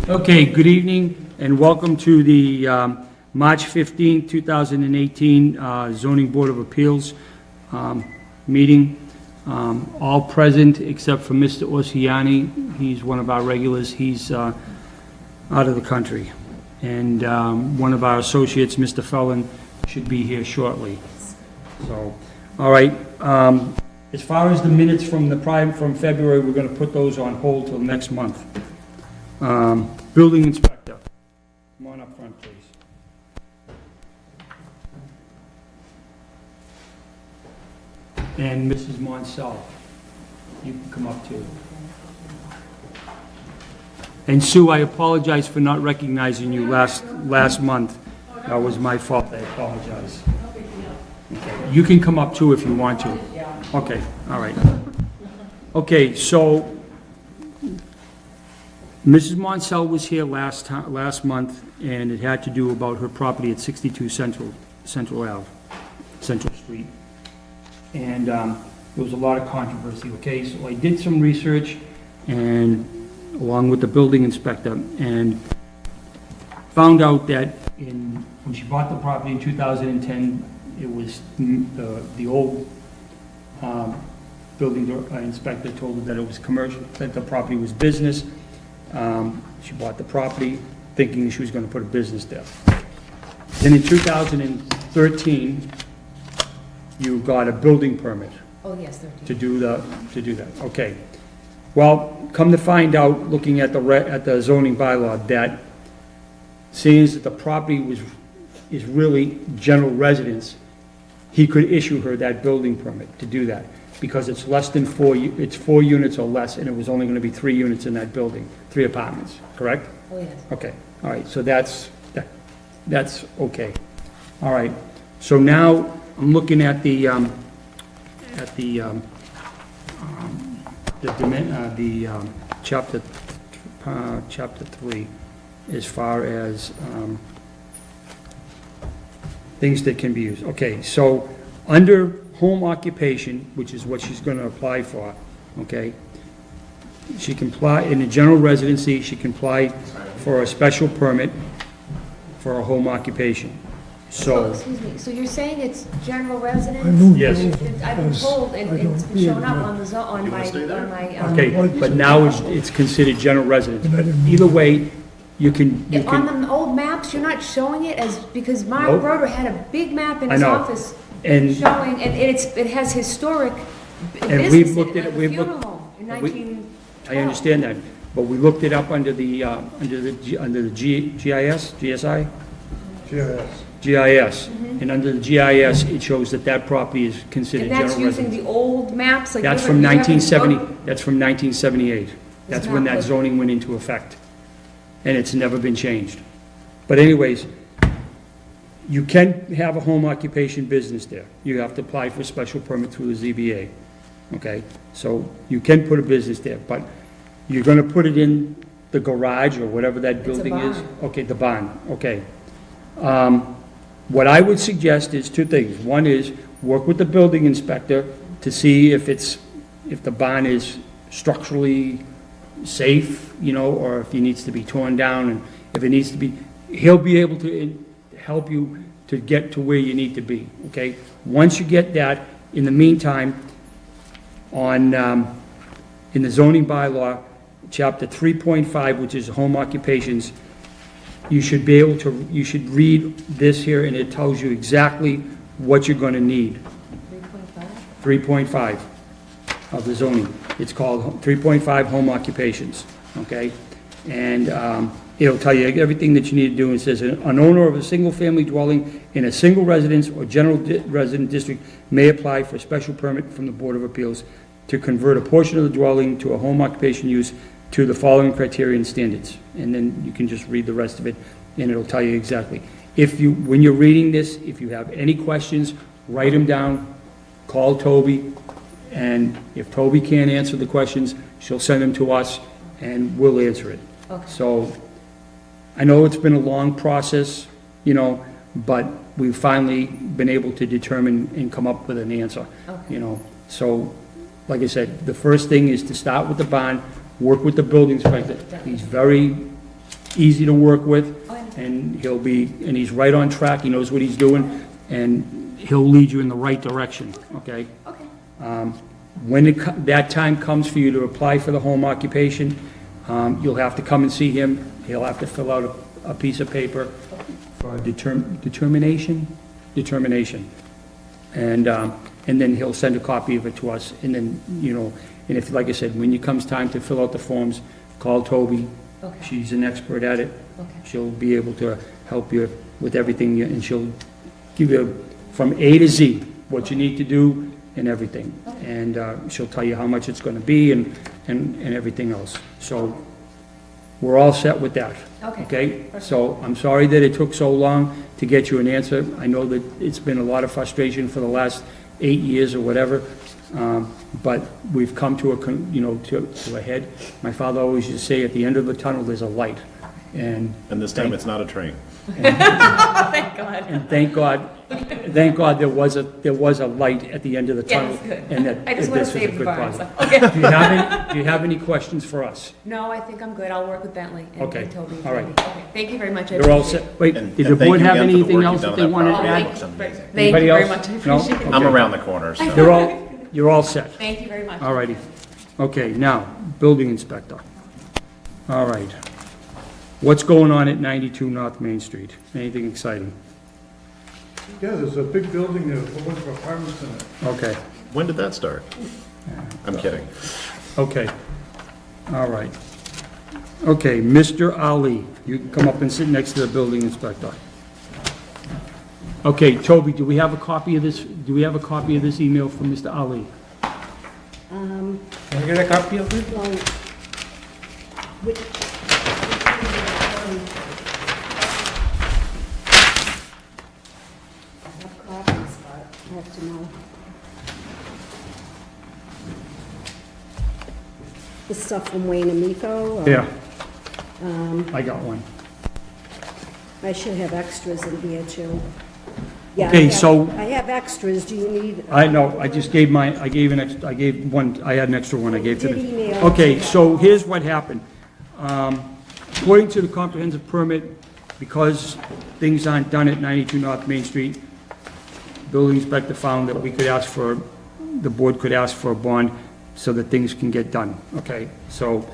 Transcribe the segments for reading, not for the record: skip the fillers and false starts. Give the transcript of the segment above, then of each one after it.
Okay, good evening and welcome to the March 15, 2018 Zoning Board of Appeals meeting. All present except for Mr. Orsiani. He's one of our regulars. He's out of the country. And one of our associates, Mr. Felon, should be here shortly. So, all right. As far as the minutes from February, we're going to put those on hold till next month. Building inspector, come on up front, please. And Mrs. Monsell, you can come up too. And Sue, I apologize for not recognizing you last month. That was my fault, I apologize. Okay. You can come up too if you want to. Okay, all right. Okay, so Mrs. Monsell was here last month, and it had to do about her property at 62 Central Street. And there was a lot of controversy, okay? So I did some research, and along with the building inspector, and found out that when she bought the property in 2010, it was the old building inspector told her that it was commercial, that the property was business. She bought the property thinking she was going to put a business there. Then in 2013, you got a building permit. Oh, yes, 13. To do that. Okay. Well, come to find out, looking at the zoning bylaw, that seeing as that the property is really general residence, he could issue her that building permit to do that, because it's less than it's 4 units or less, and it was only going to be 3 units in that building, 3 apartments, correct? Oh, yes. Okay, all right, so that's okay. All right, so now I'm looking at the chapter 3, as far as things that can be used. Okay, so under home occupation, which is what she's going to apply for, okay, she can apply in a general residency, she can apply for a special permit for a home occupation. So, excuse me, so you're saying it's general residence? yes, I've been told, and it's been shown up on my. okay, but now it's considered general residence. Either way, you can, On the old maps, you're not showing it as, because Mark Nope. Broder had a big map in I his know. office And- showing, and it has historic And business we've in looked it, at it, like a we've funeral looked- home in we- 1912. I understand that, but we looked it up under the GIS, GSI? GIS, and under the GIS, it shows that property is considered And general that's residence. using the old maps, like. That's you from haven't- 1970, you haven't that's from 1978. That's when not that good. zoning went into effect, and it's never been changed. But anyways, you can have a home occupation business there. You have to apply for a special permit through the ZBA, okay? So you can put a business there, but you're gonna put it in the garage or whatever that a building is? barn. Okay, the barn, okay. What I would suggest is 2 things. One is, work with the building inspector to see if the barn is structurally safe, or if it needs to be torn down, and if it needs to be, he'll be able to help you to get to where you need to be, okay? Once you get that, in the meantime, in the zoning bylaw, chapter 3.5, which is home occupations, you should read this here, and it tells you exactly what you're gonna need. 3.5? 3.5 of the zoning. It's called 3.5 home occupations, okay? And it'll tell you everything that you need to do. It says, an owner of a single-family dwelling in a single residence or general resident district may apply for a special permit from the Board of Appeals to convert a portion of the dwelling to a home occupation use to the following criteria and standards. And then you can just read the rest of it, and it'll tell you exactly. When you're reading this, if you have any questions, write them down, call Toby, and if Toby can't answer the questions, she'll send them to us, and we'll answer it. Okay. So, I know it's been a long process, but we've finally been able to determine and come up with an answer, Okay. So, like I said, the first thing is to start with the bond, work with the building inspector. He's very easy to work with, and and he's right on track, he knows what he's doing, and he'll lead you in the right direction, okay? Okay. When that time comes for you to apply for the home occupation, you'll have to come and see him. He'll have to fill out a piece of paper for determination. And then he'll send a copy of it to us, and then, and if, like I said, when it comes time to fill out the forms, call Toby. Okay. She's an expert at it. Okay. She'll be able to help you with everything, and she'll give you from A to Z what you need to do and everything. And she'll tell you how much it's gonna be and everything else. So we're all set with that. Okay? So I'm sorry that it took so long to get you an answer. I know that it's been a lot of frustration for the last 8 years or whatever, but we've come to a head. My father always used to say, at the end of the tunnel, there's a light. And this time it's not a train. Thank God. And thank God there was a light at the end of the tunnel. Yes, good. And that I just this want was to a save the good bar. project. So. Okay. Do you have any questions for us? No, I think I'm good. I'll work with Bentley and Okay. Toby. All right. Okay. Thank you very much. I You're all appreciate it. set. Wait, And- did and the thank board you have again for the anything work else you've that done they on that wanted to project. add? Looks amazing. Thank Anybody you very else? much. I No? appreciate it. I'm Okay. around the corner, so. You're all set. Thank you very much. All righty. Okay, now, building inspector. All right. What's going on at 92 North Main Street? Anything exciting? Yeah, there's a big building there, with a bunch of apartments in it. Okay, When did that start? I'm kidding. okay. All right. Okay, Mr. Ali, you can come up and sit next to the building inspector. Okay, Toby, do we have a copy of this email from Mr. Ali? Can I get a copy of it? Well, which, I have copies, but I have to know. The stuff from Wayne Amico? or- Yeah. I got one. I should have extras in here too. Yeah, I Okay, have- so- I have extras, do you need? I know, I just gave I gave one, I had an extra one I gave to Did the... email Okay, to so here's what happened. According to the comprehensive permit, because things aren't done at 92 North Main Street, building inspector found that the board could ask for a bond so that things can get done, okay? So,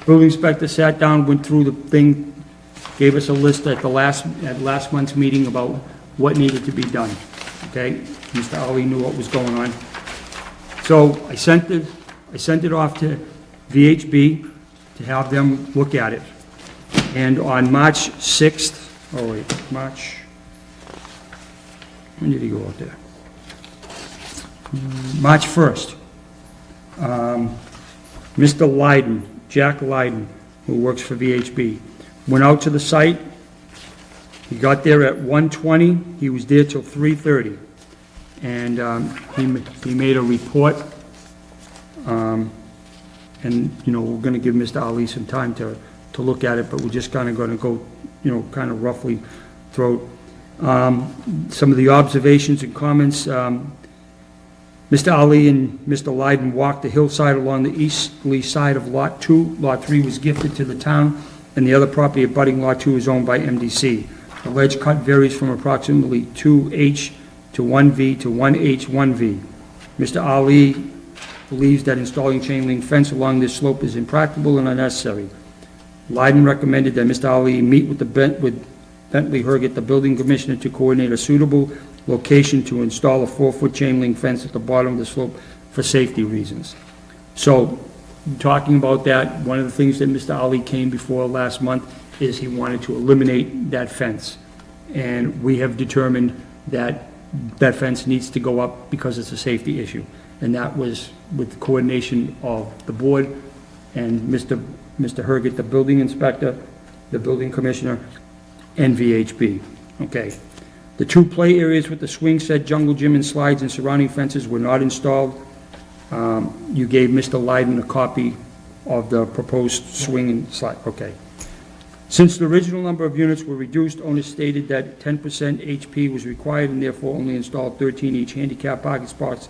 building inspector sat down, went through the thing, gave us a list at last month's meeting about what needed to be done, okay? Mr. Ali knew what was going on. So I sent it off to VHB to have them look at it. And on March 6th, when did he go out there? March 1st, Mr. Lyden, Jack Lyden, who works for VHB, went out to the site. He got there at 1:20, he was there till 3:30. And he made a report. And, we're gonna give Mr. Ali some time to look at it, but we're just kinda gonna go, kinda roughly through some of the observations and comments. Mr. Ali and Mr. Lyden walked the hillside along the easterly side of Lot 2. Lot 3 was gifted to the town, and the other property abutting Lot 2 is owned by MDC. The ledge cut varies from approximately 2H to 1V to 1H, 1V. Mr. Ali believes that installing chain link fence along this slope is impractical and unnecessary. Lyden recommended that Mr. Ali meet with Bentley Herget, the building commissioner, to coordinate a suitable location to install a 4-foot chain link fence at the bottom of the slope for safety reasons. So, talking about that, one of the things that Mr. Ali came before last month is he wanted to eliminate that fence. And we have determined that that fence needs to go up because it's a safety issue. And that was with coordination of the board and Mr. Herget, the building inspector, the building commissioner, and VHB. Okay. The 2 play areas with the swing set, jungle gym, and slides and surrounding fences were not installed. You gave Mr. Lyden a copy of the proposed swing and slide, okay. Since the original number of units were reduced, owners stated that 10% HP was required and therefore only installed 13 each handicap parking spots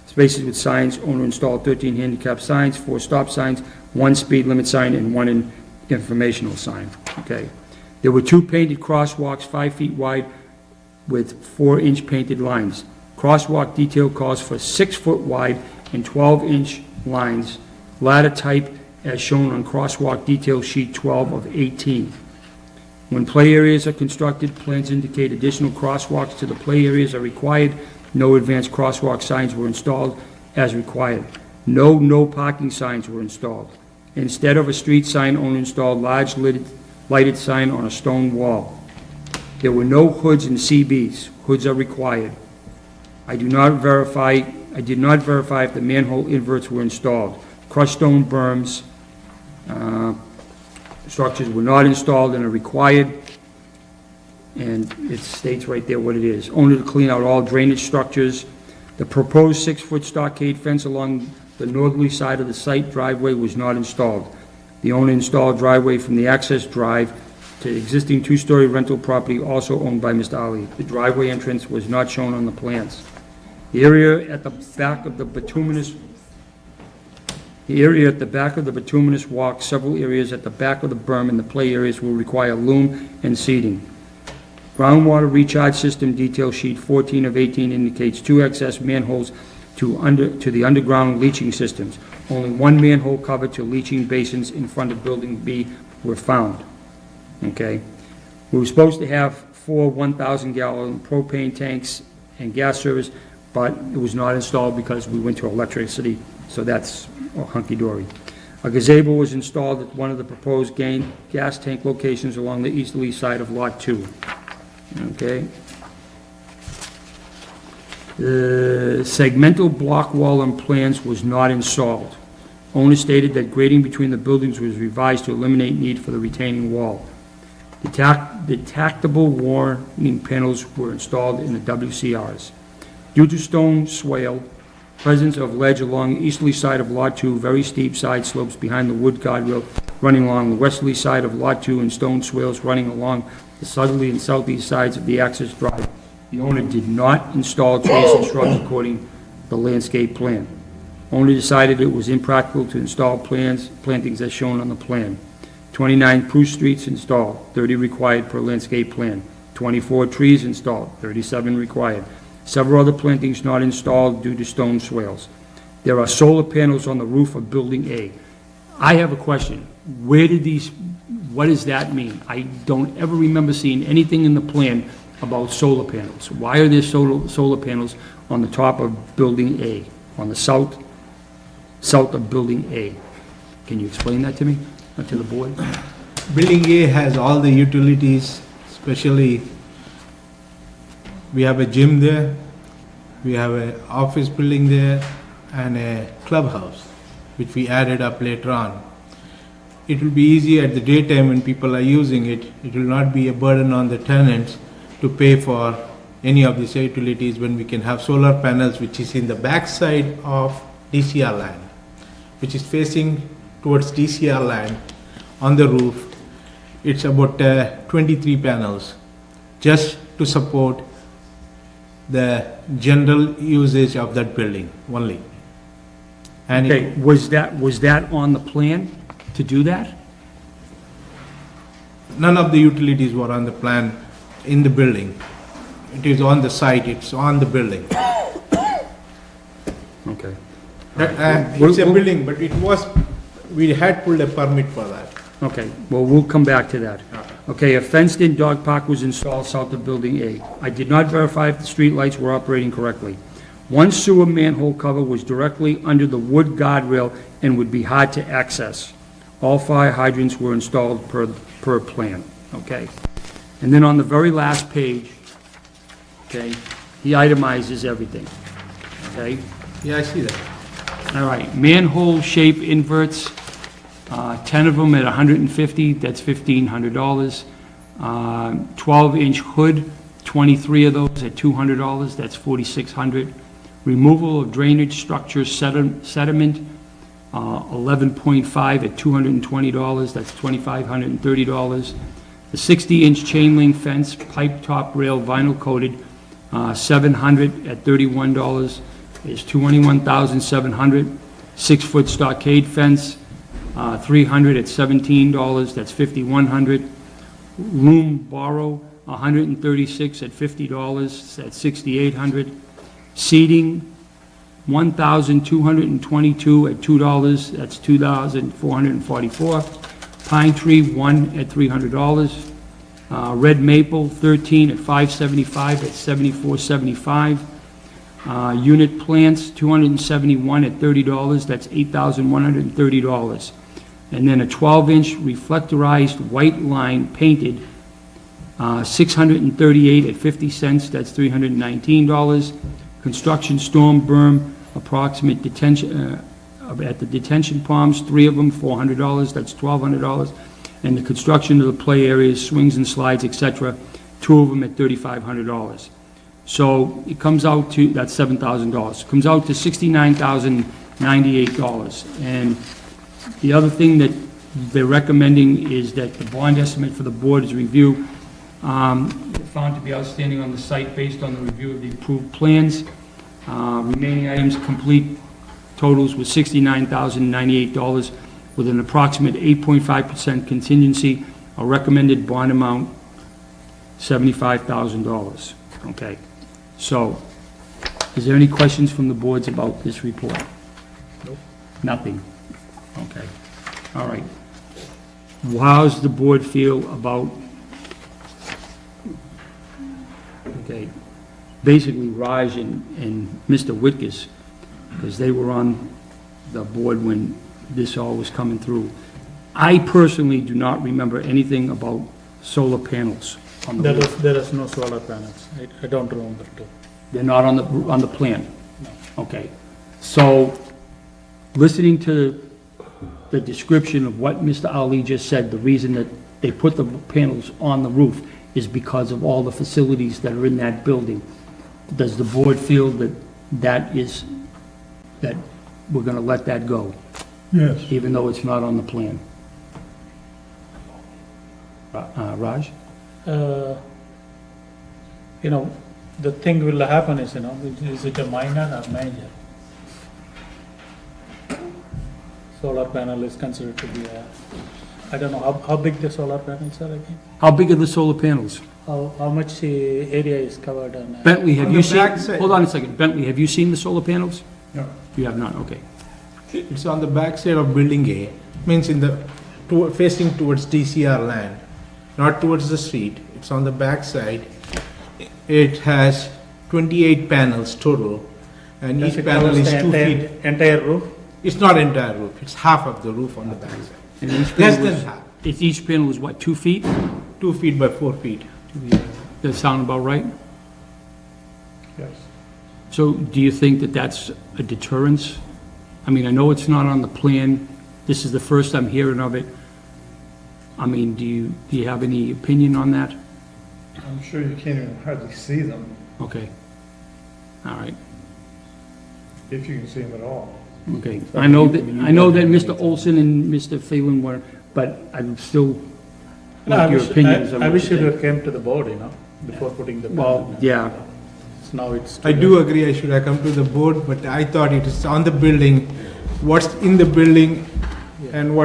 Spaces with signs, owner installed 13 handicap signs, 4 stop signs, 1 speed limit sign, and 1 informational sign, okay? There were 2 painted crosswalks 5 feet wide with 4-inch painted lines. Crosswalk detail calls for 6 foot wide and 12-inch lines, ladder type as shown on crosswalk detail sheet 12 of 18. When play areas are constructed, plans indicate additional crosswalks to the play areas are required. No advanced crosswalk signs were installed as required. No parking signs were installed. Instead of a street sign, owner installed large lighted sign on a stone wall. There were no hoods and CBs. Hoods are required. I did not verify if the manhole inverts were installed. Crushed stone berms, structures were not installed and are required, and it states right there what it is. Owner to clean out all drainage structures. The proposed 6-foot stockade fence along the northerly side of the site driveway was not installed. The owner installed driveway from the access drive to existing 2-story rental property also owned by Mr. Ali. The driveway entrance was not shown on the plans. The area at the back of the bituminous walk, several areas at the back of the berm and the play areas will require loom and seeding. Groundwater recharge system detail sheet 14 of 18 indicates 2 excess manholes to the underground leaching systems. Only 1 manhole cover to leaching basins in front of building B were found. Okay? We were supposed to have 4 1,000-gallon propane tanks and gas service, but it was not installed because we went to electricity, so that's hunky-dory. A gazebo was installed at one of the proposed gas tank locations along the easterly side of Lot 2. Okay? The segmental block wall and plans was not installed. Owner stated that grading between the buildings was revised to eliminate need for the retaining wall. The tactable warning panels were installed in the WCRs. Due to stone swale, presence of ledge along the easterly side of Lot 2, very steep side slopes behind the wood guardrail running along the westerly side of Lot 2, and stone swales running along the southerly and southeast sides of the access drive. The owner did not install trees and shrubs according to the landscape plan. Owner decided it was impractical to install plantings as shown on the plan. 29 spruce streets installed, 30 required per landscape plan. 24 trees installed, 37 required. Several other plantings not installed due to stone swales. There are solar panels on the roof of Building A. I have a question. What does that mean? I don't ever remember seeing anything in the plan about solar panels. Why are there solar panels on the top of Building A, on the south of Building A? Can you explain that to me, or to the board? Building A has all the utilities, especially we have a gym there, we have an office building there, and a clubhouse, which we added up later on. It will be easy at the daytime when people are using it. It will not be a burden on the tenants to pay for any of these utilities when we can have solar panels, which is in the back side of DCR land, which is facing towards DCR land on the roof. It's about 23 panels just to support the general usage of that building only. And Okay, was that on the plan to do that? none of the utilities were on the plan in the building. It is on the site, it's on the building. Okay. It's a building, but we had pulled a permit for that. Okay, well, we'll come back to that. Okay, a fenced-in dog park was installed south of Building A. I did not verify if the street lights were operating correctly. One sewer manhole cover was directly under the wood guardrail and would be hard to access. All fire hydrants were installed per plan, okay? And then on the very last page, okay, he itemizes everything, okay? Yeah, I see that. All right, manhole shape inverts, 10 of them at 150, that's $1,500. 12-inch hood, 23 of those at $200, that's $4,600. Removal of drainage structure sediment, 11.5 at $220, that's $2,530. The 60-inch chain link fence, pipe top rail vinyl coated, $700 at $31. is $21,700. 6-foot stockade fence, $300 at $17, that's $5,100. Room borrow, $136 at $50, that's $6,800. Seating, $1,222 at $2, that's $2,444. Pine tree, 1 at $300. Red maple, 13 at $575, that's $74.75. Unit plants, 271 at $30, that's $8,130. And then a 12-inch reflectorized white line painted, 638 at 50 cents, that's $319. Construction storm berm, approximate detention, at the detention ponds, 3 of them, $400, that's $1,200. And the construction of the play areas, swings and slides, etc., 2 of them at $3,500. So it comes out to, that's $7,000. Comes out to $69,098. And the other thing that they're recommending is that the bond estimate for the board's review found to be outstanding on the site based on the review of the approved plans. Remaining items complete totals was $69,098 with an approximate 8.5% contingency. A recommended bond amount, $75,000. Okay. So, is there any questions from the boards about this report? Nope. Nothing? Okay. All right. How's the board feel about, okay, basically Raj and Mr. Whitkus, because they were on the board when this all was coming through. I personally do not remember anything about solar panels on the roof. There is no solar panels. I don't remember too. They're not on the plan? No. Okay. So, listening to the description of what Mr. Ali just said, the reason that they put the panels on the roof is because of all the facilities that are in that building. Does the board feel that that we're gonna let that go, Yes. even though it's not on the plan? Raj? The thing will happen is, is it a minor or major? Solar panel is considered to be I don't know, how big the solar panels are again? How big are the solar panels? How much area is covered on? Bentley, have On you the seen, back side. hold on a second, Bentley, have you seen the solar panels? No. You have not, okay. It's on the back side of building A, means facing towards DCR land, not towards the street. It's on the back side. It has 28 panels total, and Does each it panel covers is the 2 feet. entire roof? It's not entire roof, it's half of the roof on the back side. And each Less panel than is- half, Each panel is what, 2 feet? 2 feet by 4 feet. Does that sound about right? Yes. So do you think that that's a deterrence? I mean, I know it's not on the plan. This is the first I'm hearing of it. I mean, do you have any opinion on that? I'm sure you can't even hardly see them, Okay. All right. if you can see them at all. Okay. I know that Mr. Olson and Mr. Phelan were, but I'm still like your opinions on I what wish you it think. would came to the board, before putting the. Well, panel. yeah. Now it's. I do agree I should have come to the board, but I thought it is on the building, what's in the building and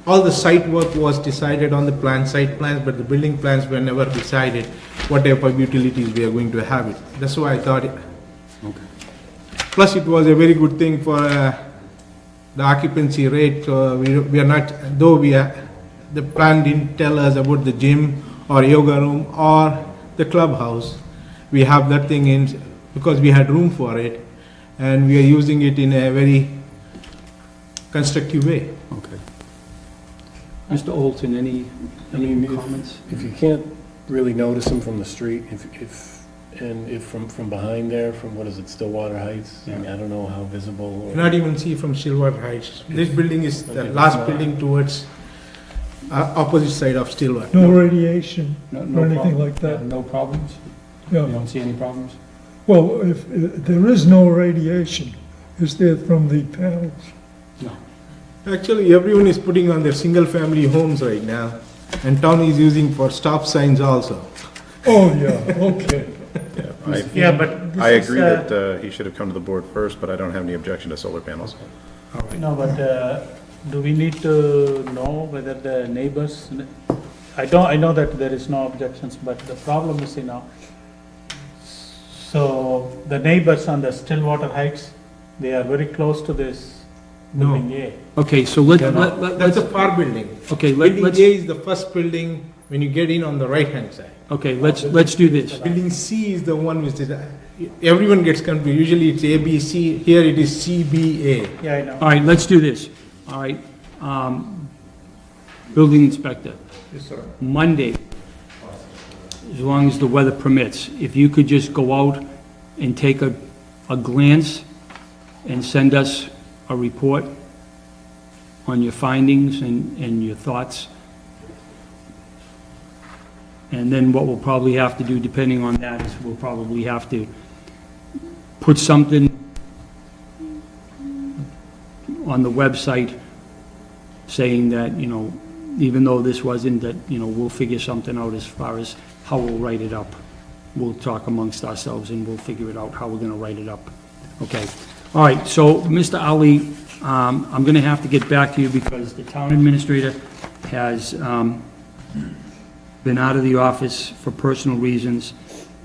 all the site work was decided on the site plans, but the building plans were never decided what type of utilities we are going to have it. That's why I thought it. Okay. Plus, it was a very good thing for the occupancy rate, so we are not, though the plan didn't tell us about the gym or yoga room or the clubhouse. We have that thing in, because we had room for it, and we are using it in a very constructive way. Okay. Mr. Olson, any comments? If you can't really notice them from the street, if from behind there, from what is it, Stillwater Heights? I mean, I don't know how visible or. Cannot even see from Stillwater Heights. This building is the last building towards opposite side of Stillwater. No radiation No or anything problem? like that. No problems? You Yeah. don't see any problems? Well, if there is no radiation, is there from the panels? No. Actually, everyone is putting on their single-family homes right now, and town is using for stop signs also. Oh, yeah, okay. Yeah, but this I is, agree that he should have come to the board first, but I don't have any objection to solar panels. No, but do we need to know whether the neighbors, I know that there is no objections, but the problem is, so the neighbors on the Stillwater Heights, they are very close to this No. building A. Okay, so let's, That's a far building. okay, Building let's, A is the first building when you get in on the right-hand side. okay, let's do this. Building C is the one which is, everyone gets confused. Usually it's A, B, C. Here it is C, B, A. Yeah, I know. All right, let's do this. All right, building inspector, Yes, sir. Monday, as long as the weather permits, if you could just go out and take a glance and send us a report on your findings and your thoughts. And then what we'll probably have to do, depending on that, is we'll probably have to put something on the website saying that, even though this wasn't, that, we'll figure something out as far as how we'll write it up. We'll talk amongst ourselves and we'll figure it out, how we're gonna write it up. Okay. All right, so, Mr. Ali, I'm gonna have to get back to you because the town administrator has, been out of the office for personal reasons,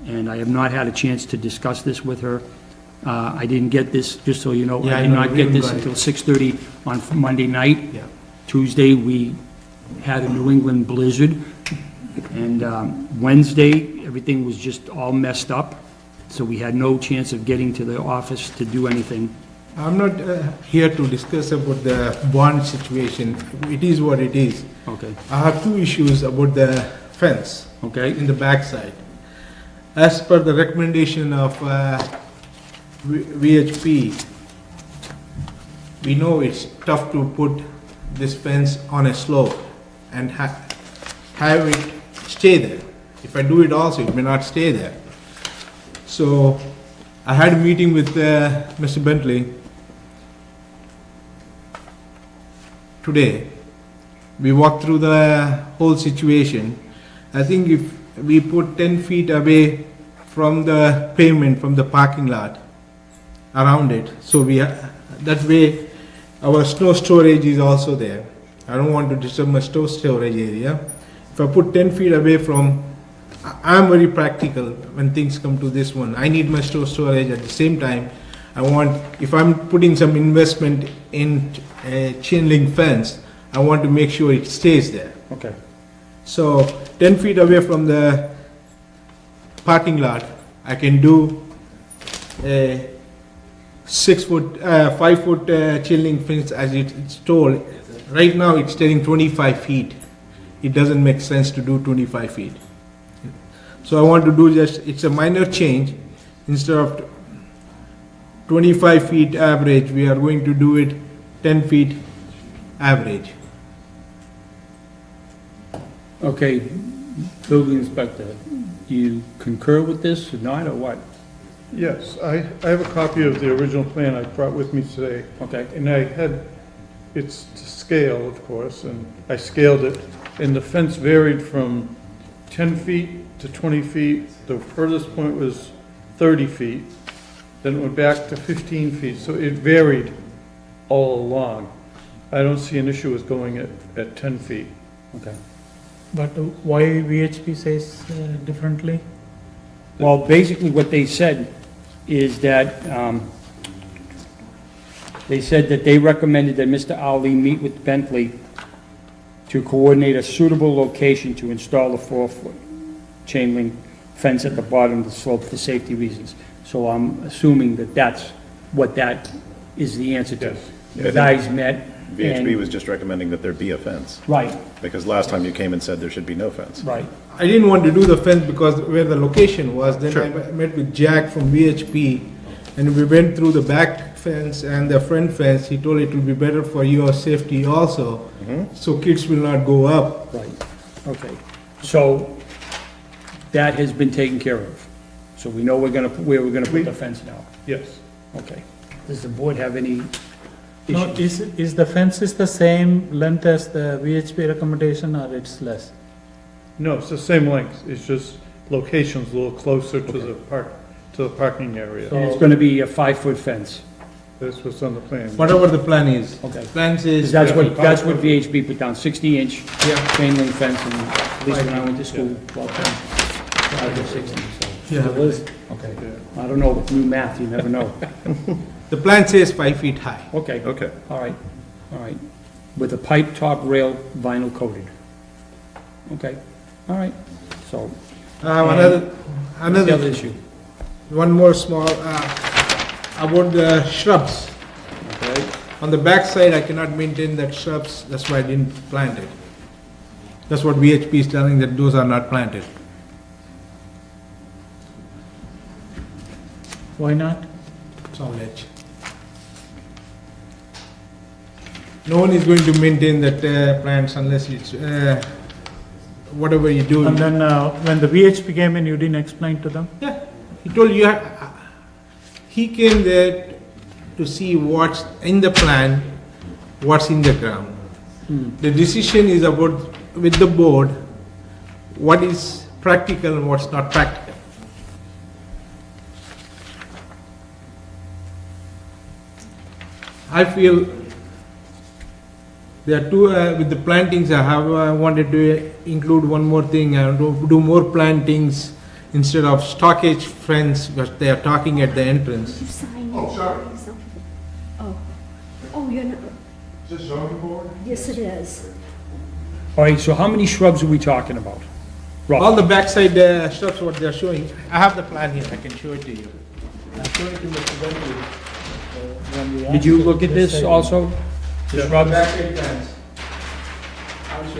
and I have not had a chance to discuss this with her. I didn't get this, just so you know, Yeah, I I did know, not we get haven't this got it. until 6:30 on Monday night. Yeah. Tuesday, we had a New England blizzard, and Wednesday, everything was just all messed up, so we had no chance of getting to the office to do anything. I'm not here to discuss about the bond situation. It is what it is. Okay, I have two issues about the fence okay, in the backside. As per the recommendation of VHP, we know it's tough to put this fence on a slope and have it stay there. If I do it also, it may not stay there. So I had a meeting with Mr. Bentley today. We walked through the whole situation. I think if we put 10 feet away from the pavement, from the parking lot, around it, so that way our snow storage is also there. I don't want to disturb my snow storage area. If I put 10 feet away from, I'm very practical when things come to this one. I need my snow storage at the same time. I want, if I'm putting some investment in a chain link fence, I want to make sure it stays there. okay. So 10 feet away from the parking lot, I can do a 5 foot chain link fence as it's told. Right now, it's telling 25 feet. It doesn't make sense to do 25 feet. So I want to do it's a minor change. Instead of 25 feet average, we are going to do it 10 feet average. Okay, building inspector, do you concur with this or not, or what? Yes, I have a copy of the original plan I brought with me today, Okay, and I had, it's to scale, of course, and I scaled it, and the fence varied from 10 feet to 20 feet. The furthest point was 30 feet, then it went back to 15 feet, so it varied all along. I don't see an issue with going at 10 feet. okay. But why VHP says differently? Well, basically what they said is that, they said that they recommended that Mr. Ali meet with Bentley to coordinate a suitable location to install a 4-foot chain link fence at the bottom of the slope for safety reasons. So I'm assuming that that's what that is the answer to. Yes. The guys met. VHB and- was just recommending that there be a fence, Right, because last time you came and said there should be no fence. right. I didn't want to do the fence because where the location was, then Sure. I met with Jack from VHP, and we went through the back fence and the front fence. He told it will be better for your safety also, so kids will not go up. Right, okay. So that has been taken care of. So we know where we're gonna put the fence now. Yes. Okay. Does the board have any No, issues? is the fence is the same length as the VHP recommendation or it's less? No, it's the same length, it's just location's a little closer to the to the parking area. So- And it's gonna be a 5-foot fence. That's what's on the plan. Whatever the plan is. Okay. Plan says. 'Cause that's what VHB put down, 60-inch Yeah. chain link fence, and at least when I went to school, 12 to 60, so. Yeah. Okay. I don't know, with new math, you never know. The plan says 5 feet high. Okay, Okay. all right. With a pipe top rail vinyl coated. Okay, all right, so, Another the other issue, one more small, about the shrubs. okay? On the back side, I cannot maintain that shrubs, that's why I didn't plant it. That's what VHP is telling, that those are not planted. Why not? It's all ledge. No one is going to maintain that plants unless it's, whatever you do. And then, when the VHP came in, you didn't explain to them? Yeah, he told you, he came there to see what's in the plan, what's in the ground. The decision is about, with the board, what is practical and what's not practical. I feel there are two, with the plantings, I wanted to include one more thing, do more plantings instead of stockage fence, but they are talking at the entrance. You sign it. Oh, sorry. Oh, you're not. Is this zoning board? Yes, it is. All right, so how many shrubs are we talking about? All Roughly? the backside shrubs, what they are showing, I have the plan here, I can show it to you. I'll show it to Mr. Bentley. When we Did asked you it look at this side- also? The shrubs? Backside plans. I'll show you.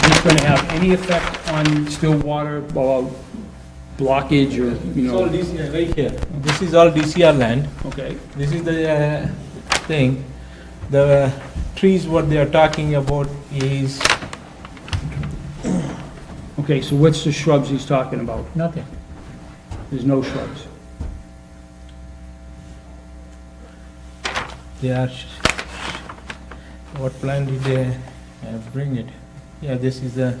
Is it gonna have any effect on still water, blockage, or, you It's all know? DCR, right here. This is all DCR land. Okay, This is the thing. The trees, what they are talking about is, okay, so what's the shrubs he's talking about? Nothing. There's no shrubs. they are, what plan did they bring it? Yeah, this is the,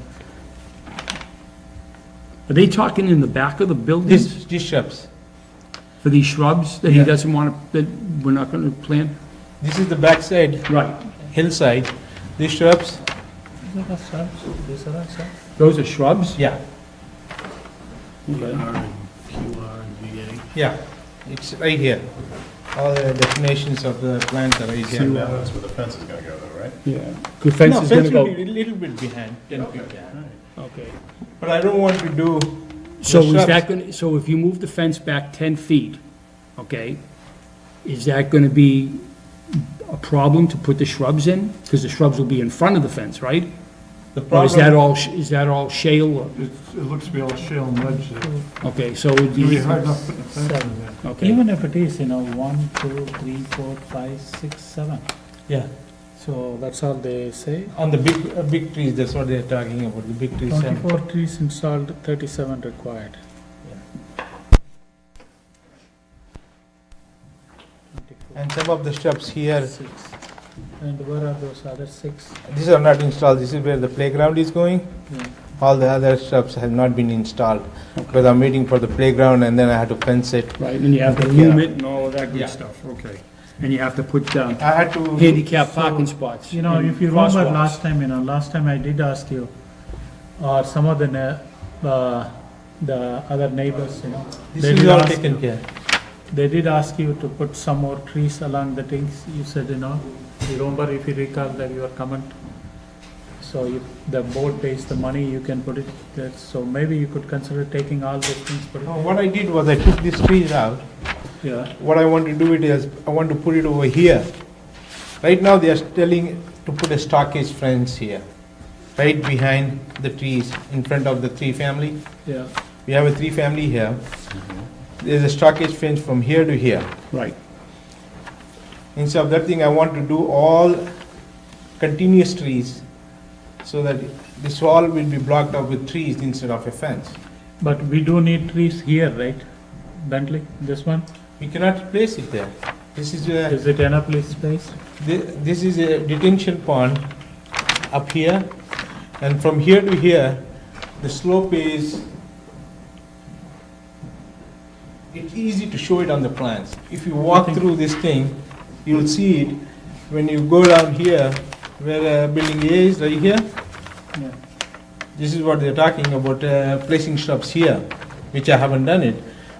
Are they talking in the back of the buildings these shrubs. for these shrubs that he Yeah. doesn't want to, that we're not gonna plant? This is the backside Right, hillside. These shrubs, These are shrubs. These are all shrubs. those are shrubs? yeah, Okay. yeah, it's right here. All the definitions of the plants are right here. That's where the fence is gonna go though, right? Yeah, the fence No, is gonna fence go, will be a little bit behind, 10 feet behind. okay. But I don't want to do. So the is shrubs. that gonna, so if you move the fence back 10 feet, okay, is that gonna be a problem to put the shrubs in? Because the shrubs will be in front of the fence, right? The Or is that problem, all, is that all shale? or- It looks to be all shale and ledge there. Okay, so it would It'd be be, hard enough putting a fence in Seven. there. okay. Even if it is, 1, 2, 3, 4, 5, 6, 7. yeah, So that's all they say. on the big trees, that's what they're talking about, the big trees. 24 trees installed, 37 required. And some of the shrubs here, 6. And where are those other 6? these are not installed, this is where the playground is going. Yeah. All the other shrubs have not been installed, because I'm waiting for the playground and then I had to fence it. Right, and you have to loom it and all of that good Yeah. stuff, okay. And you have to put I had to. handicap parking spots. You know, and if you remember crosswalks. last time I did ask you, or some of the other neighbors, This they is did all ask- taken care. They did ask you to put some more trees along the things, you said, you remember if you recall that your comment. So if the board pays the money, you can put it there, so maybe you could consider taking all those things, put it. No, what I did was I took these trees out. Yeah, What I want to do it is, I want to put it over here. Right now, they are telling to put a stockage fence here, right behind the trees, in front of the 3-family. yeah, We have a 3-family here. There's a stockage fence from here to here. Right, Instead of that thing, I want to do all continuous trees, so that this wall will be blocked up with trees instead of a fence. but we do need trees here, right, Bentley, this one? We cannot place it there. This is a, Is it enough space? this is a detention pond up here, and from here to here, the slope is it's easy to show it on the plans. If you walk through this thing, you'll see it. When you go down here, where building A is, right here, Yeah. this is what they're talking about, placing shrubs here, which I haven't done it,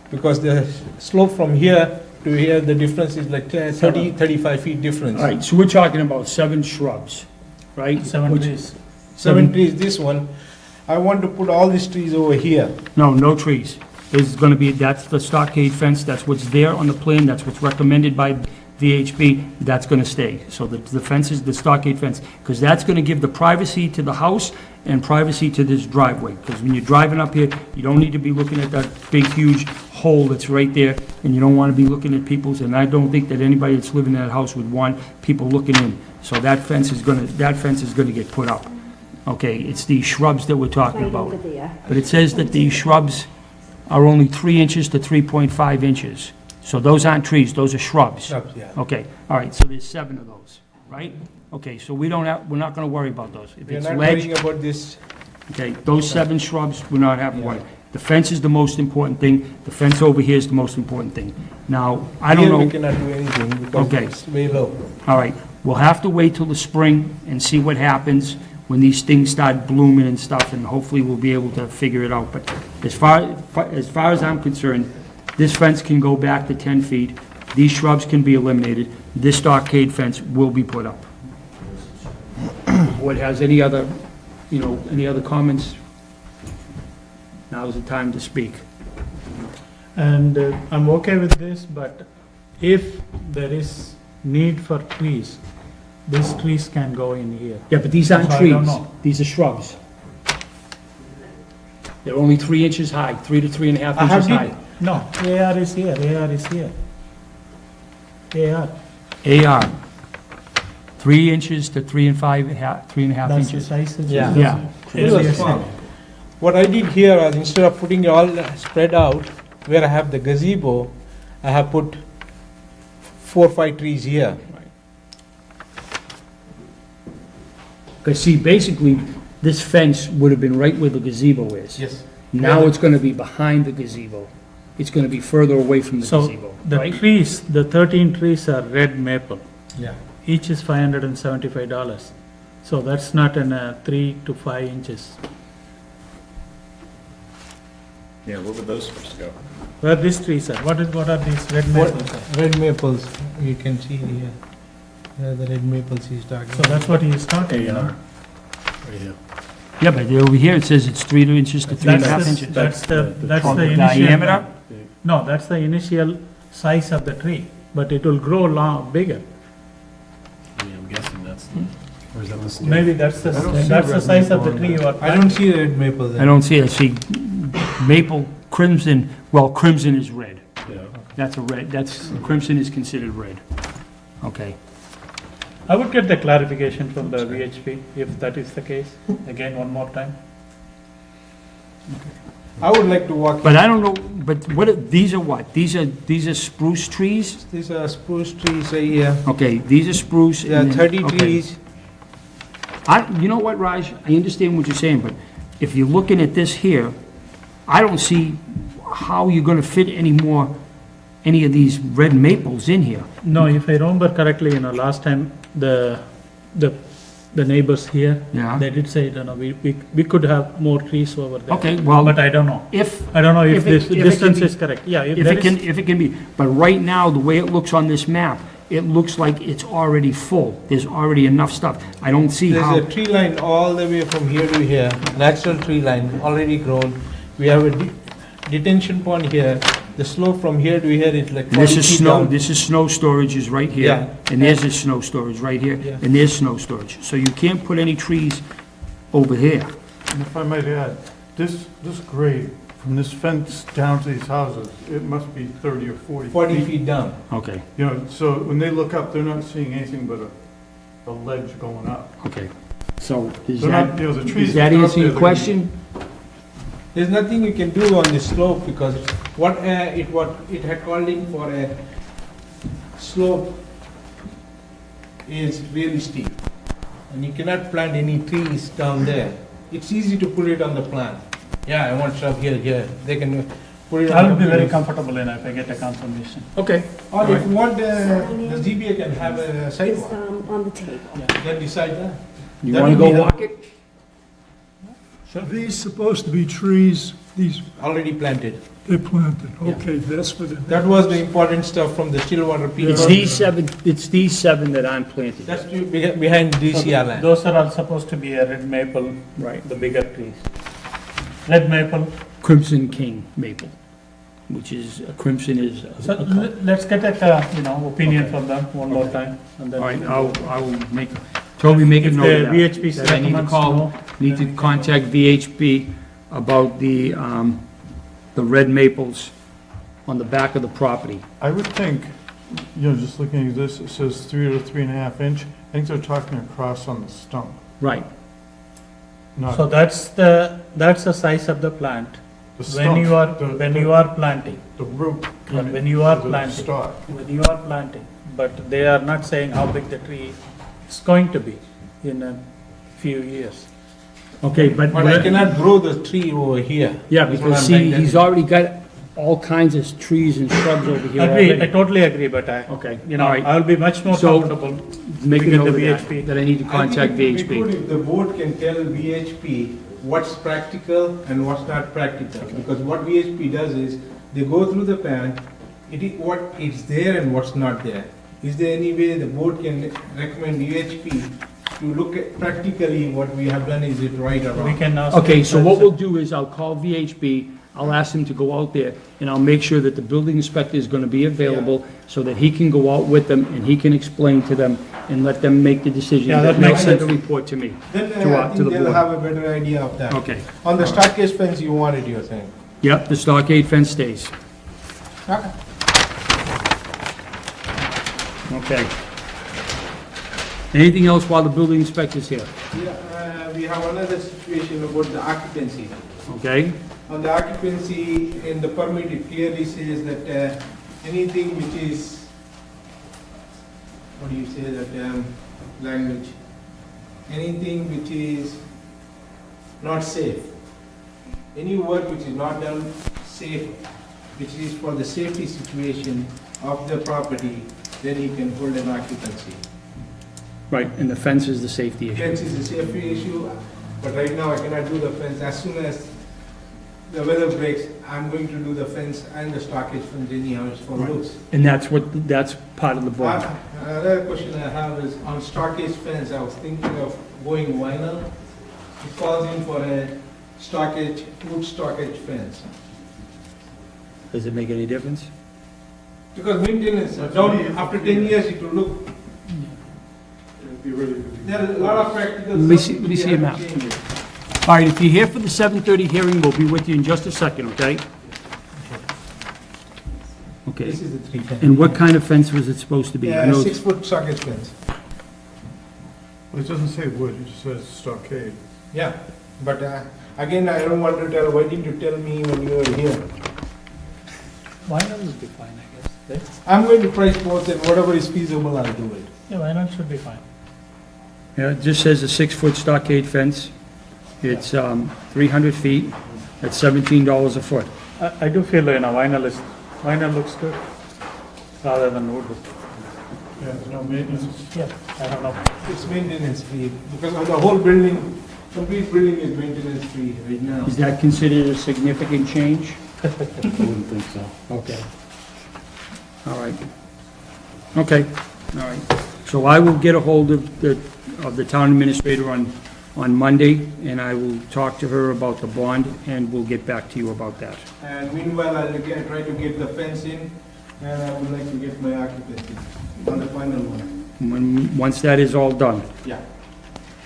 because the slope from here to here, the difference is like 30, 35 feet difference. All right, so we're talking about 7 shrubs, right? 7 Which- trees. 7 trees, this one. I want to put all these trees over here. No, no trees. There's gonna be, that's the stockade fence, that's what's there on the plan, that's what's recommended by VHB, that's gonna stay. So the fence is the stockade fence, because that's gonna give the privacy to the house and privacy to this driveway. Because when you're driving up here, you don't need to be looking at that big, huge hole that's right there, and you don't wanna be looking at people's, and I don't think that anybody that's living in that house would want people looking in. So that fence is gonna get put up. Okay, it's these shrubs that we're talking Right about. over there. But it says that these shrubs are only 3 inches to 3.5 inches. So those aren't trees, those are shrubs. Shrubs, yeah. Okay, all right, so there's 7 of those, right? Okay, so we're not gonna worry about those. If We're it's not ledge, worrying about this. okay, those 7 shrubs, we're not having to worry. The fence is the most important thing, the fence over here is the most important thing. Now, I don't Here we know, cannot do anything because Okay. it's way low. all right, we'll have to wait till the spring and see what happens when these things start blooming and stuff, and hopefully we'll be able to figure it out. But as far as I'm concerned, this fence can go back to 10 feet, these shrubs can be eliminated, this stockade fence will be put up. Board has any other, any other comments? Now's the time to speak. And I'm okay with this, but if there is need for trees, these trees can go in here. Yeah, but these aren't So I trees, don't know. these are shrubs. They're only 3 inches high, 3 to 3.5 I have inches high. No, AR is here, AR is here. AR, AR, 3 inches to 3.5 that's the inches. size. It is. Yeah. Yeah, It was fun. What I did here was instead of putting it all spread out, where I have the gazebo, I have put 4 or 5 trees here. because see, basically, this fence would have been right where the gazebo is. Yes. Now it's gonna be behind the gazebo. It's gonna be further away from the So gazebo, the right? trees, the 13 trees are red maple. Yeah. Each is $575. So that's not in 3 to 5 inches. Yeah, where were those supposed to go? Where these trees are, what are these red maples? Red maples, you can see here. Yeah, the red maples he's talking So that's what he is talking AR. about. Right here. Yeah, but over here, it says it's 3 inches to 3.5 inches. That's the Oh, the initial. diameter? No, that's the initial size of the tree, but it will grow bigger. Yeah, I'm guessing that's the, or is that the scale? Maybe that's the red size of the maple on tree you are I don't see red maple there. I don't see it, I see maple, crimson, well, crimson is red. Yeah. That's a red, crimson is considered red. Okay. I would get the clarification from the VHP if that is the case, again, one more time. I would like to walk, But I don't know, but these are what? These are spruce trees? these are spruce trees right here. Okay, these are spruce. There are and then- 30 okay. trees. You know what, Raj? I understand what you're saying, but if you're looking at this here, I don't see how you're gonna fit any of these red maples in here. No, if I remember correctly, last time, the neighbors here, Yeah. they did say, we could have more trees over there. Okay, well, But I don't know. if, I don't know if If it- this if it can distance be- is correct. Yeah, if if there it can, is, if it can be, but right now, the way it looks on this map, it looks like it's already full. There's already enough stuff. I don't see There's how, a tree line all the way from here to here, natural tree line, already grown. We have a detention pond here. The slope from here to here is like 40 this is feet snow, down. this is snow storage is right here, Yeah. and there's a snow storage right here, Yeah. and there's snow storage. So you can't put any trees over here. And if I might add, this grade, from this fence down to these houses, it must be 30 or 40 40 feet. feet down. Okay, You know, so when they look up, they're not seeing anything but a ledge going up. okay. So is They're not, that, you know, the trees. does that are up answer there, your they're- question? There's nothing you can do on this slope because what it had called in for a slope is really steep. And you cannot plant any trees down there. It's easy to put it on the plan. Yeah, I want shrub here. They can put it on I will be very documents. comfortable if I get a confirmation. Okay. Or if you want, the ZBA can have a It's sidewalk, on the table. then decide that. You That wanna will go be walk it? Are these supposed to be trees, these, Already planted. they're planted, okay, that's what it. That was the important stuff from the Stillwater people. It's these seven that I'm planting. That's behind DCR land. Those are all supposed to be a red maple, Right. the bigger trees. Red maple, Crimson King maple, which is, crimson is so a color. let's get opinion from them one more time. And then All right, I will make, Toby, make a If note the of that. VHP That I need to recommends call, no, need then to we can contact VHB about the red maples on the back of the property. I would think, just looking at this, it says 3 to 3.5 inch. I think they're talking across on the stump, Right. not So that's the size of the plant, the stump. when you are planting, The root. and when you are the planting. stalk. when you are planting, but they are not saying how big the tree is going to be in a few years. Okay, but, But I cannot grow the tree over here. yeah, That's what because I'm see, like he's that. already got all kinds of trees and shrubs over here Agree, I already. totally agree, but Okay, all right. I'll be much more So- comfortable. Make a we get note of the that, VHP. that I need to contact I think it would be VHB. good if the board can tell VHP what's practical and what's not practical. Because what VHP does is, they go through the plan, what is there and what's not there. Is there any way the board can recommend VHP to look at practically what we have done, is it right or We wrong? can ask. Okay, so what we'll do is I'll call VHB, I'll ask him to go out there, and I'll make sure that the building inspector is gonna be available, so that he can go out with them, and he can explain to them, and let them make the decision. Yeah, that And they'll makes send a sense. report to me. Then To I the think they'll board. have a better idea of that. Okay, On the stockade fence, you wanted, you're saying? yep, the stockade fence stays. Okay. Anything else while the building inspector's here? Yeah, we have another situation about the occupancy. Okay? On the occupancy, in the permit, it clearly says that anything which is, what do you say that language? Anything which is not safe. Any work which is not done safe, which is for the safety situation of the property, then you can hold an occupancy. Right, and the fence is the safety issue. Fence is a safety issue, but right now I cannot do the fence. As soon as the weather breaks, I'm going to do the fence and the stockage fence anyhow, it's for looks. And that's part of the bond. Another question I have is on stockage fence, I was thinking of going vinyl. It calls in for a stockage, wood stockage fence. Does it make any difference? Because maintenance, after 10 years, it will look, It'd be really good. there are a lot of practical. Let me stuff see- let me which see we a have map. to change it. All right, if you're here for the 7:30 hearing, we'll be with you in just a second, okay? Okay, This is the 310. and what kind of fence was it supposed to be? I Yeah, know 6-foot stockage fence. Well, it doesn't say wood, it just says stockade. Yeah, but again, I don't want to tell, why didn't you tell me when you were here? Vinyl will be fine, I guess, right? I'm going to price both and whatever is feasible, I'll do it. Yeah, vinyl should be fine. Yeah, it just says a 6-foot stockade fence. It's 300 feet, at $17 a foot. I do feel, vinyl looks good, rather than wood. Yeah, there's no maintenance. Yeah, I don't know. It's maintenance free, because of the whole building, complete building is maintenance free right now. Is that considered a significant change? I wouldn't think so. Okay. All right. Okay, all right. So I will get a hold of the town administrator on Monday, and I will talk to her about the bond, and we'll get back to you about that. And meanwhile, I'll again try to get the fence in, and I would like to get my occupancy on the final one. Once that is all done. Yeah.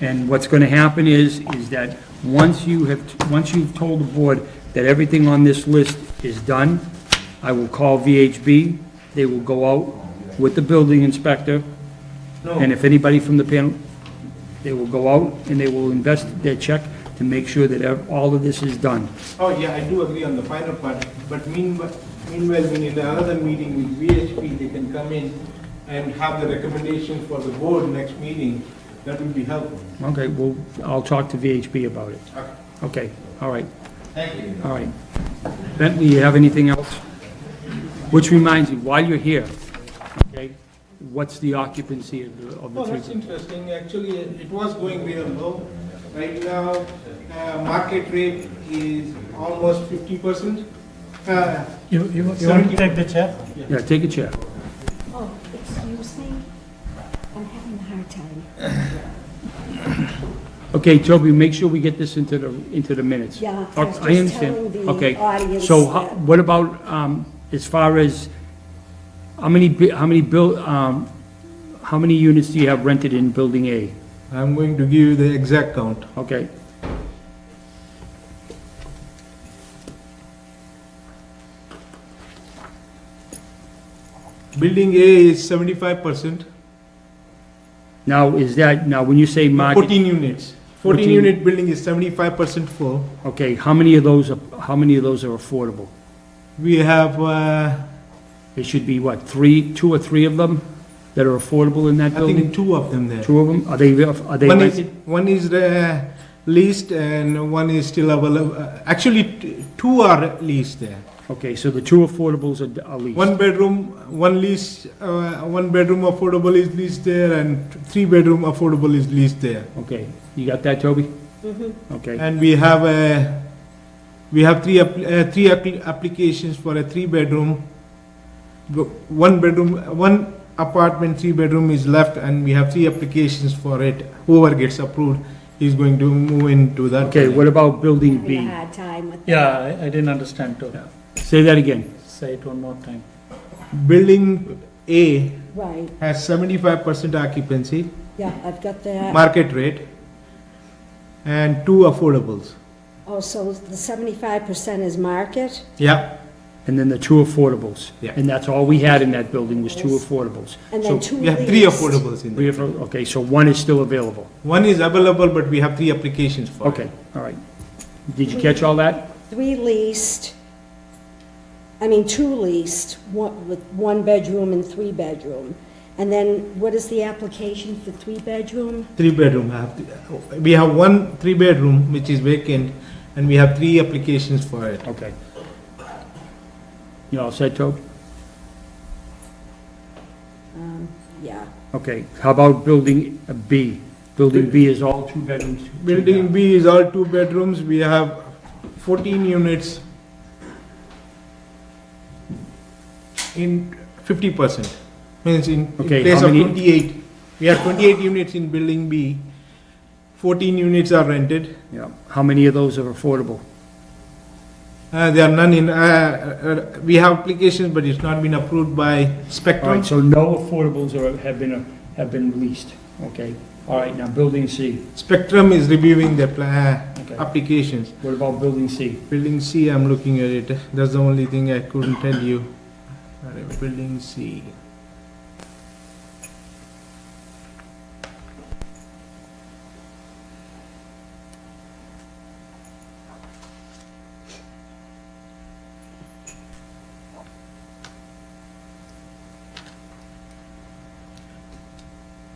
And what's gonna happen is that once you've told the board that everything on this list is done, I will call VHB, they will go out with the building inspector, and No, if anybody from the panel, they will go out and they will invest their check to make sure that all of this is done. oh yeah, I do agree on the final part, but meanwhile, when in another meeting with VHP, they can come in and have the recommendation for the board next meeting, that would be helpful. Okay, well, I'll talk to VHB about it. Okay, all right, Thank you. all right. Bentley, you have anything else? Which reminds me, while you're here, okay, what's the occupancy of the Oh, that's three? interesting. Actually, it was going real low. Right now, market rate is almost 50%. You want to take the chair? Yeah, take a chair. Oh, excuse me? I'm having a hard time. Okay, Toby, make sure we get this into the minutes. Yeah, I Okay, was I just understand. telling the Okay, audience so that- what about, as far as, how many units do you have rented in Building A? I'm going to give you the exact count. Okay, Building A is 75%, now, when you say market, 14 units. 14 14 unit building is 75% full. okay, how many of those are affordable? We have, It should be what, two or three of them that are affordable in that I building? think, 2 of them there. Two of them, are they rented? One is leased and one is still available. Actually, 2 are leased there. Okay, so the two affordables are leased. One bedroom affordable is leased there, and 3-bedroom affordable is leased there. Okay, you got that, Toby? Okay, And we have three applications for a 3-bedroom. One apartment 3-bedroom is left, and we have 3 applications for it. Whoever gets approved is going to move into that. okay, what about Building Having a B? hard time with that. Yeah, I didn't understand too. Say that again. Say it one more time. Building A Right, has 75% occupancy, yeah, I've got that. market rate, and 2 affordables. Oh, so the 75% is market? Yeah. And then the two affordables. Yeah. And that's all we had in that building was two affordables. And So then 2 We have 3 leased. affordables in there. Okay, so one is still available. One is available, but we have 3 applications for it. Okay, all right. Did you catch all that? 2 leased, with 1 bedroom and 3 bedroom. And then what is the application for 3 bedroom? 3-bedroom. We have 1 3-bedroom which is vacant, and we have 3 applications for it. Okay. You all set, Toby? Yeah, Okay, how about Building B? Building B is all 2 bedrooms? Building B is all 2 bedrooms. We have 14 units in 50%. Means in Okay, place how of many- 28. We have 28 units in Building B. 14 units are rented. Yeah. How many of those are affordable? There are none in, we have applications, but it's not been approved by All Spectrum. right, so no affordables have been leased, okay? All right, now Building C. Spectrum is reviewing the Okay. applications. What about Building C? Building C, I'm looking at it. That's the only thing I couldn't tell you. Building C.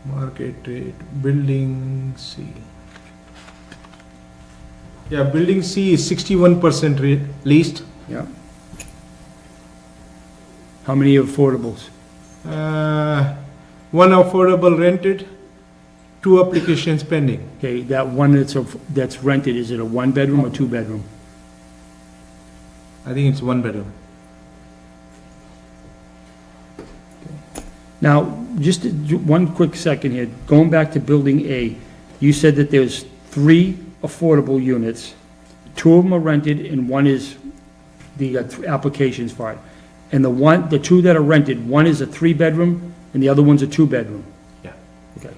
Market rate, Building C. Yeah, Building C is 61% leased. Yeah. How many affordables? One affordable rented, 2 applications pending. Okay, that one that's rented, is it a 1-bedroom or 2-bedroom? I think it's 1 bedroom. Now, just one quick second here, going back to Building A, you said that there's 3 affordable units, 2 of them are rented, and one is the applications for it. And the 2 that are rented, one is a 3-bedroom, and the other one's a 2-bedroom? Yeah. Okay.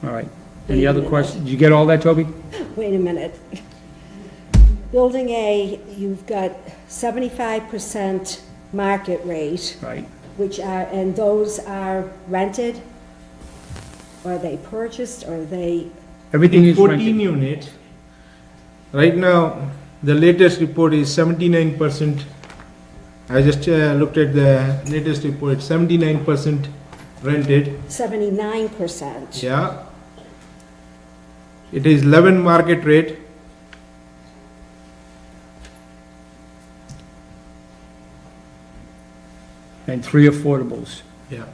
All right. Any other questions? Did you get all that, Toby? wait a minute. Building A, you've got 75% market rate, Right. and those are rented? Or are they purchased, or are they, Everything is 14 rented. units. Right now, the latest report is 79%. I just looked at the latest report, 79% rented. 79%? Yeah. It is 11 market rate. and 3 affordables. Yeah.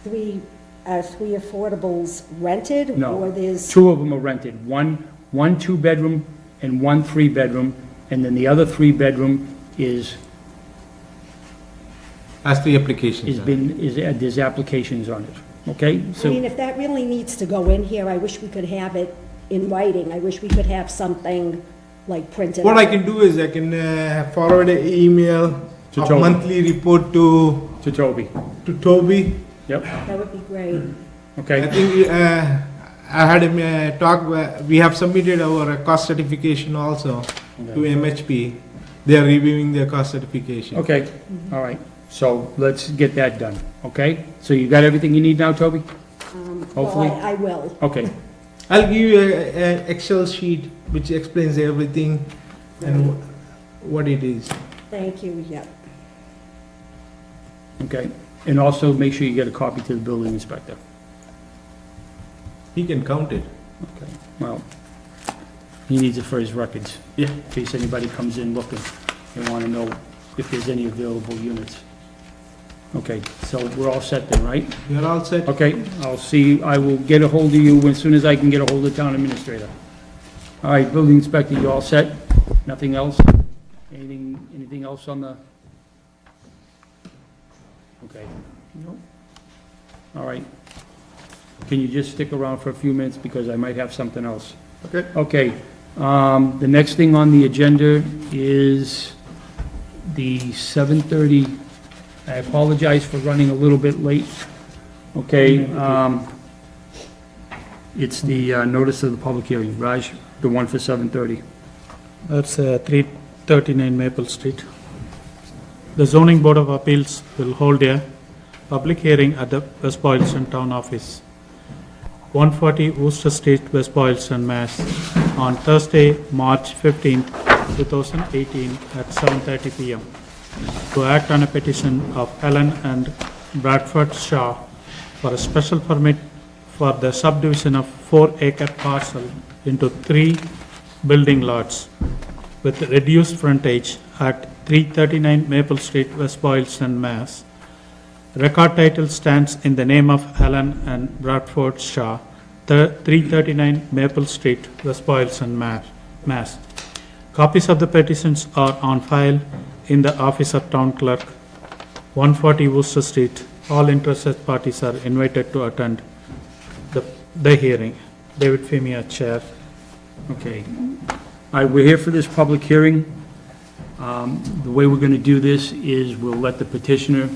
Three affordables rented? No. Or there's, 2 of them are rented, one 2-bedroom and 1 3-bedroom, and then the other 3-bedroom is As the application. there's applications on it, okay? I So, mean, if that really needs to go in here, I wish we could have it in writing. I wish we could have something like printed. What I out. can do is I can forward an email, To a Toby. monthly report to Toby, Toby. yep, That would be great. I okay, think I had a talk, we have submitted our cost certification also to MHP. They are reviewing their cost certification. okay, all right. So let's get that done, okay? So you got everything you need now, Toby? Hopefully. Well, I will. Okay, I'll give you an Excel sheet which explains everything and what it is. Thank you, yep. okay. And also make sure you get a copy to the building inspector. He can count it. Okay, well, he needs it for his records. Yeah. In case anybody comes in looking, they want to know if there's any available units. Okay, so we're all set then, right? You're all set? Okay, I will get a hold of you as soon as I can get a hold of the town administrator. All right, building inspector, you all set? Nothing else? Anything else on the? Okay. Nope. All right. Can you just stick around for a few minutes because I might have something else? Okay. Okay, the next thing on the agenda is the 7:30. I apologize for running a little bit late. Okay, it's the notice of the public hearing. Raj, the one for 7:30. That's 339 Maple Street. The zoning board of appeals will hold a public hearing at the West Boylston Town Office, 140 Worcester Street, West Boylston, Mass. on Thursday, March 15, 2018 at 7:30 p.m. to act on a petition of Helen and Bradford Shaw for a special permit for the subdivision of 4-acre parcel into 3 building lots with reduced frontage at 339 Maple Street, West Boylston, Mass. Record title stands in the name of Helen and Bradford Shaw, 339 Maple Street, West Boylston, Mass. Copies of the petitions are on file in the office of Town Clerk, 140 Worcester Street. All interested parties are invited to attend the hearing. David Femia, Chair. Okay. All right, we're here for this public hearing. The way we're going to do this is we'll let the petitioner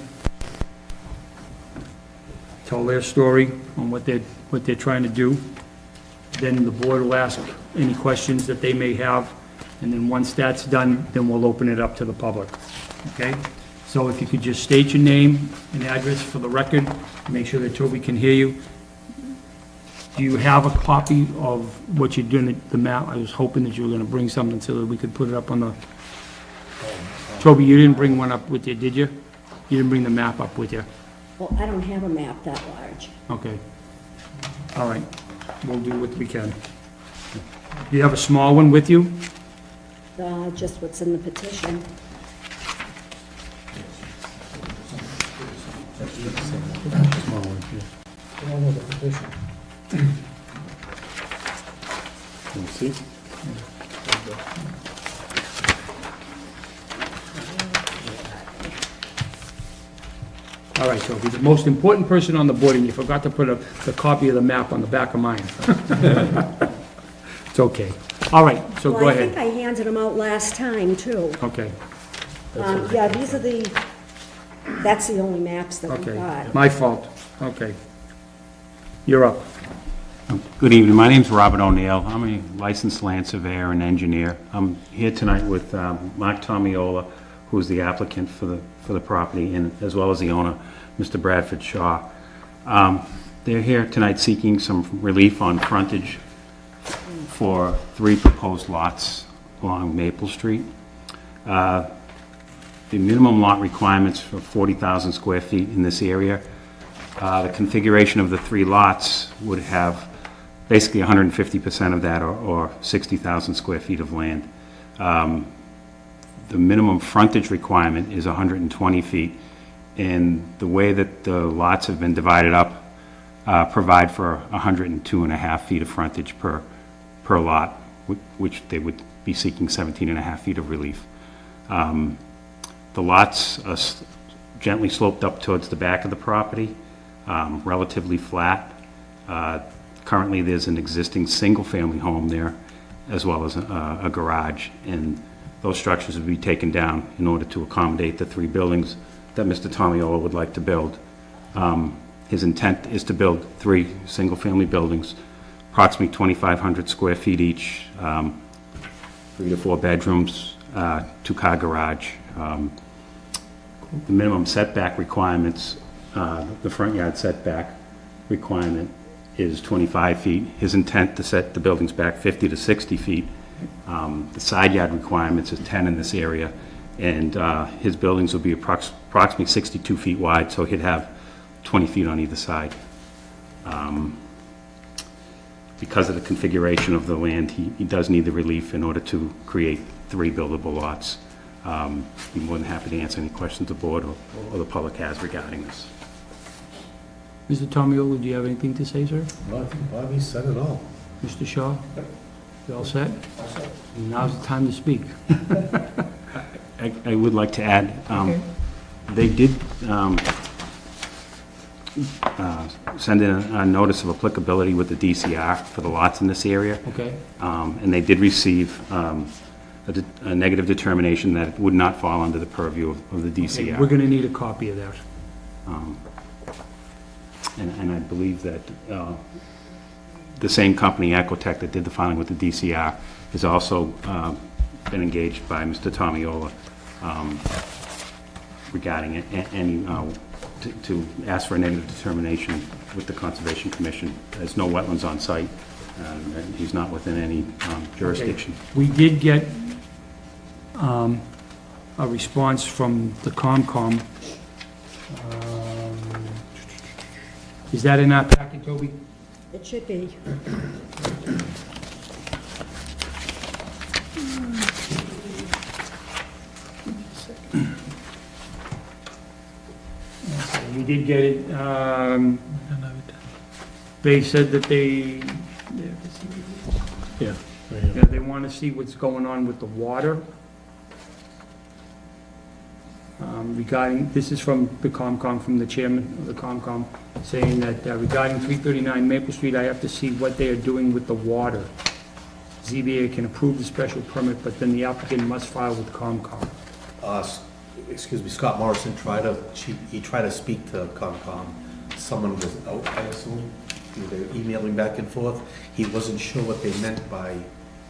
tell their story on what they're trying to do. Then the board will ask any questions that they may have, and then once that's done, then we'll open it up to the public. Okay? So if you could just state your name and address for the record, make sure that Toby can hear you. Do you have a copy of what you're doing, the map? I was hoping that you were gonna bring something so that we could put it up on the... Toby, you didn't bring one up with you, did you? You didn't bring the map up with you? Well, I don't have a map that large. Okay. All right, we'll do what we can. Do you have a small one with you? Just what's in the petition. Can you see? All right, Toby, the most important person on the board, and you forgot to put the copy of the map on the back of mine. It's okay. All right, so go Well, I think ahead. I handed them out last time, too. Okay, Yeah, these are that's the only maps that we okay. got. My fault. Okay. You're up. Good evening, my name's Robert O'Neill. I'm a licensed land surveyor and engineer. I'm here tonight with Mark Tomiola, who's the applicant for the property, and as well as the owner, Mr. Bradford Shaw. They're here tonight seeking some relief on frontage for 3 proposed lots along Maple Street. The minimum lot requirements for 40,000 square feet in this area. The configuration of the 3 lots would have basically 150% of that, or 60,000 square feet of land. the minimum frontage requirement is 120 feet, and the way that the lots have been divided up provide for 102.5 feet of frontage per lot, which they would be seeking 17.5 feet of relief. The lots are gently sloped up towards the back of the property, relatively flat. Currently, there's an existing single-family home there, as well as a garage, and those structures would be taken down in order to accommodate the 3 buildings that Mr. Tomiola would like to build. His intent is to build 3 single-family buildings, approximately 2,500 square feet each, 3 to 4 bedrooms, 2-car garage. The minimum setback requirements, the front yard setback requirement is 25 feet. His intent to set the buildings back 50 to 60 feet. The side yard requirements is 10 in this area, and his buildings will be approximately 62 feet wide, so he'd have 20 feet on either side. Because of the configuration of the land, he does need the relief in order to create 3 buildable lots. I'm more than happy to answer any questions the board or the public has regarding this. Mr. Tomiola, do you have anything to say, sir? Well, I think Bobby said it all. Mr. Shaw? You all set? All set. Now's the time to speak. I would like to add, they did send in a notice of applicability with the DCR for the lots in this area. Okay. And they did receive a negative determination that it would not fall under the purview of the DCR. We're gonna need a copy of that. And I believe that the same company, Ecotech, that did the filing with the DCR has also been engaged by Mr. Tomiola regarding it, and to ask for a negative determination with the Conservation Commission. There's no wetlands on site, and he's not within any jurisdiction. We did get a response from the COMCOM. Is that in our packet, Toby? It should be. We did get it. They said that they want to see what's going on with the water. Regarding, this is from the COMCOM, from the chairman of the COMCOM, saying that regarding 339 Maple Street, I have to see what they are doing with the water. ZBA can approve the special permit, but then the applicant must file with COMCOM. Excuse me, Scott Morrison tried to speak to Concom. Someone was out, I assume. They were emailing back and forth. He wasn't sure what they meant by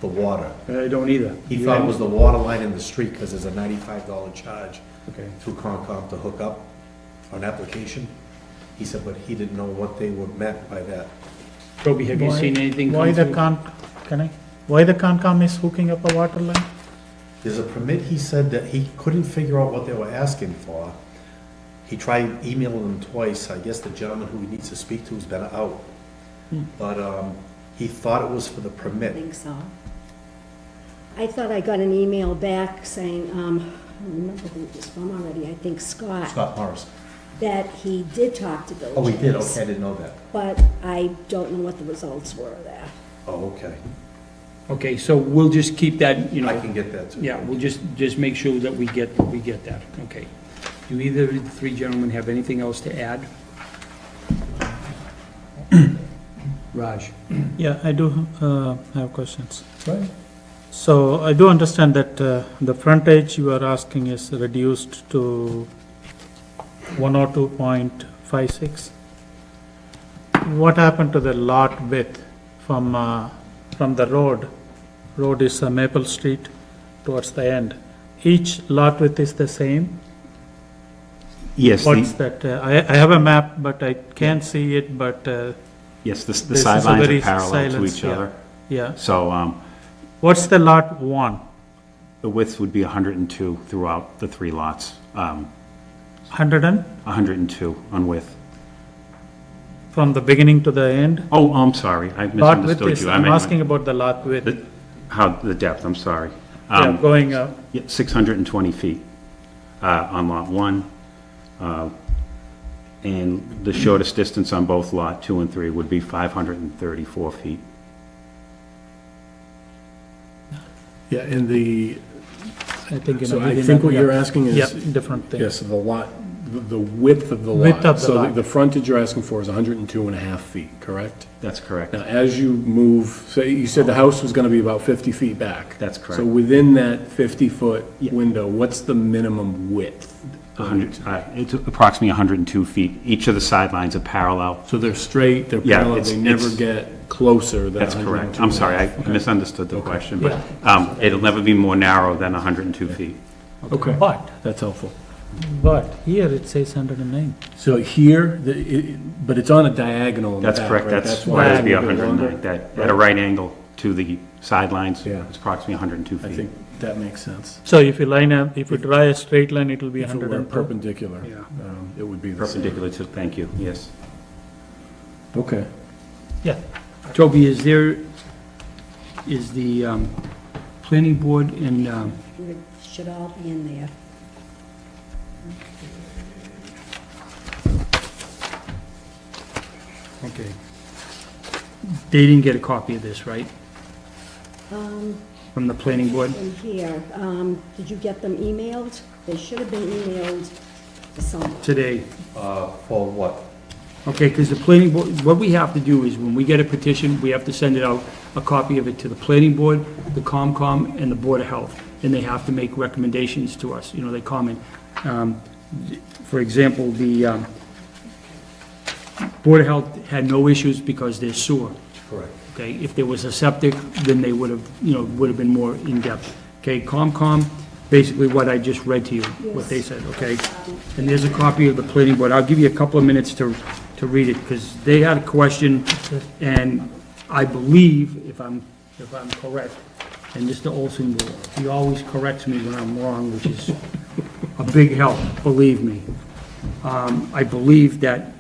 the water. I don't either. He thought it was the water line in the street because there's a $95 charge Okay. through Concom to hook up an application. He said, but he didn't know what they were meant by that. Toby, have you seen anything Why come the through? why the Concom is hooking up a water line? There's a permit, he said that he couldn't figure out what they were asking for. He tried emailing them twice. I guess the gentleman who he needs to speak to has been out. But he thought it was for the I permit. think so. I thought I got an email back saying, I don't remember who it was from already, I think Scott, Morrison. that he did talk to Bill Oh, he did? James, Okay, I didn't know that. but I don't know what the results were of that. Oh, okay. Okay, so we'll just keep that, I can get that too. yeah, we'll just make sure that we get that, okay. Do either of the 3 gentlemen have anything else to add? Raj? Yeah, I do have questions. Right. So I do understand that the frontage you are asking is reduced to 102.56. What happened to the lot width from the road? Road is Maple Street towards the end. Each lot width is the same? Yes, What's that? I have a map, but I can't see it, but yes, the this is a sidelines very are parallel to silence, each yeah. other. yeah. So What's the lot 1? the width would be 102 throughout the 3 lots. 100 and? 102 on width. From the beginning to the end? Oh, I'm sorry, I Lot width misunderstood is, you. I I'm meant asking about the lot width. the depth, I'm sorry. Yeah, going up. 620 feet on Lot 1. And the shortest distance on both Lot 2 and 3 would be 534 feet. Yeah, and the, I think, so I think what you're asking is. Yeah, different thing. Yes, the lot, the width of the lot. Width of the So lot. the frontage you're asking for is 102 and a half feet, correct? That's correct. Now, as you move, say, you said the house was gonna be about 50 feet back. That's correct. So within that 50-foot Yeah. window, what's the minimum width? It's approximately 102 feet. Each of the sidelines are parallel. So they're straight, they're Yeah, parallel, it's- they never it's- get closer than That's 102. correct. I'm sorry, I misunderstood the question, but it'll never be more narrow than 102 feet. Okay, But, that's helpful. here it says 109. So here, but it's on a diagonal in the That's back, correct, right? that's why why it's it'd be a little bit 109. longer. That, at a right angle to the sidelines, Yeah. it's approximately 102 I feet. think that makes sense. So if you line up, if you draw a straight line, it will be If it were 102. perpendicular, Yeah. it would be the same. Perpendicular to, thank you, yes. Okay. Yeah, Toby, is the planning board and, It should all be in there. okay. They didn't get a copy of this, right? From the planning board? In here, did you get them emailed? They should have been emailed to someone. Today. For what? Okay, because the planning board, what we have to do is when we get a petition, we have to send it out, a copy of it to the planning board, the COMCOM, and the Board of Health. And they have to make recommendations to us, they comment. For example, the Board of Health had no issues because there's sewer. Correct. Okay, if there was a septic, then they would have, would have been more in-depth. Okay, COMCOM, basically what I just read to you, what they said, okay? And there's a copy of the planning board. I'll give you a couple of minutes to read it, because they had a question, and I believe, if I'm correct, and Mr. Olson, he always corrects me when I'm wrong, which is a big help, believe me. I believe that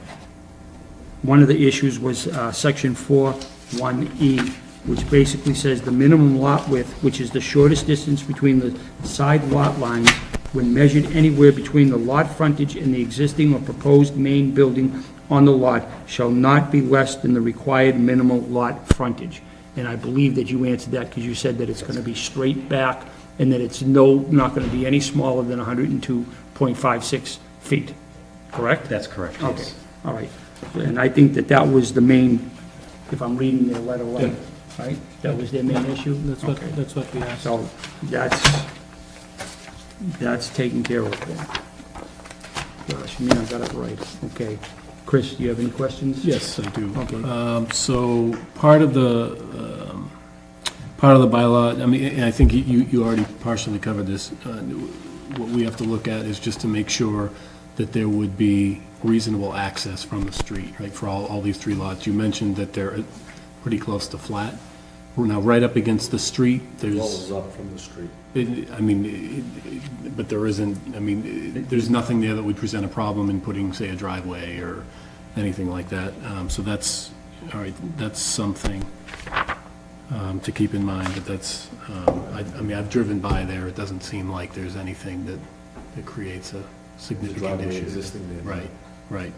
one of the issues was section 4(1)(e), which basically says the minimum lot width, which is the shortest distance between the side lot lines when measured anywhere between the lot frontage and the existing or proposed main building on the lot, shall not be less than the required minimal lot frontage. And I believe that you answered that because you said that it's going to be straight back and that it's not going to be any smaller than 102.56 feet, correct? That's correct, Okay, yes. all right. And I think that that was the main, if I'm reading their letter right, right? That was their main issue? that's what we asked. So that's taken care of then. Gosh, I got it right. Okay. Chris, do you have any questions? Yes, I do. Okay. So part of the bylaw, I mean, and I think you already partially covered this. What we have to look at is just to make sure that there would be reasonable access from the street, right, for all these three lots. You mentioned that they're pretty close to flat. We're now right up against the street, there's, Rolls up from the street. but there isn't, there's nothing there that would present a problem in putting, say, a driveway or anything like that. So that's, all right, that's something to keep in mind, but that's, I've driven by there, it doesn't seem like there's anything that creates a The significant driveway issue. existing there. Right, right.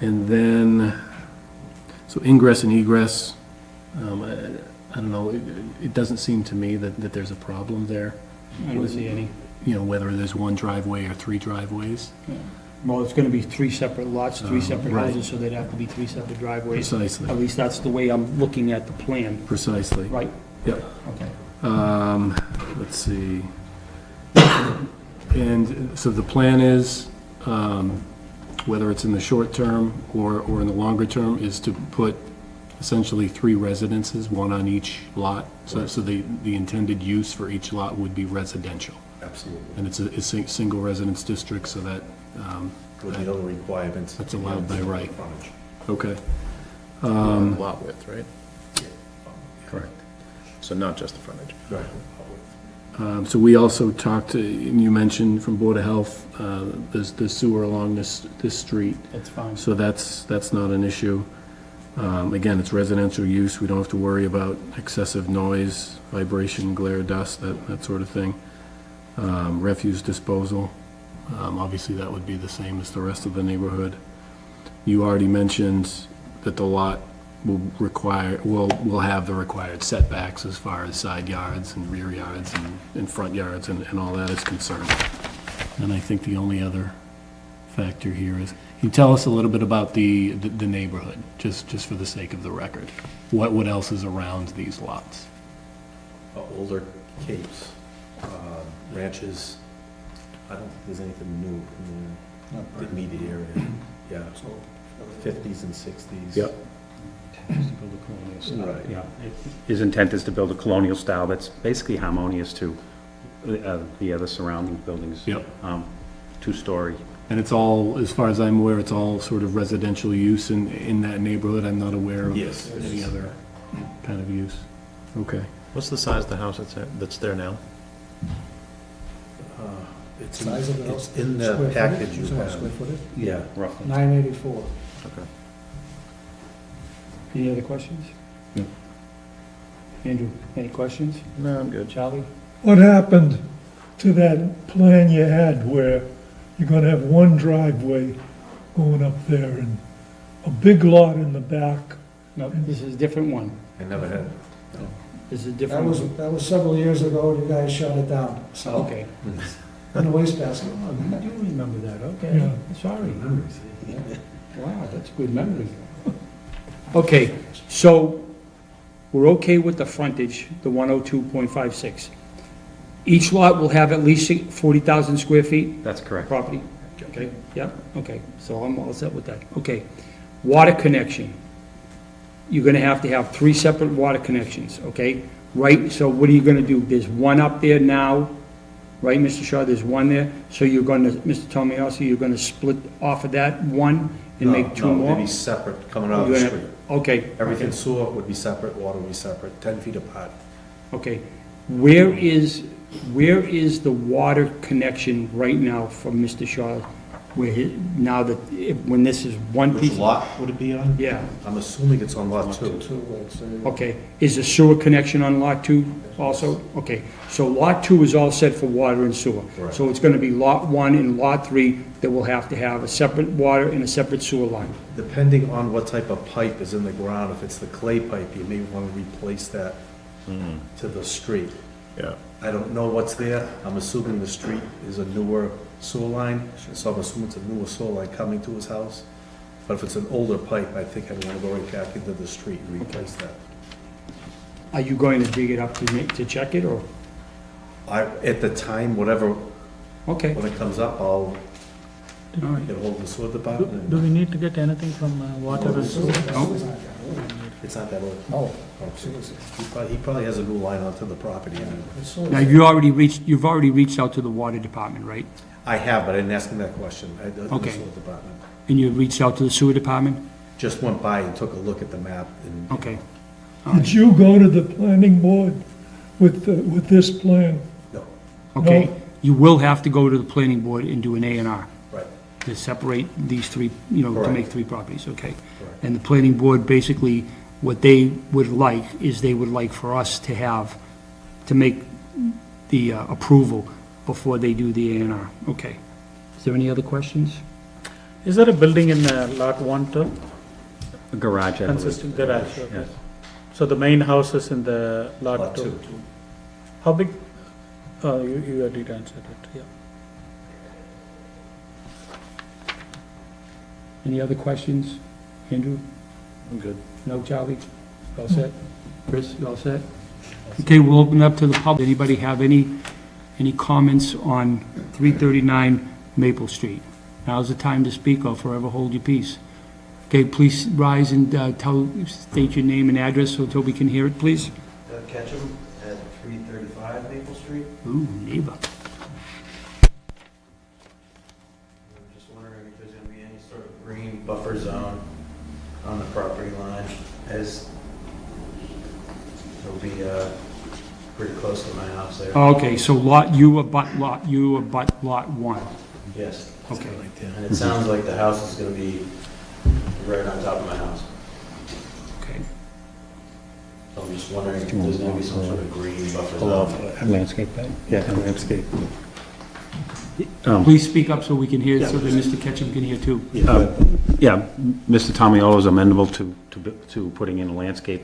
And then, so ingress and egress, I don't know, it doesn't seem to me that there's a problem there. I don't see any. Whether there's one driveway or three driveways. Well, it's going to be three separate lots, three separate right. houses, so there'd have to be three separate driveways. Precisely. At least that's the way I'm looking at the plan, Precisely. right? Yep. Okay. Let's see. And so the plan is, whether it's in the short term or in the longer term, is to put essentially three residences, one on each lot. So the intended use for each lot would be residential. Absolutely. And it's a single residence district, so that, With the other requirements. That's allowed by right. Frontage. okay. Lot width, right? Correct. So not just the frontage. Right. So we also talked, and you mentioned from Board of Health, there's sewer along this street. That's fine. So that's not an issue. Again, it's residential use, we don't have to worry about excessive noise, vibration, glare, dust, that sort of thing. Refuse disposal, obviously that would be the same as the rest of the neighborhood. You already mentioned that the lot will have the required setbacks as far as side yards and rear yards and front yards and all that is concerned. And I think the only other factor here is, can you tell us a little bit about the neighborhood, just for the sake of the record? What else is around these lots? Older capes, ranches. I don't think there's anything new in the immediate area. Yeah, 50s and 60s. Yep. Right. Yeah, his intent is to build a colonial style that's basically harmonious to the other surrounding buildings. Yep. Two-story. And it's all, as far as I'm aware, it's all sort of residential use in that neighborhood? I'm not aware of Yes. any other kind of use. Okay. What's the size of the house that's there now? It's Size of the house? it's in the Square package footage? you Square have. footage? Yeah. Roughly. 984. Okay. Any other questions? No. Andrew, any questions? No, I'm good. Charlie? What happened to that plan you had where you're gonna have one driveway going up there and a big lot in the back? No, this is a different one. I never had. This is a That different was, one. that was several years ago, you guys shut it down, so, Okay. in the wastebasket. Oh, you do remember that, okay. Yeah. Sorry. Wow, that's a good memory. Okay, so we're okay with the frontage, the 102.56. Each lot will have at least 40,000 square feet That's correct. property? Okay, yeah, okay, so I'm all set with that. Okay, water connection. You're gonna have to have 3 separate water connections, okay? Right, so what are you gonna do? There's one up there now, right, Mr. Shaw, there's one there, so you're gonna, Mr. Tomiasi, you're gonna split off of that one and make 2 No, more? they'd be separate, coming out of You're the gonna- street. Okay. Everything okay. sewer would be separate, water would be separate, 10 feet apart. Okay, where is the water connection right now from Mr. Shaw? Now that, when this is one Which piece? lot would it be on? Yeah, I'm assuming it's on lot 2. okay. Is the sewer connection on lot 2 also? Okay, so lot 2 is all set for water and sewer. Correct. So it's gonna be lot 1 and lot 3 that will have to have a separate water and a separate sewer line. Depending on what type of pipe is in the ground, if it's the clay pipe, you may want to replace that to the street. Yeah. I don't know what's there. I'm assuming the street is a newer sewer line, so I'm assuming it's a newer sewer line coming to his house. But if it's an older pipe, I think I'd want to go right back into the street and replace that. Are you going to dig it up to check it, or? At the time, whatever, Okay, when it comes up, I'll all right. get hold of the sewer Do department. do we need to get anything from water and sewer? It's not that old. Oh, He probably has a new line onto the property. anyway. Now, you've already reached out to the water department, right? I have, but I didn't ask him that question. I did the Okay. sewer department. And you reached out to the sewer department? Just went by and took a look at the map and Okay. Did you go to the planning board with this plan? no, Okay, No. you will have to go to the planning board and do an A and R right, to separate these 3, to Correct. make 3 properties, okay? correct. And the planning board, basically, what they would like is they would like for us to make the approval before they do the A and R. Okay. Is there any other questions? Is there a building in lot 1 too? A garage, I believe. Consisting garage, okay. Yes. So the main house is in the lot Lot 2? two. How big? Oh, you already answered it, yeah. Any other questions? Andrew? I'm good. No, Charlie? You all set? Chris, you all set? Okay, we'll open it up to the public. Anybody have any comments on 339 Maple Street? Now's the time to speak or forever hold your peace. Okay, please rise and state your name and address so Toby can hear it, please. Doug Ketchum at 335 Maple Street. Ooh, neighbor. I'm just wondering if there's going to be any sort of green buffer zone on the property line, as it'll be pretty close to my house there. Okay, so you abut lot 1. Yes. Okay. And it sounds like the house is going to be right on top of my house. Okay. So I'm just wondering if there's gonna be some sort of green buffer Pull off, zone. Landscape bed. yeah, landscape. Please speak up so we can hear, so that Mr. Ketchum can hear too. Yeah, Mr. Tomiolo is amenable to putting in a landscape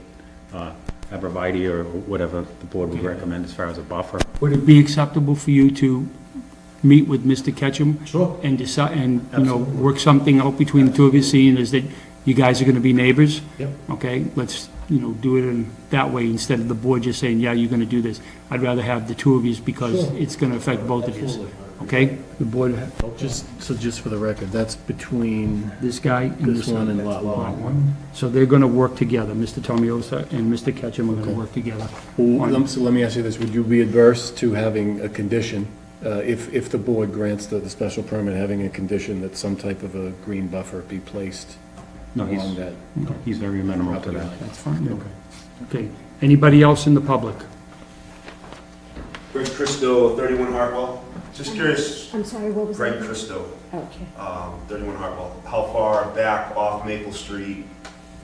arborvitae or whatever the board would recommend as far as a buffer. Would it be acceptable for you to meet with Mr. Ketchum? Sure. And decide, and, you know, work something out between the two of you, seeing as that you guys are gonna be neighbors? Yep. Okay, let's, you know, do it in that way instead of the board just saying, yeah, you're gonna do this. I'd rather have the two of you because it's gonna affect both of you. Okay? The board, Just for the record, that's between this guy and this one and lot one. So they're gonna work together, Mr. Tomiosa and Mr. Ketchum are gonna work together. So let me ask you this, would you be adverse to having a condition, if the board grants the special permit, having a condition that some type of a green buffer be placed No, along that? he's very amenable to property that. line? That's fine. Okay. Anybody else in the public? Greg Christo, 31 Hartwell. Just curious, I'm sorry, what was that? Greg Christo, Okay. 31 Hartwell. How far back off Maple Street?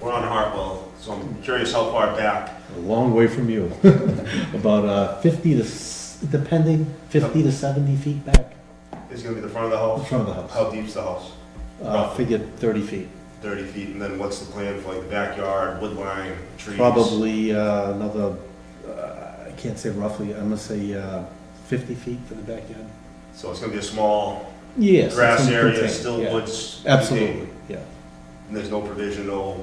We're on Hartwell, so I'm curious how far back. A long way from you. About 50 to, depending, 50 to 70 feet back. Is it gonna be the front of the house? The front of the house. How deep's the house? Figure 30 feet. 30 feet, and then what's the plan for like the backyard, wood line, trees? Probably another, I can't say roughly, I'm gonna say 50 feet for the backyard. So it's gonna be a small Yes. grass it's area, contained, still yeah. woods? Absolutely, contained, yeah. And there's no provision, no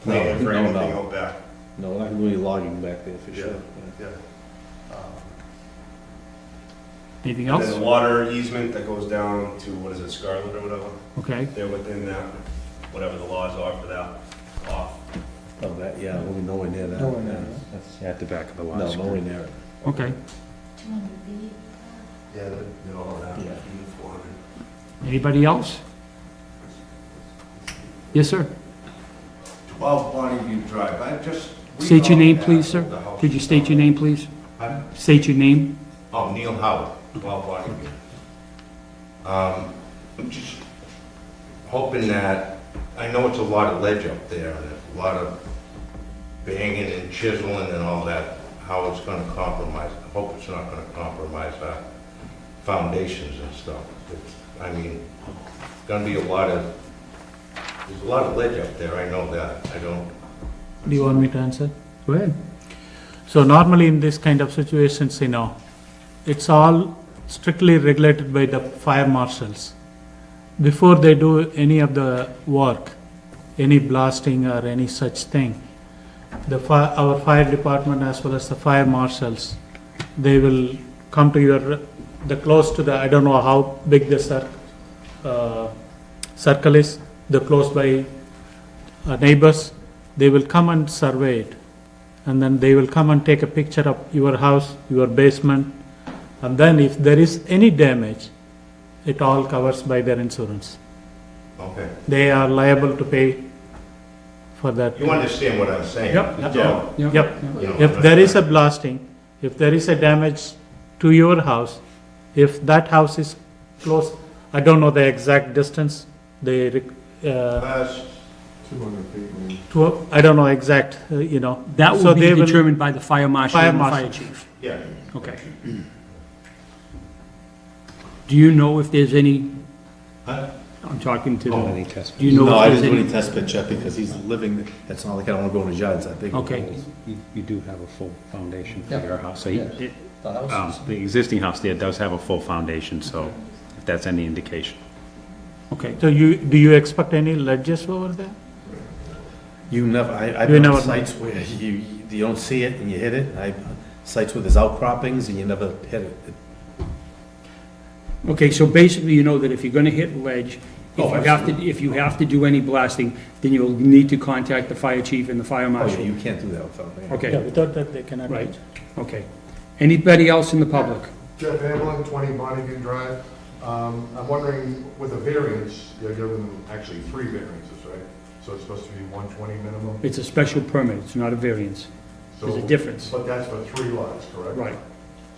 No, plan for no, anything no. out back? No, not really logging back there for Yeah. sure. Yeah. Anything And then else? the water easement that goes down to, what is it, Scarlet or whatever? Okay. They're within that, whatever the laws are for that, off. Oh, that, yeah, we'll be nowhere near that. Nowhere near That's at the back of the lot. No, nowhere near it. Okay. Yeah, they're all that. Yeah. 400. Anybody else? Yes, sir. 12 Bonneview Drive, I just. State your name, please, sir. Could you state your name, please? Pardon? State your name. Oh, Neil Howard, 12 Bonneview. I'm just hoping that, I know it's a lot of ledge up there, and a lot of banging and chiseling and all that, how it's gonna compromise, I hope it's not gonna compromise our foundations and stuff. I mean, gonna be there's a lot of ledge up there, I know that, I don't. Do you want me to answer? Go ahead. So normally in this kind of situations, you know, it's all strictly regulated by the fire marshals. Before they do any of the work, any blasting or any such thing, our fire department as well as the fire marshals, they will come to the close to the, I don't know how big the circle is, the close by neighbors, they will come and survey it. And then they will come and take a picture of your house, your basement, and then if there is any damage, it all covers by their insurance. Okay. They are liable to pay for that. You understand what I'm saying? Yep. Yeah. Yep. You know, If there is a blasting, if there is a damage to your house, if that house is close, I don't know the exact distance, they, 200 feet. I don't know exact, you know. That So will be they determined by the fire marshal Fire and the marshal. fire chief. Yeah. Okay. Do you know if there's any, Huh? I'm talking to Oh. the, Any test? do you know No, I if didn't there's do any? any test pit yet because he's living, it's not like I don't wanna go in his yard, it's that big. Okay. You do have a full foundation for Yeah. your house, so Yeah. The house is- the existing house there does have a full foundation, so if that's any indication. Okay. So do you expect any ledges over there? You never, I've You been never on sites where you don't see it and you hit it, sites where there's outcroppings and you never hit it. Okay, so basically, you know that if you're gonna hit ledge, Oh, if you have to do any blasting, then you'll need to contact the fire chief and the fire Oh, yeah, marshal. you can't do that without me. Yeah, Okay, without that, they cannot. right, okay. Anybody else in the public? Jeff Hamlin, 20 Bonneview Drive. I'm wondering, with a variance, you're given actually 3 variances, right? So it's supposed to be 120 minimum? It's a special permit, it's not a variance. There's a So- difference. But that's for 3 lots, correct? Right.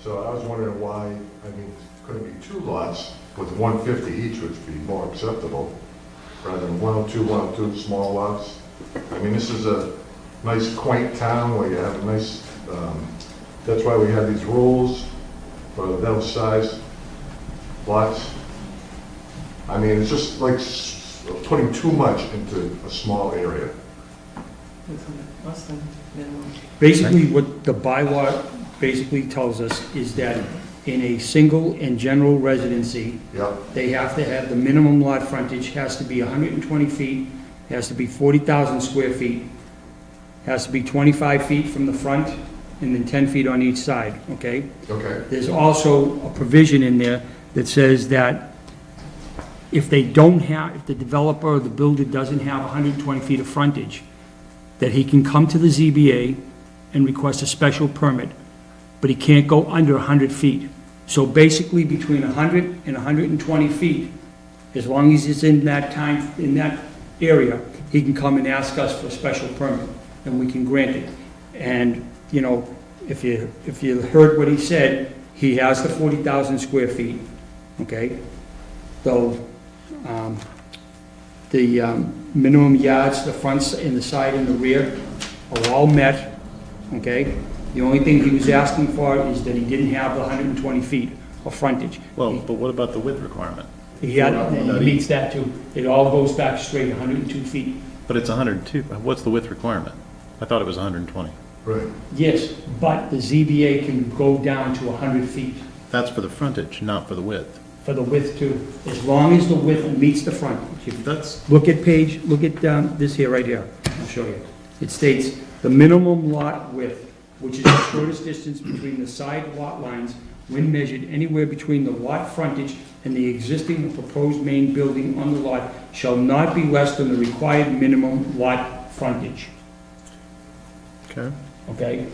So I was wondering why, I mean, could it be 2 lots with 150 each, which would be more acceptable, rather than 102, 102 small lots? I mean, this is a nice quaint town where you have a nice, that's why we have these rules for those size lots. I mean, it's just like putting too much into a small area. Less than minimum. Basically, what the bylaw basically tells us is that in a single and general residency, Yep. they have to have, the minimum lot frontage has to be 120 feet, has to be 40,000 square feet, has to be 25 feet from the front, and then 10 feet on each side, okay? Okay. There's also a provision in there that says that if they don't have, if the developer or the builder doesn't have 120 feet of frontage, that he can come to the ZBA and request a special permit, but he can't go under 100 feet. So basically, between 100 and 120 feet, as long as it's in that time, in that area, he can come and ask us for a special permit, and we can grant it. And, you know, if you heard what he said, he has the 40,000 square feet, okay? Though, the minimum yards, the fronts and the side and the rear are all met, okay? The only thing he was asking for is that he didn't have the 120 feet of frontage. Well, but what about the width requirement? He meets that too. It all goes back straight, 102 feet. But it's 102, what's the width requirement? I thought it was 120. Right. Yes, but the ZBA can go down to 100 feet That's for the frontage, not for the width. for the width too, as long as the width meets the frontage. If That's, look at this here, right here, I'll show you. It states, the minimum lot width, which is the shortest distance between the side lot lines when measured anywhere between the lot frontage and the existing or proposed main building on the lot, shall not be less than the required minimum lot frontage. okay. Okay?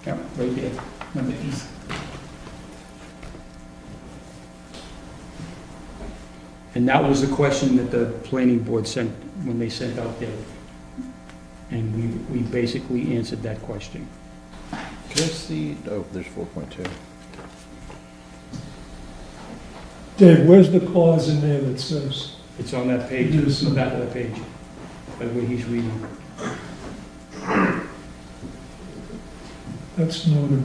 Yeah, right there, number E. And that was the question that the planning board sent, when they sent out their, and we basically answered that question. Can I see, oh, there's 4.2. Dave, where's the clause in there that says, It's on that page, it's on the back of the page, by where he's reading. that's noted?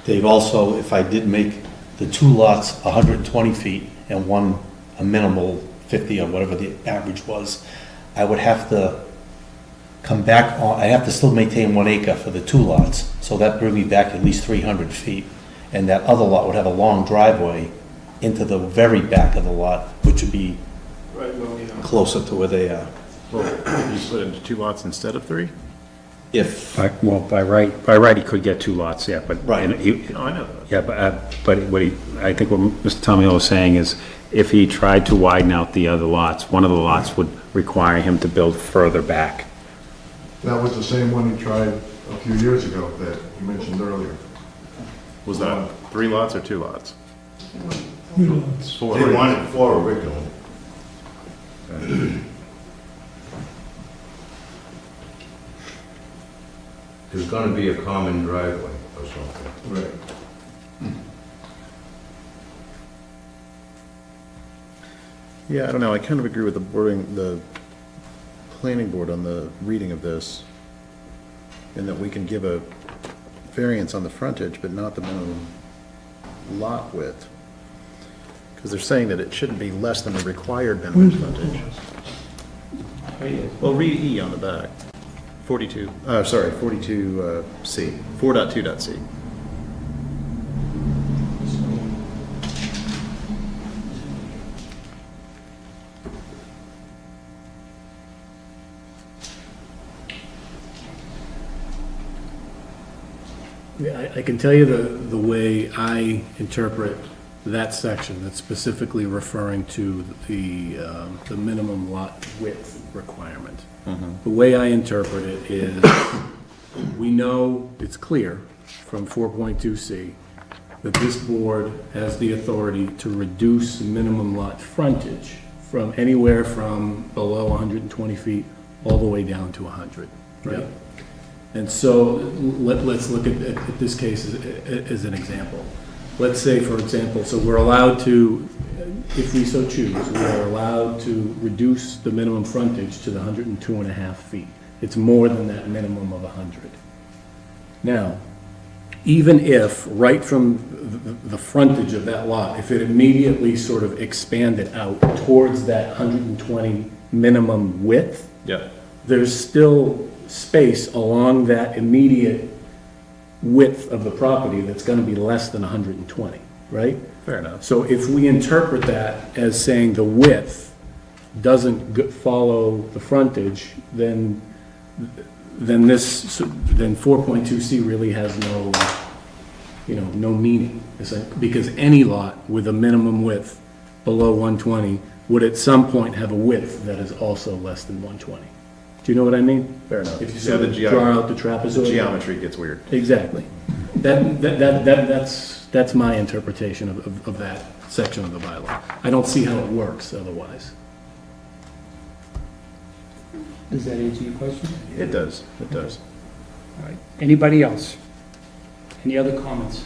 Dave, also, if I did make the two lots 120 feet and one a minimal 50 or whatever the average was, I would have to come back on, I have to still maintain 1 acre for the two lots, so that bring me back at least 300 feet. And that other lot would have a long driveway into the very back of the lot, which would be closer to where they are. Well, you split it into 2 lots instead of 3? If, Well, by right, he could get 2 lots, yeah, but. Right. and he- No, I know that. Yeah, but I think what Mr. Tomio was saying is, if he tried to widen out the other lots, one of the lots would require him to build further back. That was the same one he tried a few years ago that you mentioned earlier. Was that 3 lots or 2 lots? 3 lots. 4. They wanted 4 originally. There's gonna be a common driveway or something. Right. Yeah, I don't know, I kind of agree with the planning board on the reading of this, in that we can give a variance on the frontage, but not the minimum lot width. Because they're saying that it shouldn't be less than the required minimum frontage. Well, read E on the back. 42C, 4.2.c. I can tell you the way I interpret that section, that's specifically referring to the minimum lot width requirement. The way I interpret it is, we know, it's clear from 4.2C, that this board has the authority to reduce minimum lot frontage from anywhere from below 120 feet all the way down to 100, right? And so let's look at this case as an example. let's say, for example, so we're allowed to, if we so choose, we are allowed to reduce the minimum frontage to the 102.5 feet. It's more than that minimum of 100. Now, even if, right from the frontage of that lot, if it immediately sort of expanded out towards that 120 minimum width, Yeah. there's still space along that immediate width of the property that's gonna be less than 120, right? Fair enough. So if we interpret that as saying the width doesn't follow the frontage, then 4.2C really has no, no meaning. Because any lot with a minimum width below 120 would at some point have a width that is also less than 120. Do you know what I mean? Fair enough. If you Yeah, sort the of draw out the trapezoid. geometry gets weird. Exactly. That's my interpretation of that section of the bylaw. I don't see how it works otherwise. Does that answer your question? It does, it does. All right. Anybody else? Any other comments?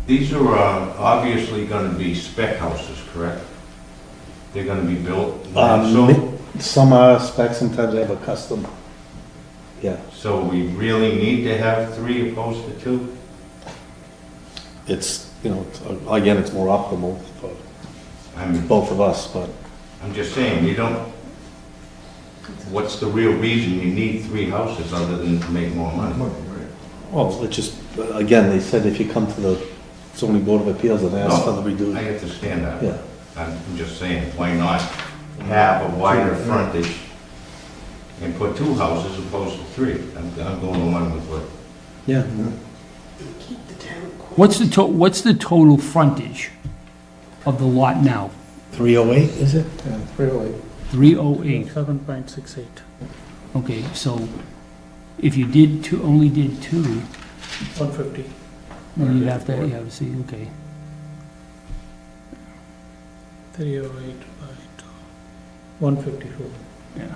These are obviously going to be spec houses, correct? They're going to be built? Some are specs, sometimes they have a custom. Yeah, So we really need to have 3 opposed to 2? it's, again, it's more optimal for I'm both of us, but just saying, you don't, what's the real reason you need 3 houses other than to make more money? well, it's just, again, they said if you come to the zoning board of appeals and ask for the I reduced. understand that. Yeah. I'm just saying, why not have a wider frontage and put 2 houses opposed to 3? I'm going along with what. Yeah. What's the total frontage of the lot now? 308, is it? Yeah, really. 308. 7.68. Okay, so if you only did 2, 150. then you'd have to, see, okay. 308 by 154. Yeah.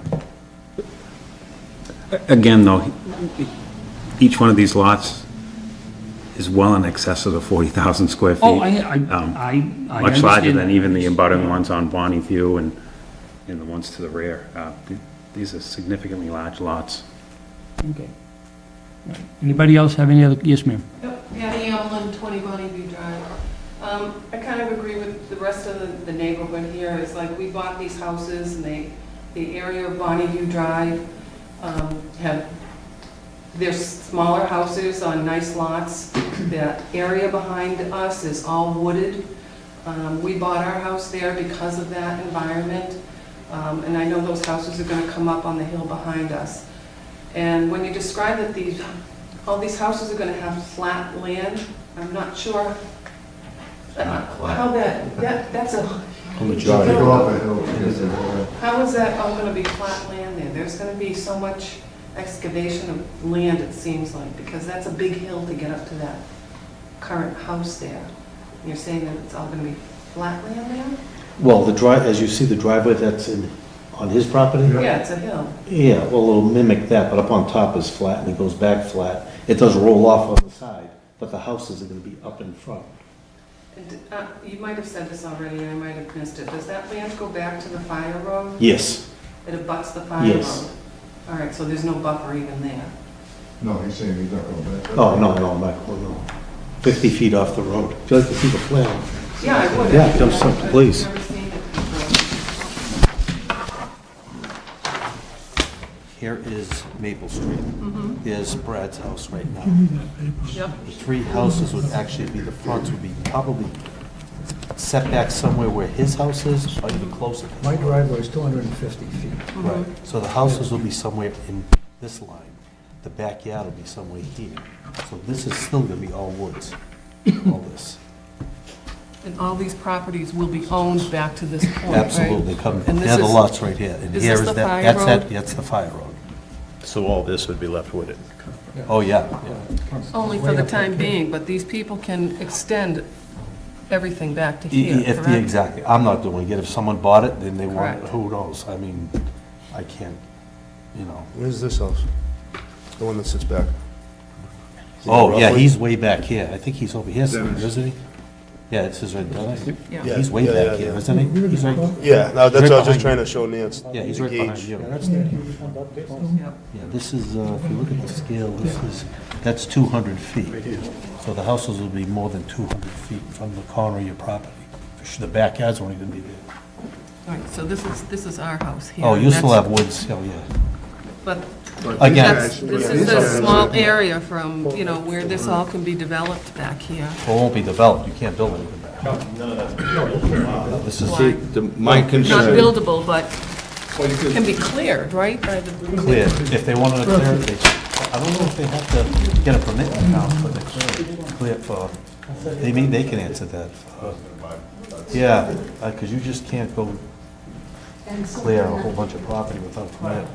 Again, though, each one of these lots is well in excess of the 40,000 square feet. Oh, I Much larger understand than that. even the abutting ones on Bonnie View and the ones to the rear. These are significantly large lots. Okay. All right. Anybody else have any other, yes, ma'am? Yep, Patty Allen, 20 Bonnie View Drive. I kind of agree with the rest of the neighborhood here. It's like we bought these houses and the area of Bonnie View Drive they're smaller houses on nice lots. The area behind us is all wooded. We bought our house there because of that environment. And I know those houses are going to come up on the hill behind us. And when you describe that all these houses are going to have flat land, I'm not sure how that's a... On the drive. Go up a hill. How is that all going to be flat land there? There's going to be so much excavation of land, it seems like, because that's a big hill to get up to that current house there. You're saying that it's all going to be flat land there? Well, as you see the driveway that's on his property? Yeah, it's a hill. Yeah, well, it'll mimic that, but up on top is flat and it goes back flat. It does roll off on the side, but the houses are gonna be up in front. And, you might have said this already, I might have missed it. Does that land go back to the fire road? Yes. It abuts the fire Yes. road? All right, so there's no buffer even there? No, he's saying he's not going back. Oh, no, no. 50 feet off the road. Would you like to see the plan? Yeah, I would. Yeah, come so, please. I've never seen it before. Here is Maple Street. Here's Brad's house right now. Yep. The 3 houses would actually be, the fronts would be probably set back somewhere where his house is, or even closer. My driveway is 250 feet. Right, so the houses will be somewhere in this line. The backyard will be somewhere here. So this is still gonna be all woods, all this. And all these properties will be owned back to this point, right? Absolutely, come, And this they're the is- lots right here. And is here this the that. fire That's road? That's the fire road. So all this would be left wooded. Oh, yeah. Only for the time being, but these people can extend everything back to here, correct? Exactly, I'm not doing it. If someone bought it, then they want, Correct. who knows? I mean, I can't, Where's this house? The one that sits back? Oh, yeah, Roughly? he's way back here. I think he's over here somewhere, isn't he? Yeah, it says right there. Yeah. He's way back here, isn't he? He's right, Yeah, no, that's what I was just trying to show Nance. yeah, he's right behind you. That's the, on that base. Yeah, this is, if you look at the scale, that's 200 feet. So the houses will be more than 200 feet from the corner of your property. The backyard's only gonna be there. All right, so this is our house here. Oh, and you still that's- have woods, oh, yeah. But Again, this is a small area from, where this all can be developed back here. it won't be developed, you can't build anything back. No, this is Why? My Not concern, buildable, but can be cleared, right? By the clear. If they wanted to clear it, I don't know if they have to get a permit in town, but they clear it for, they can answer that. Yeah, because you just can't go clear a whole bunch of property without a permit.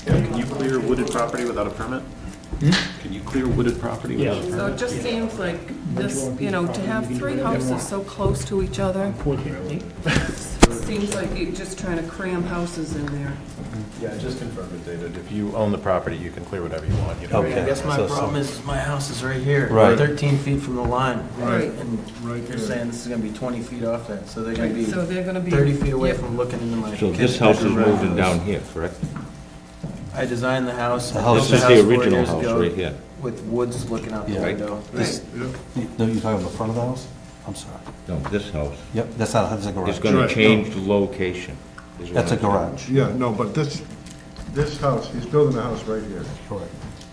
Can you clear wooded property without a permit? Can you clear wooded property without a permit? So it just seems like this, to have three houses so close to each other, seems like you're just trying to cram houses in there. Yeah, just confirm it, David. If you own the property, you can clear whatever you want. You don't Okay. I guess my So- problem is my house is right here. Right. 13 feet from the line. Right. And you're saying this is gonna be 20 feet off that, so they're gonna be So they're gonna be. 30 feet away Yep. from looking into my. so this kid's house is bedroom moving windows. down here, correct? I designed the house. The I house built is the This is house the 4 original years house ago right here. With woods looking out the Yeah. window. This, no, you're talking about the front of the house? I'm sorry. No, this house. Yep, that's a garage. It's gonna change the location. is what That's a I'm saying. garage. Yeah, no, but this house, he's building a house right here. Correct.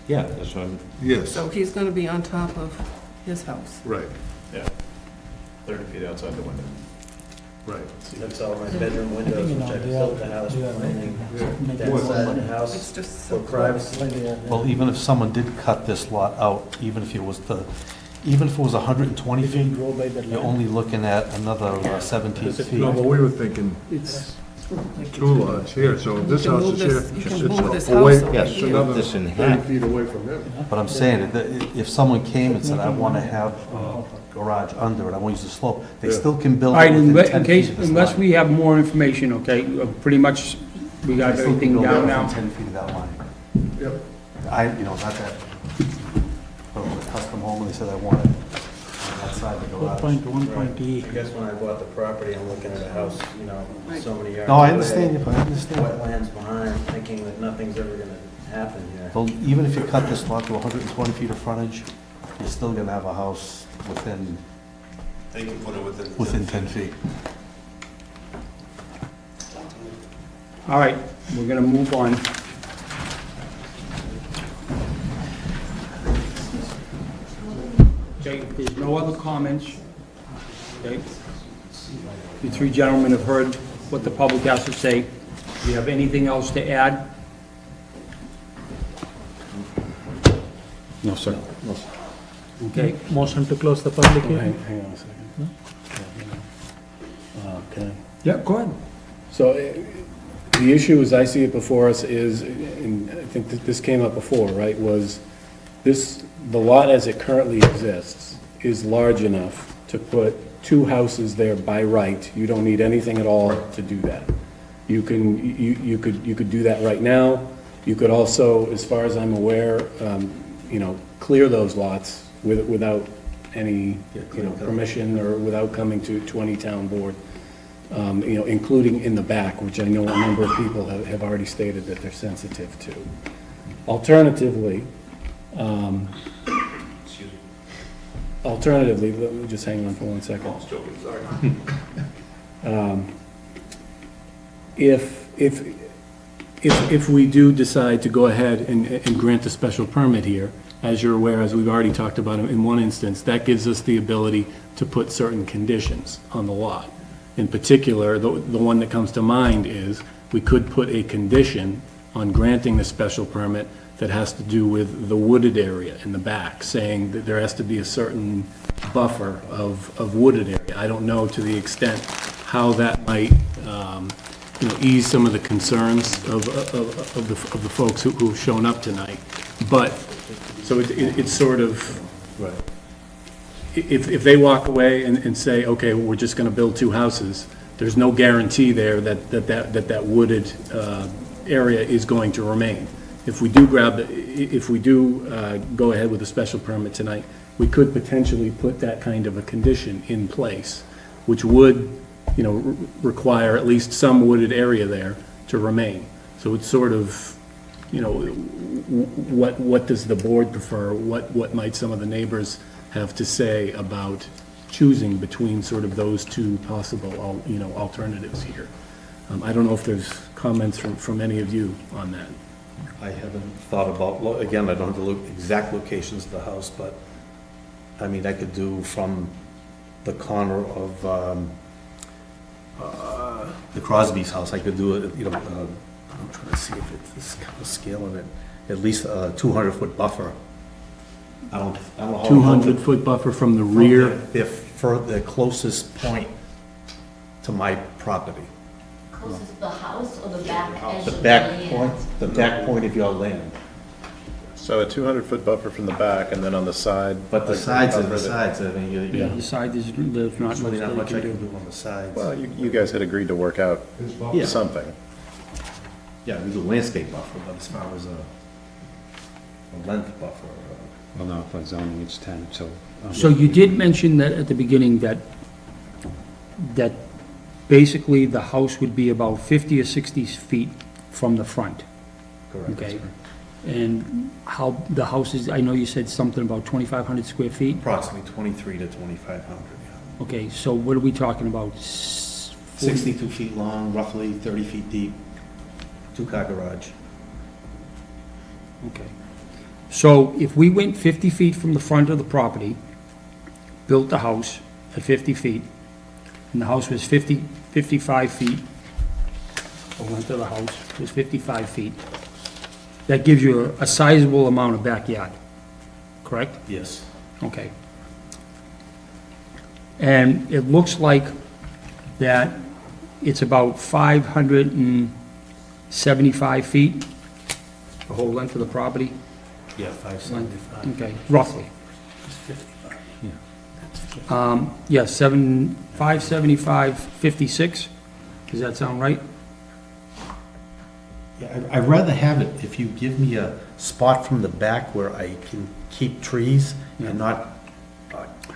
Yeah, that's what I'm, Yes, So he's gonna be on top of his house. right, 30 feet outside the window. right. That's all my bedroom windows, which I they built are- the house they are planning. making That some side of money. the house It's just for so privacy. Well, even if someone did cut this lot out, even if it was 120 If you feet, go by the you're line. only looking at another 17 feet. No, but we were thinking It's, two lots here, so this You can house move is here. this- you can it's move this away- house over yes, here. another This in 30 half. feet away from him. But I'm saying, that if someone came and said, I want to have a garage under it, I want to use the slope, they still can build All right, it within 10 in case, feet of this unless line. we have more information, okay, pretty much, we got They still can everything build down it now. within 10 feet of that line. Yep. Not that, but with a custom home, and they said, I want it on that side of the garage. 4.1.E. I guess when I bought the property, I'm looking at a house, so many yards. No, I away, understand you, I understand. Wetlands behind, thinking that nothing's ever gonna happen here. Well, even if you cut this lot to 120 feet of frontage, you're still gonna have a house within they can put it within. 10 feet. All right, we're gonna move on. Okay, if there's no other comments, okay? You three gentlemen have heard what the public has to say. Do you have anything else to add? No, sir. Okay, Motion to close the public hearing. Hang on a second. Okay. yeah, go ahead. So the issue, as I see it before us, is, and I think that this came up before, right, was this, the lot as it currently exists is large enough to put two houses there by right. You don't need anything at all to do that. You could do that right now. You could also, as far as I'm aware, clear those lots without any, permission or without coming to any town board. Including in the back, which I know a number of people have already stated that they're sensitive to. Alternatively, let me just hang on for 1 second. If we do decide to go ahead and grant a special permit here, as you're aware, as we've already talked about in one instance, that gives us the ability to put certain conditions on the lot. In particular, the one that comes to mind is, we could put a condition on granting the special permit that has to do with the wooded area in the back, saying that there has to be a certain buffer of wooded area. I don't know to the extent how that might, ease some of the concerns of the folks who've shown up tonight. But, so it's sort of, Right. if they walk away and say, okay, we're just gonna build two houses, there's no guarantee there that wooded area is going to remain. If we do go ahead with a special permit tonight, we could potentially put that kind of a condition in place, which would, require at least some wooded area there to remain. So it's sort of, what does the board prefer? What might some of the neighbors have to say about choosing between sort of those two possible, alternatives here? I don't know if there's comments from any of you on that. I haven't thought about, again, I don't have the exact locations of the house, but, I mean, I could do from the corner of the Crosby's house, I could do it, I'm trying to see if it's this kind of scaling it, at least a 200-foot buffer. I don't know how. 200-foot buffer from the rear? The closest point to my property. Closest to the house or the back edge The of back land? point, the back point of your land. So a 200-foot buffer from the back, and then on the side. But the like, sides are cover the sides, I mean, Yeah, the side, there's not much really not that much you I can can do. do on the sides. Well, you guys had agreed to work out Yeah. something. Yeah, we do landscape buffer, but as far as a length buffer, Well, no, for zoning, it's 10, so. So you did mention that at the beginning that basically the house would be about 50 or 60 feet from the front, correct. okay? And how, the house is, I know you said something about 2,500 square feet? Approximately 23 to 2,500, yeah. Okay, so what are we talking about? 62 feet long, roughly 30 feet deep, two-car garage. Okay. So if we went 50 feet from the front of the property, built the house at 50 feet, and the house was 55 feet, the length of the house was 55 feet, that gives you a sizable amount of backyard, correct? Yes. Okay. And it looks like that it's about 575 feet, the whole length of the property? Yeah, 575. Okay, roughly. Yeah, 575, 56, does that sound right? Yeah, I'd rather have it if you give me a spot from the back where I can keep trees and not,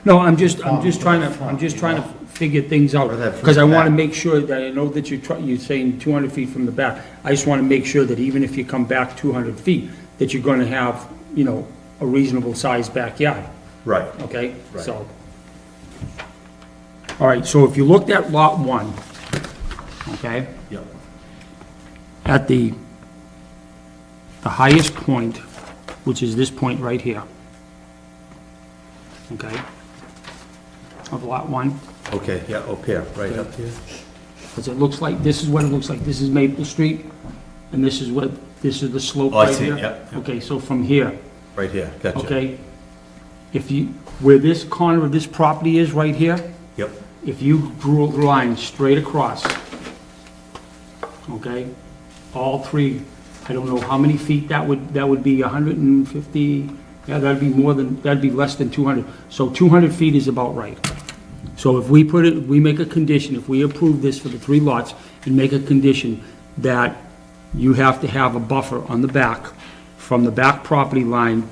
No, I'm just trying to figure things out, because I want to make sure that, I know that you're saying 200 feet from the back. I just want to make sure that even if you come back 200 feet, that you're going to have, a reasonable sized backyard, right. okay? Right. So, all right, so if you looked at lot 1, okay? Yep. At the highest point, which is this point right here, okay, of lot 1, Okay, yeah, up here, right up here. because it looks like, this is what it looks like, this is Maple Street, and this is the slope Oh, I right see, here. yep, yep. Okay, so from here, Right here, gotcha. okay, where this corner of this property is right here, Yep, if you drew a line straight across, okay, all three, I don't know how many feet that would be, 150, yeah, that'd be less than 200. So 200 feet is about right. So if we make a condition, if we approve this for the 3 lots and make a condition that you have to have a buffer on the back, from the back property line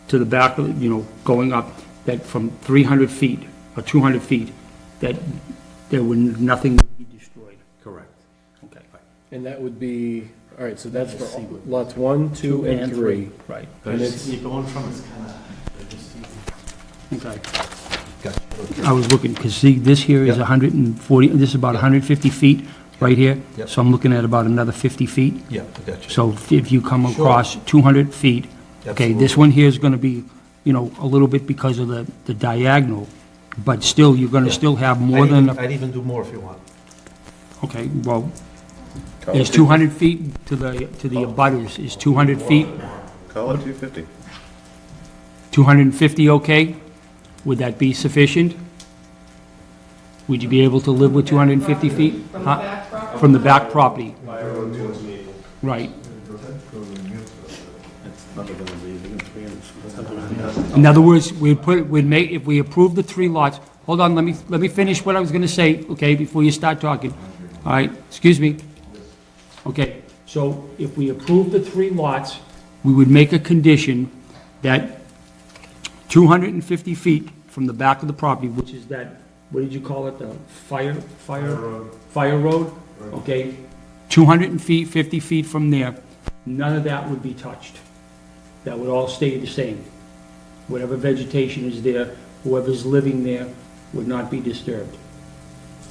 to the back, going up, that from 300 feet or 200 feet, that nothing would be destroyed. correct. Okay. And that would be, all right, so that's for lots 1, 2, and 3. Right. And it's, You're going from, it's kind of, Okay. gotcha. I was looking, because see, this here is Yep. 140, this is about 150 feet right here. Yep. So I'm looking at about another 50 feet. Yeah, I got you. So if you come Sure. across 200 feet, okay, this Absolutely. one here is going to be, a little bit because of the diagonal, but still, you're going to Yeah. still have more than, I'd even do more if you want. okay, well, Call there's it 200 feet to the abutters, is 200 feet, Call it 250. 250 okay? Would that be sufficient? Would you be able to live with 250 feet? From the Huh? back property? From the back property, right. It's never gonna be, even 300. In other words, if we approve the 3 lots, hold on, let me finish what I was gonna say, okay, before you start talking. All right, excuse me. Okay, so if we approve the 3 lots, we would make a condition that 250 feet from the back of the property, which is that, what did you call it, the fire road? Okay, 250 feet from there, none of that would be touched. That would all stay the same. Whatever vegetation is there, whoever's living there would not be disturbed.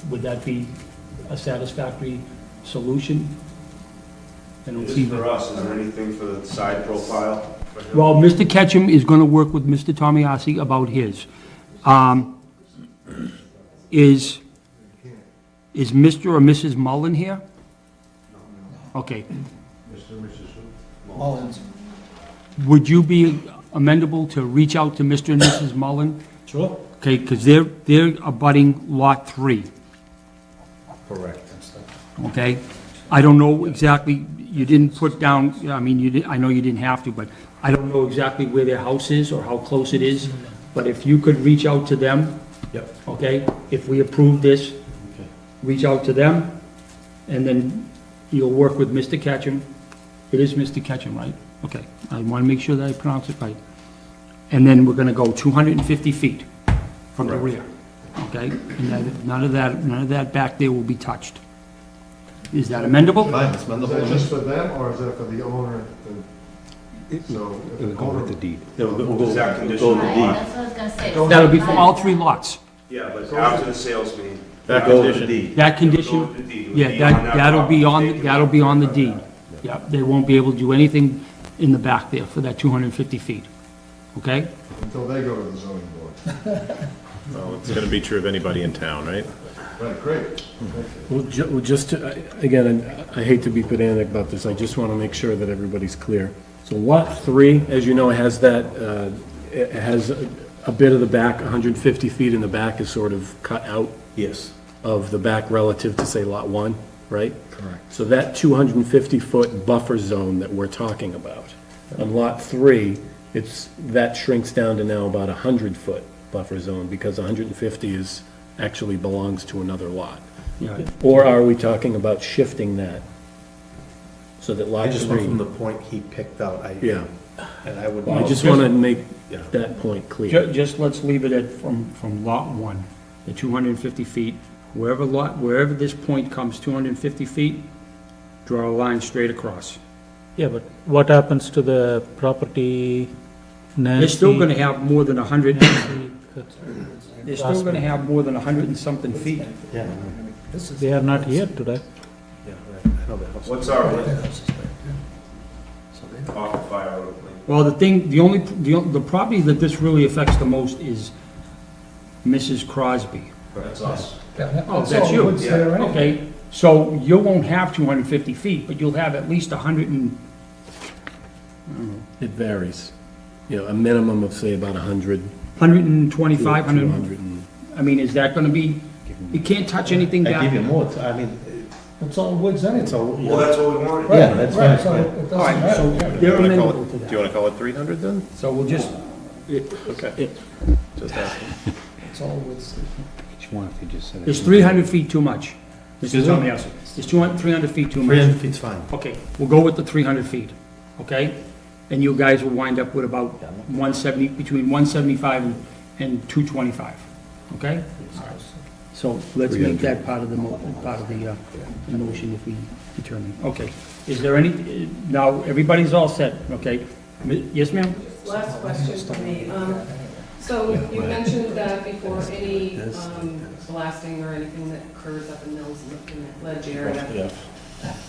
Would that be a satisfactory solution? I don't see Just for us, is there anything for the side profile? Well, Mr. Ketchum is gonna work with Mr. Tomiasi about his. Is Mr. or Mrs. Mullen here? Okay. Mr. and Mrs. Mullins. Would you be amendable to reach out to Mr. and Mrs. Mullen? Sure. Okay, because they're abutting Lot 3, Correct. okay? I don't know exactly, you didn't put down, I mean, you did, I know you didn't have to, but I don't know exactly where their house is or how close it is, but if you could reach out to them, Yep. okay? If we approve this, reach out to them, and then you'll work with Mr. Ketchum. It is Mr. Ketchum, right? Okay, I want to make sure that I pronounce it right. And then we're gonna go 250 feet from the rear, okay? And that, none of that back there will be touched. Is that amendable? Fine, it's Is amendable. that just for them, or is that for the owner? So, if the owner, We'll go, Is that we'll conditional? go with the Right, deed. that's what I was gonna say. That'll be for all three lots. Yeah, but after the sales meeting. That goes with the deed. That Go with the condition, deed. It would yeah, be on that'll be property. that'll be on the deed. Yeah, they won't be able to do anything in the back there for that 250 feet, okay? until they go to the zoning board. Well, it's gonna be true of anybody in town, right? Right, great. Well, just, again, I hate to be pedantic about this, I just want to make sure that everybody's clear. So Lot 3, as you know, has that, it has a bit of the back, 150 feet in the back is sort of cut out Yes. of the back relative to, say, Lot 1, right? Correct. So that 250-foot buffer zone that we're talking about, on Lot 3, that shrinks down to now about a 100-foot buffer zone, because 150 actually belongs to another lot. Yeah. Or are we talking about shifting that? So that I Lot just went 3... from the point he picked out. Yeah. And I would. I just want to make Yeah. that point clear. Just let's leave it at from Lot 1, the 250 feet. Wherever this point comes, 250 feet, draw a line straight across. Yeah, but what happens to the property Nancy? They're still gonna have more than 100, Nancy, they're still gonna have more than 100 and something feet. Yeah. They are not here today. Yeah, right. I know that house. What's our width off of Fire Road? Well, the property that this really affects the most is Mrs. Crosby. That's us. Oh, that's you? Okay, so you won't have 250 feet, but you'll have at least 100 and, It varies. You know, a minimum of, say, about 100. 125, 100, 200 and... I mean, is that gonna be, you can't touch anything I back give you there? more, I mean, It's all woods anyway. it's all. Well, that's what we wanted. Yeah, that's Right, right. so right. it doesn't All right, so matter. they're Do you wanna call amenable to it- that. Do you wanna call it 300 then? So we'll just, Okay. Just asking. It's all woods. is 300 feet too much? Mr. Excuse me? Tomiasi, is 300 feet too much? 300 feet's fine. Okay, we'll go with the 300 feet, okay? And you guys will wind up with about 170, between 175 and 225, okay? So let's make that part of the motion if we determine. Okay, is there any, now, everybody's all set, okay? Yes, ma'am? Last question for me. So you mentioned that before any blasting or anything that occurs up in Mills in that ledge area,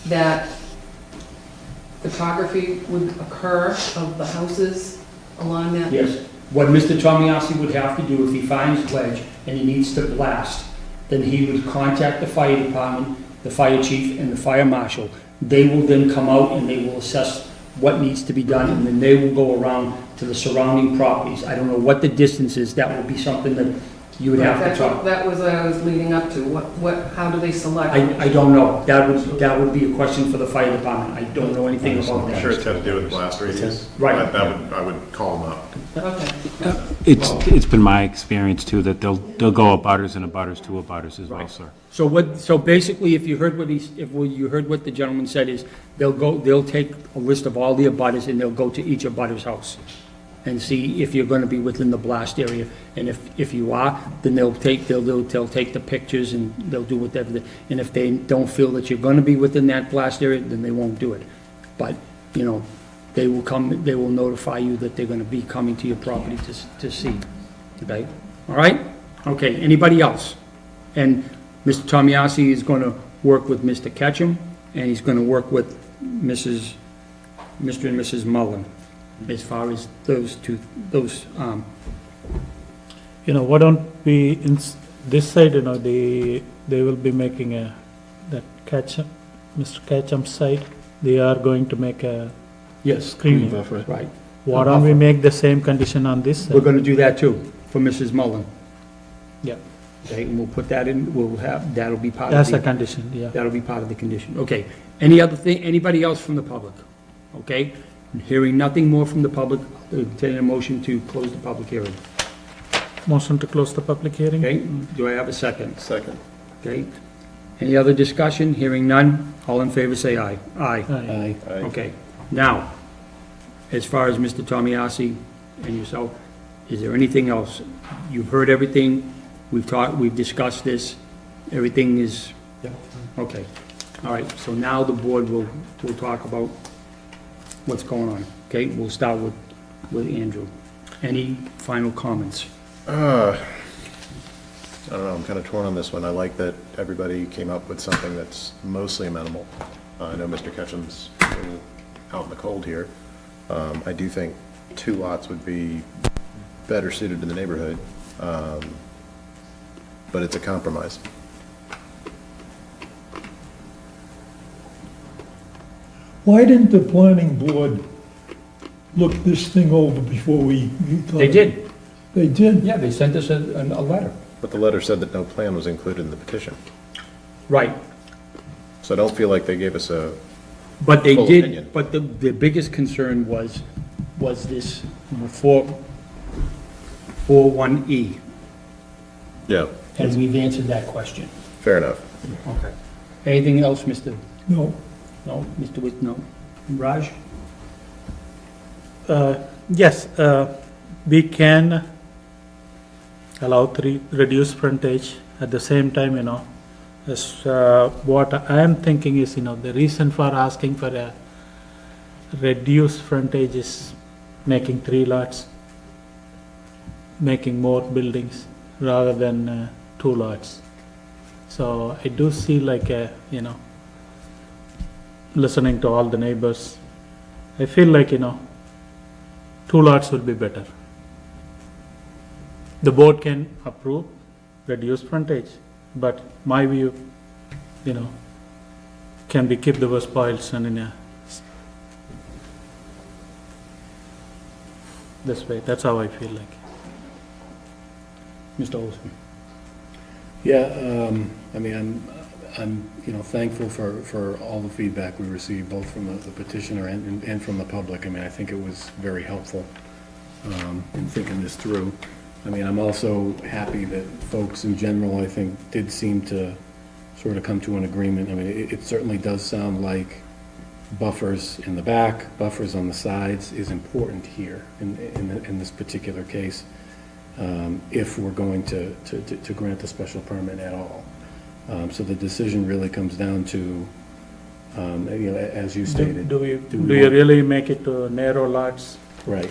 that photography would occur of the houses along that? Yes. What Mr. Tomiasi would have to do if he finds ledge and he needs to blast, then he would contact the fire department, the fire chief, and the fire marshal. They will then come out and they will assess what needs to be done, and then they will go around to the surrounding properties. I don't know what the distance is, that will be something that you would have to That's what- talk. That was what I was leading up to. How do they select? I don't know. That would be a question for the fire department. I don't know anything about I'm sure that. it's got to do with blast radius. Right. I would call them up. Okay. It's been my experience too, that they'll go abutters and abutters to abutters as well, sir. So basically, if you heard what you heard what the gentleman said is, they'll take a list of all the abutters and they'll go to each abutter's house. and see if you're gonna be within the blast area. And if you are, then they'll take the pictures and they'll do whatever. And if they don't feel that you're gonna be within that blast area, then they won't do it. But, you know, they will notify you that they're gonna be coming to your property to see, okay? All right? Okay, anybody else? And Mr. Tomiasi is gonna work with Mr. Ketchum, and he's gonna work with Mr. and Mrs. Mullen, as far as those two, You know, why don't we, this side, you know, they will be making that Ketchum, Mr. Ketchum's side, they are going to make a yes, screening. Buffer. right. Why don't we make the same condition on this We're side? gonna do that too, for Mrs. Mullen. Yeah, Okay, and we'll put that in, that'll be part of that's the... a condition, yeah. That'll be part of the condition. Okay. Anybody else from the public? Okay? Hearing nothing more from the public, I'll entertain a motion to close the public hearing. Motion to close the public hearing? Okay? Do I have a second? Second. Okay? Any other discussion? Hearing none, all in favor say aye. Aye. Aye. Aye. Okay. Now, as far as Mr. Tomiasi and yourself, is there anything else? You've heard everything, we've discussed this, everything is... Okay. All right, so now the board will talk about what's going on, okay? We'll start with Andrew. Any final comments? I don't know, I'm kind of torn on this one. I like that everybody came up with something that's mostly amenable. I know Mr. Ketchum's a little out in the cold here. I do think 2 lots would be better suited to the neighborhood, but it's a compromise. Why didn't the planning board look this thing over before we? They did. They did? Yeah, they sent us a letter. But the letter said that no plan was included in the petition. Right. So I don't feel like they gave us a But they full did, opinion. but the biggest concern was this 41E, Yeah, and we've answered that question. fair enough. Okay. Anything else, Mr.? No. No, Mr. Witt, no. Raj? Yes, we can allow reduced frontage at the same time, you know, as what I am thinking is, you know, the reason for asking for a reduced frontage is making 3 lots, making more buildings rather than 2 lots. So I do see like a, you know, listening to all the neighbors, I feel like, you know, 2 lots would be better. The board can approve reduced frontage, but my view, you know, can we keep the West Boylston in a this way? That's how I feel like. Mr. Olson? Yeah, I mean, I'm, you know, thankful for all the feedback we received, both from the petitioner and from the public. I mean, I think it was very helpful in thinking this through. I mean, I'm also happy that folks in general, I think, did seem to sort of come to an agreement. I mean, it certainly does sound like buffers in the back, buffers on the sides is important here in this particular case, if we're going to grant the special permit at all. So the decision really comes down to, you know, as you stated. Do you really make it to narrow lots Right.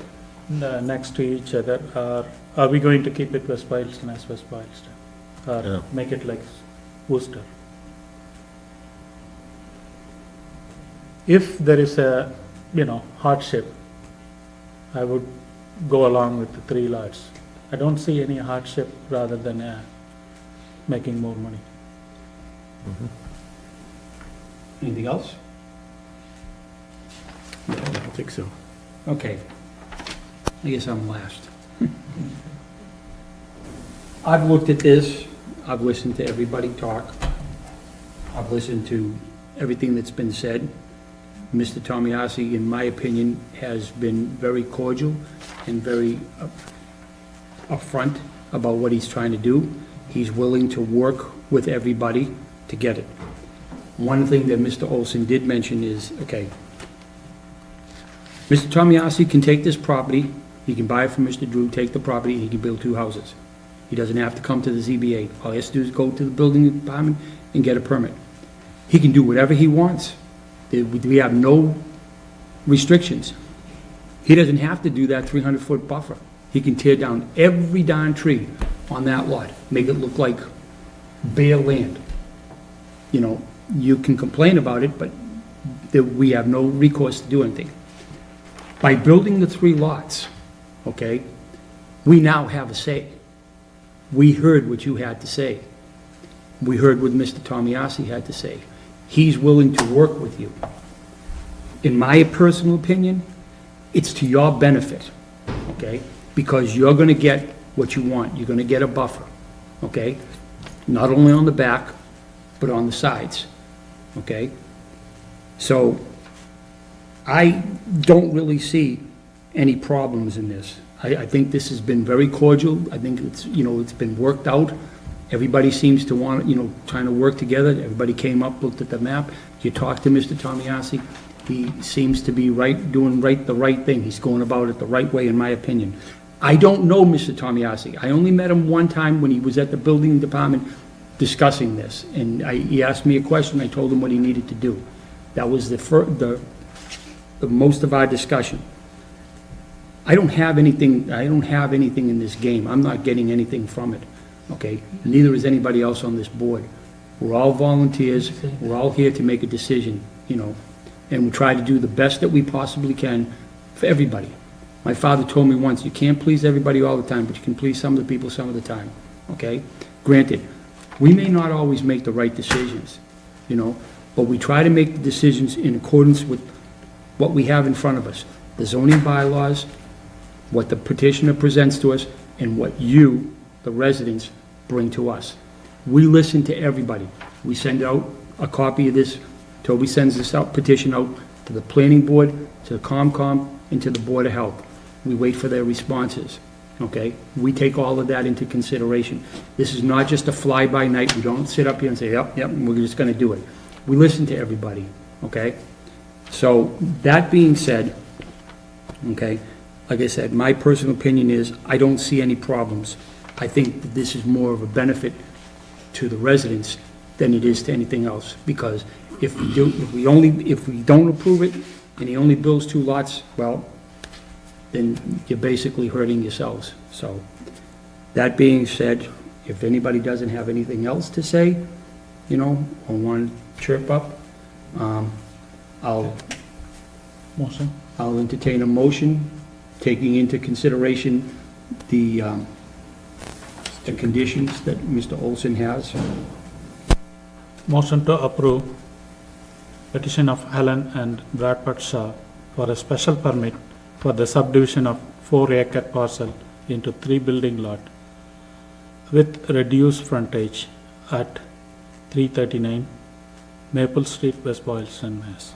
next to each other, or are we going to keep it West Boylston as West Boylston? Or Yeah. make it like Worcester? If there is a, you know, hardship, I would go along with the 3 lots. I don't see any hardship rather than making more money. Anything else? No, I don't think so. Okay. I guess I'm last. I've looked at this, I've listened to everybody talk, I've listened to everything that's been said. Mr. Tomiasi, in my opinion, has been very cordial and very upfront about what he's trying to do. He's willing to work with everybody to get it. One thing that Mr. Olson did mention is, okay, Mr. Tomiasi can take this property He can buy it from Mr. Drew, take the property, and he can build 2 houses. He doesn't have to come to the ZBA. All he has to do is go to the building department and get a permit. He can do whatever he wants. We have no restrictions. He doesn't have to do that 300-foot buffer. He can tear down every darn tree on that lot, make it look like bare land. You know, you can complain about it, but we have no recourse to do anything. By building the 3 lots, okay, we now have a say. We heard what you had to say. We heard what Mr. Tomiasi had to say. He's willing to work with you. In my personal opinion, it's to your benefit, okay? Because you're gonna get what you want. You're gonna get a buffer, okay? Not only on the back, but on the sides, okay? So, I don't really see any problems in this. I think this has been very cordial. I think it's, you know, it's been worked out. Everybody seems to want, you know, trying to work together. Everybody came up, looked at the map. You talked to Mr. Tomiasi. He seems to be doing the right thing. He's going about it the right way, in my opinion. I don't know Mr. Tomiasi. I only met him one time when he was at the building department discussing this. And he asked me a question. I told him what he needed to do. That was the most of our discussion. I don't have anything in this game. I'm not getting anything from it, okay? Neither is anybody else on this board. We're all volunteers. We're all here to make a decision, you know, and we try to do the best that we possibly can for everybody. My father told me once, you can't please everybody all the time, but you can please some of the people some of the time, okay? Granted, we may not always make the right decisions, you know, but we try to make the decisions in accordance with what we have in front of us. The zoning bylaws, what the petitioner presents to us, and what you, the residents, bring to us. We listen to everybody. We send out a copy of this. Toby sends this petition out to the planning board, to the COMCOM, and to the Board of Health. We wait for their responses, okay? We take all of that into consideration. This is not just a fly-by-night. We don't sit up here and say, yep, and we're just gonna do it. We listen to everybody, okay? So, that being said, okay, like I said, my personal opinion is I don't see any problems. I think that this is more of a benefit to the residents than it is to anything else, because if we don't approve it and he only builds 2 lots, well, then you're basically hurting yourselves. So, that being said, if anybody doesn't have anything else to say, you know, or want to chirp up, I'll entertain a motion taking into consideration the conditions that Mr. Olson has. Motion to approve petition of Alan and Bradford Shaw for a special permit for the subdivision of 4-acre parcel into 3 building lot with reduced frontage at 339 Maple Street, West Boylston, Mass.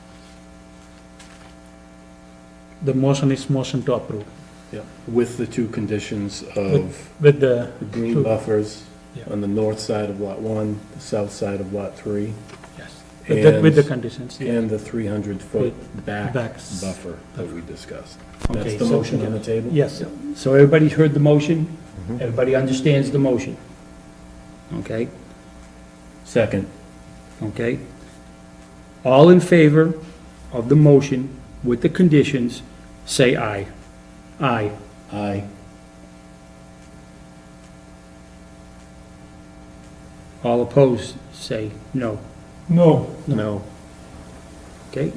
The motion is motion to approve. Yeah, with the 2 conditions of With the green two- buffers Yeah. on the north side of Lot 1, the south side of Lot 3. Yes. With the and- conditions. yeah. And the 300-foot back Backs. buffer that we discussed. Okay, That's the so- motion on the table? Yes. So everybody's heard the motion? Everybody understands the motion? Okay? Second. Okay? All in favor of the motion with the conditions, say aye. Aye. Aye. All opposed, say no. No. No. Okay?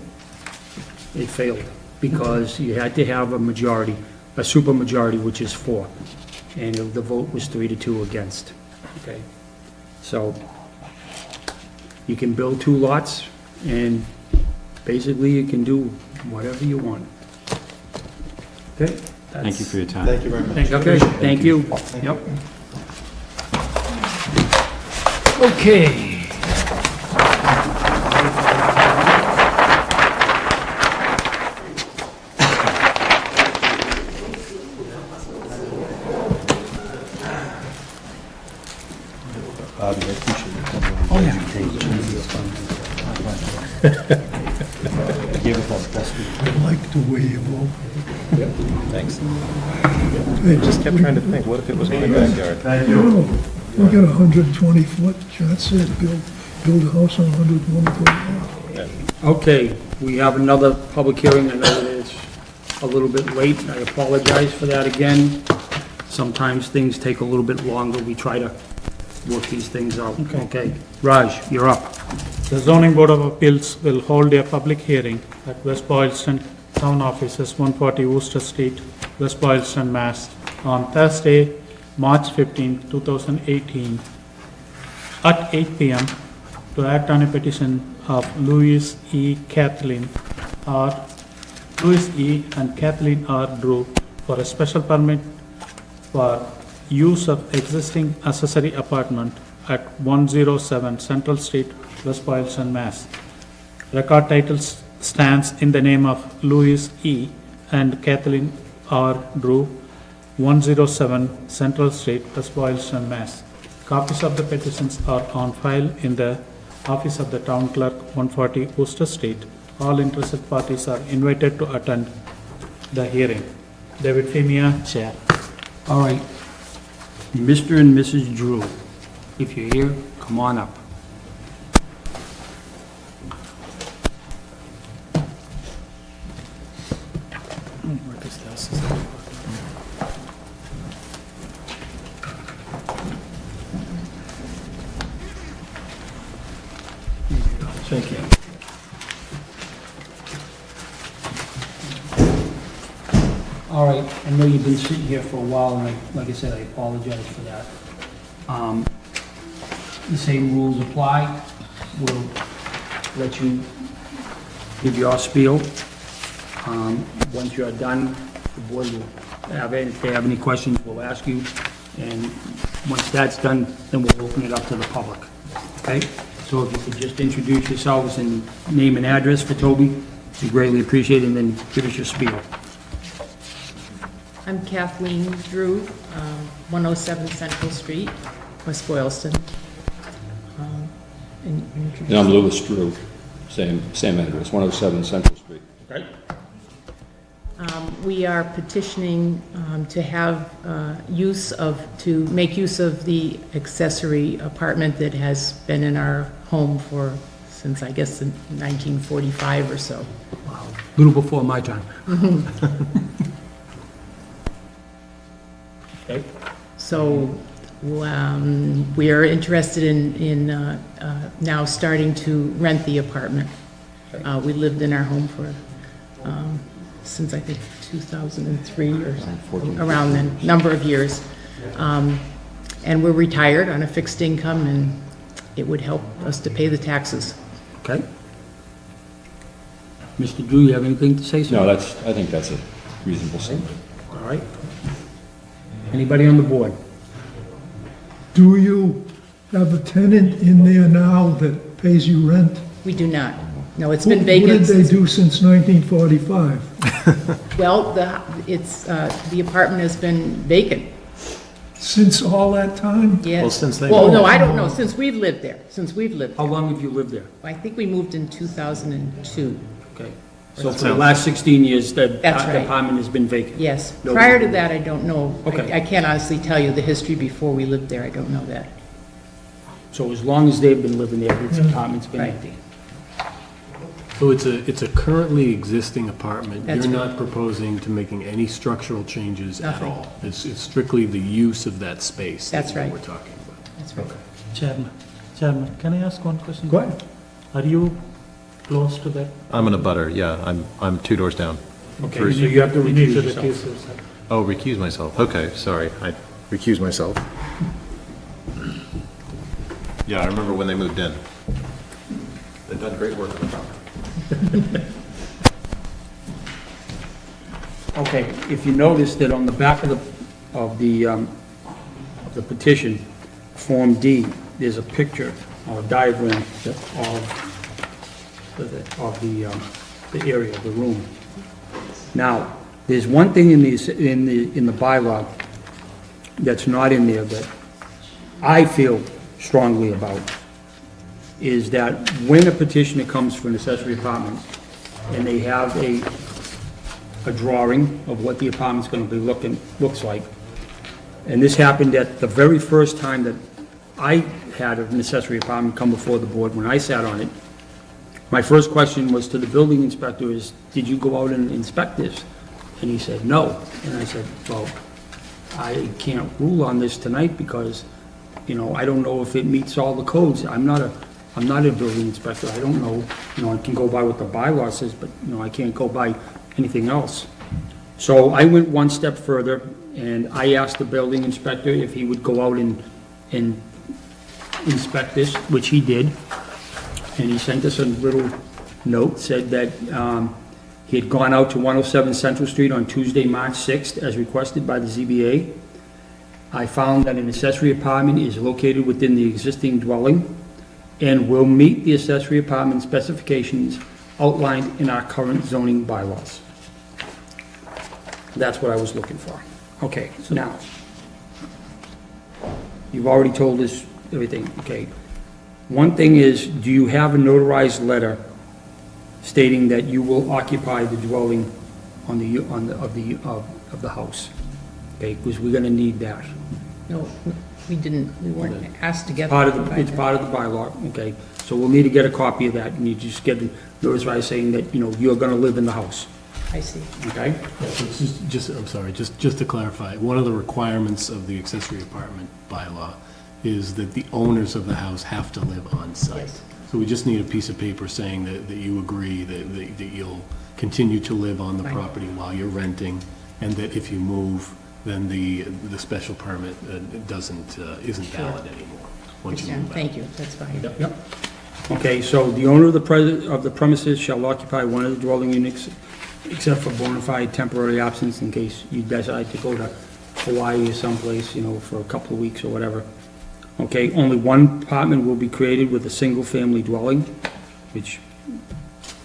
It failed, because you had to have a majority, a supermajority, which is 4, and the vote was 3-2 against. Okay? So, you can build 2 lots, and basically you can do whatever you want. Okay? Thank you for your time. Thank you very much. Okay, thank you. Yep. Okay. Bobby, I appreciate you coming. Oh, yeah. Gave it that best we I'd like to wave over. Thanks. Hey, Just kept trying to think, what if it was my backyard? Thank no, we got 120 foot, that's it, build a house on 120 foot lot. Okay, we have another public hearing. I know that it's a little bit late. I apologize for that again. Sometimes things take a little bit longer. We try to work these things out. Okay, Raj, you're up. The zoning board of appeals will hold a public hearing at West Boylston Town Offices, 140 Worcester Street, West Boylston, Mass. on Thursday, March 15, 2018, at 8 p.m. to act on a petition of Louis E. and Kathleen R. Drew for a special permit for use of existing accessory apartment at 107 Central Street, West Boylston, Mass. Record title stands in the name of Louis E. and Kathleen R. Drew, 107 Central Street, West Boylston, Mass. Copies of the petitions are on file in the office of the town clerk, 140 Worcester Street. All interested parties are invited to attend the hearing. David Femia, Chair. All right. Mr. and Mrs. Drew, if you're here, come on up. What is this? Thank you. All right, I know you've been sitting here for a while, and like I said, I apologize for that. The same rules apply. We'll let you give your spiel. Once you're done, the board will have it. If they have any questions, we'll ask you. And once that's done, then we'll open it up to the public. Okay? So if you could just introduce yourselves and name and address for Toby, we greatly appreciate it, and then give us your spiel. I'm Kathleen Drew, 107 Central Street, West Boylston. And I'm Louis Drew, same address, 107 Central Street. Okay. We are petitioning to have to make use of the accessory apartment that has been in our home since, I guess, 1945 or so. Wow. A little before my time. Okay. So we are interested in now starting to rent the apartment. We lived in our home for since, I think, 2003 or around then, number of years. And we're retired on a fixed income, and it would help us to pay the taxes. Okay. Mr. Drew, you have anything to say, sir? No, I think that's a reasonable statement. All right. Anybody on the board? Do you have a tenant in there now that pays you rent? We do not. No, it's been vacant. What did they since- do since 1945? Well, the apartment has been vacant. Since all that time? Yes. Well, since they Well, moved. no, I don't know, since we've lived there, How long have you lived there? I think we moved in 2002. Okay. So for the last 16 years, that That's right. apartment has been vacant? Yes. Nobody- Prior to that, I don't know. Okay. I can't honestly tell you the history before we lived there. I don't know that. So as long as they've been living there, this apartment's been Right. empty? So it's a currently existing apartment. That's You're right. not proposing to making any structural changes at Nothing. all? It's strictly the use of that space? That's what right. we're talking about? That's right. Chairman, can I ask one question? Go ahead. Are you close to that? I'm in a butter, yeah, I'm 2 doors down. Okay, so you have to You need recuse to yourself. recuse yourself. Oh, recuse myself, okay, sorry, I Recuse myself. Yeah, I remember when they moved in. They've done great work on the property. Okay, if you notice that on the back of the petition, Form D, there's a picture or a diagram of the area, the room. Now, there's one thing in the bylaw that's not in there that I feel strongly about, is that when a petitioner comes for an accessory apartment and they have a drawing of what the apartment's gonna be looks like. And this happened at the very first time that I had an accessory apartment come before the board, when I sat on it. My first question was to the building inspector is, did you go out and inspect this? And he said, no. And I said, well, I can't rule on this tonight because, you know, I don't know if it meets all the codes. I'm not a building inspector. I don't know, you know, I can go by what the bylaw says, but, you know, I can't go by anything else. So I went one step further, and I asked the building inspector if he would go out and inspect this, which he did. And he sent us a little note, said that he had gone out to 107 Central Street on Tuesday, March 6th, as requested by the ZBA. I found that an accessory apartment is located within the existing dwelling and will meet the accessory apartment specifications outlined in our current zoning bylaws. That's what I was looking for. Okay, so now, you've already told us everything, okay. One thing is, do you have a notarized letter stating that you will occupy the dwelling of the house? Okay, because we're gonna need that. No, we didn't, we weren't asked to get. It's part of the bylaw, okay, so we'll need to get a copy of that, and you just get a notarized saying that, you know, you're gonna live in the house, I see. okay? Yeah, so it's just, I'm sorry, just to clarify, one of the requirements of the accessory apartment bylaw is that the owners of the house have to live on site. Yes. So we just need a piece of paper saying that you agree that you'll continue to live on the Right. property while you're renting, and that if you move, then the special permit isn't valid anymore, once you Understand. move out. Thank you, that's fine. Yep. Okay, so the owner of the premises shall occupy one of the dwelling units except for bona fide temporary absence in case you decide to go to Hawaii or someplace, you know, for a couple of weeks or whatever. Okay, only one apartment will be created with a single-family dwelling, which,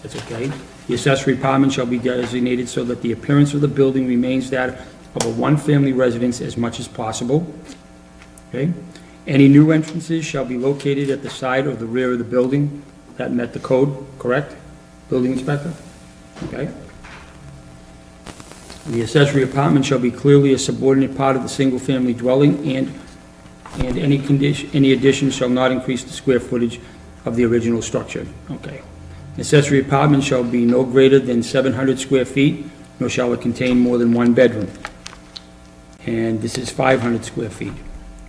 that's okay. The accessory apartment shall be designated so that the appearance of the building remains that of a one-family residence as much as possible. Okay? Any new entrances shall be located at the side or the rear of the building. That met the code, correct? Building inspector? Okay? The accessory apartment shall be clearly a subordinate part of the single-family dwelling, and any addition shall not increase the square footage of the original structure. Okay. Accessory apartment shall be no greater than 700 square feet, nor shall it contain more than one bedroom. And this is 500 square feet.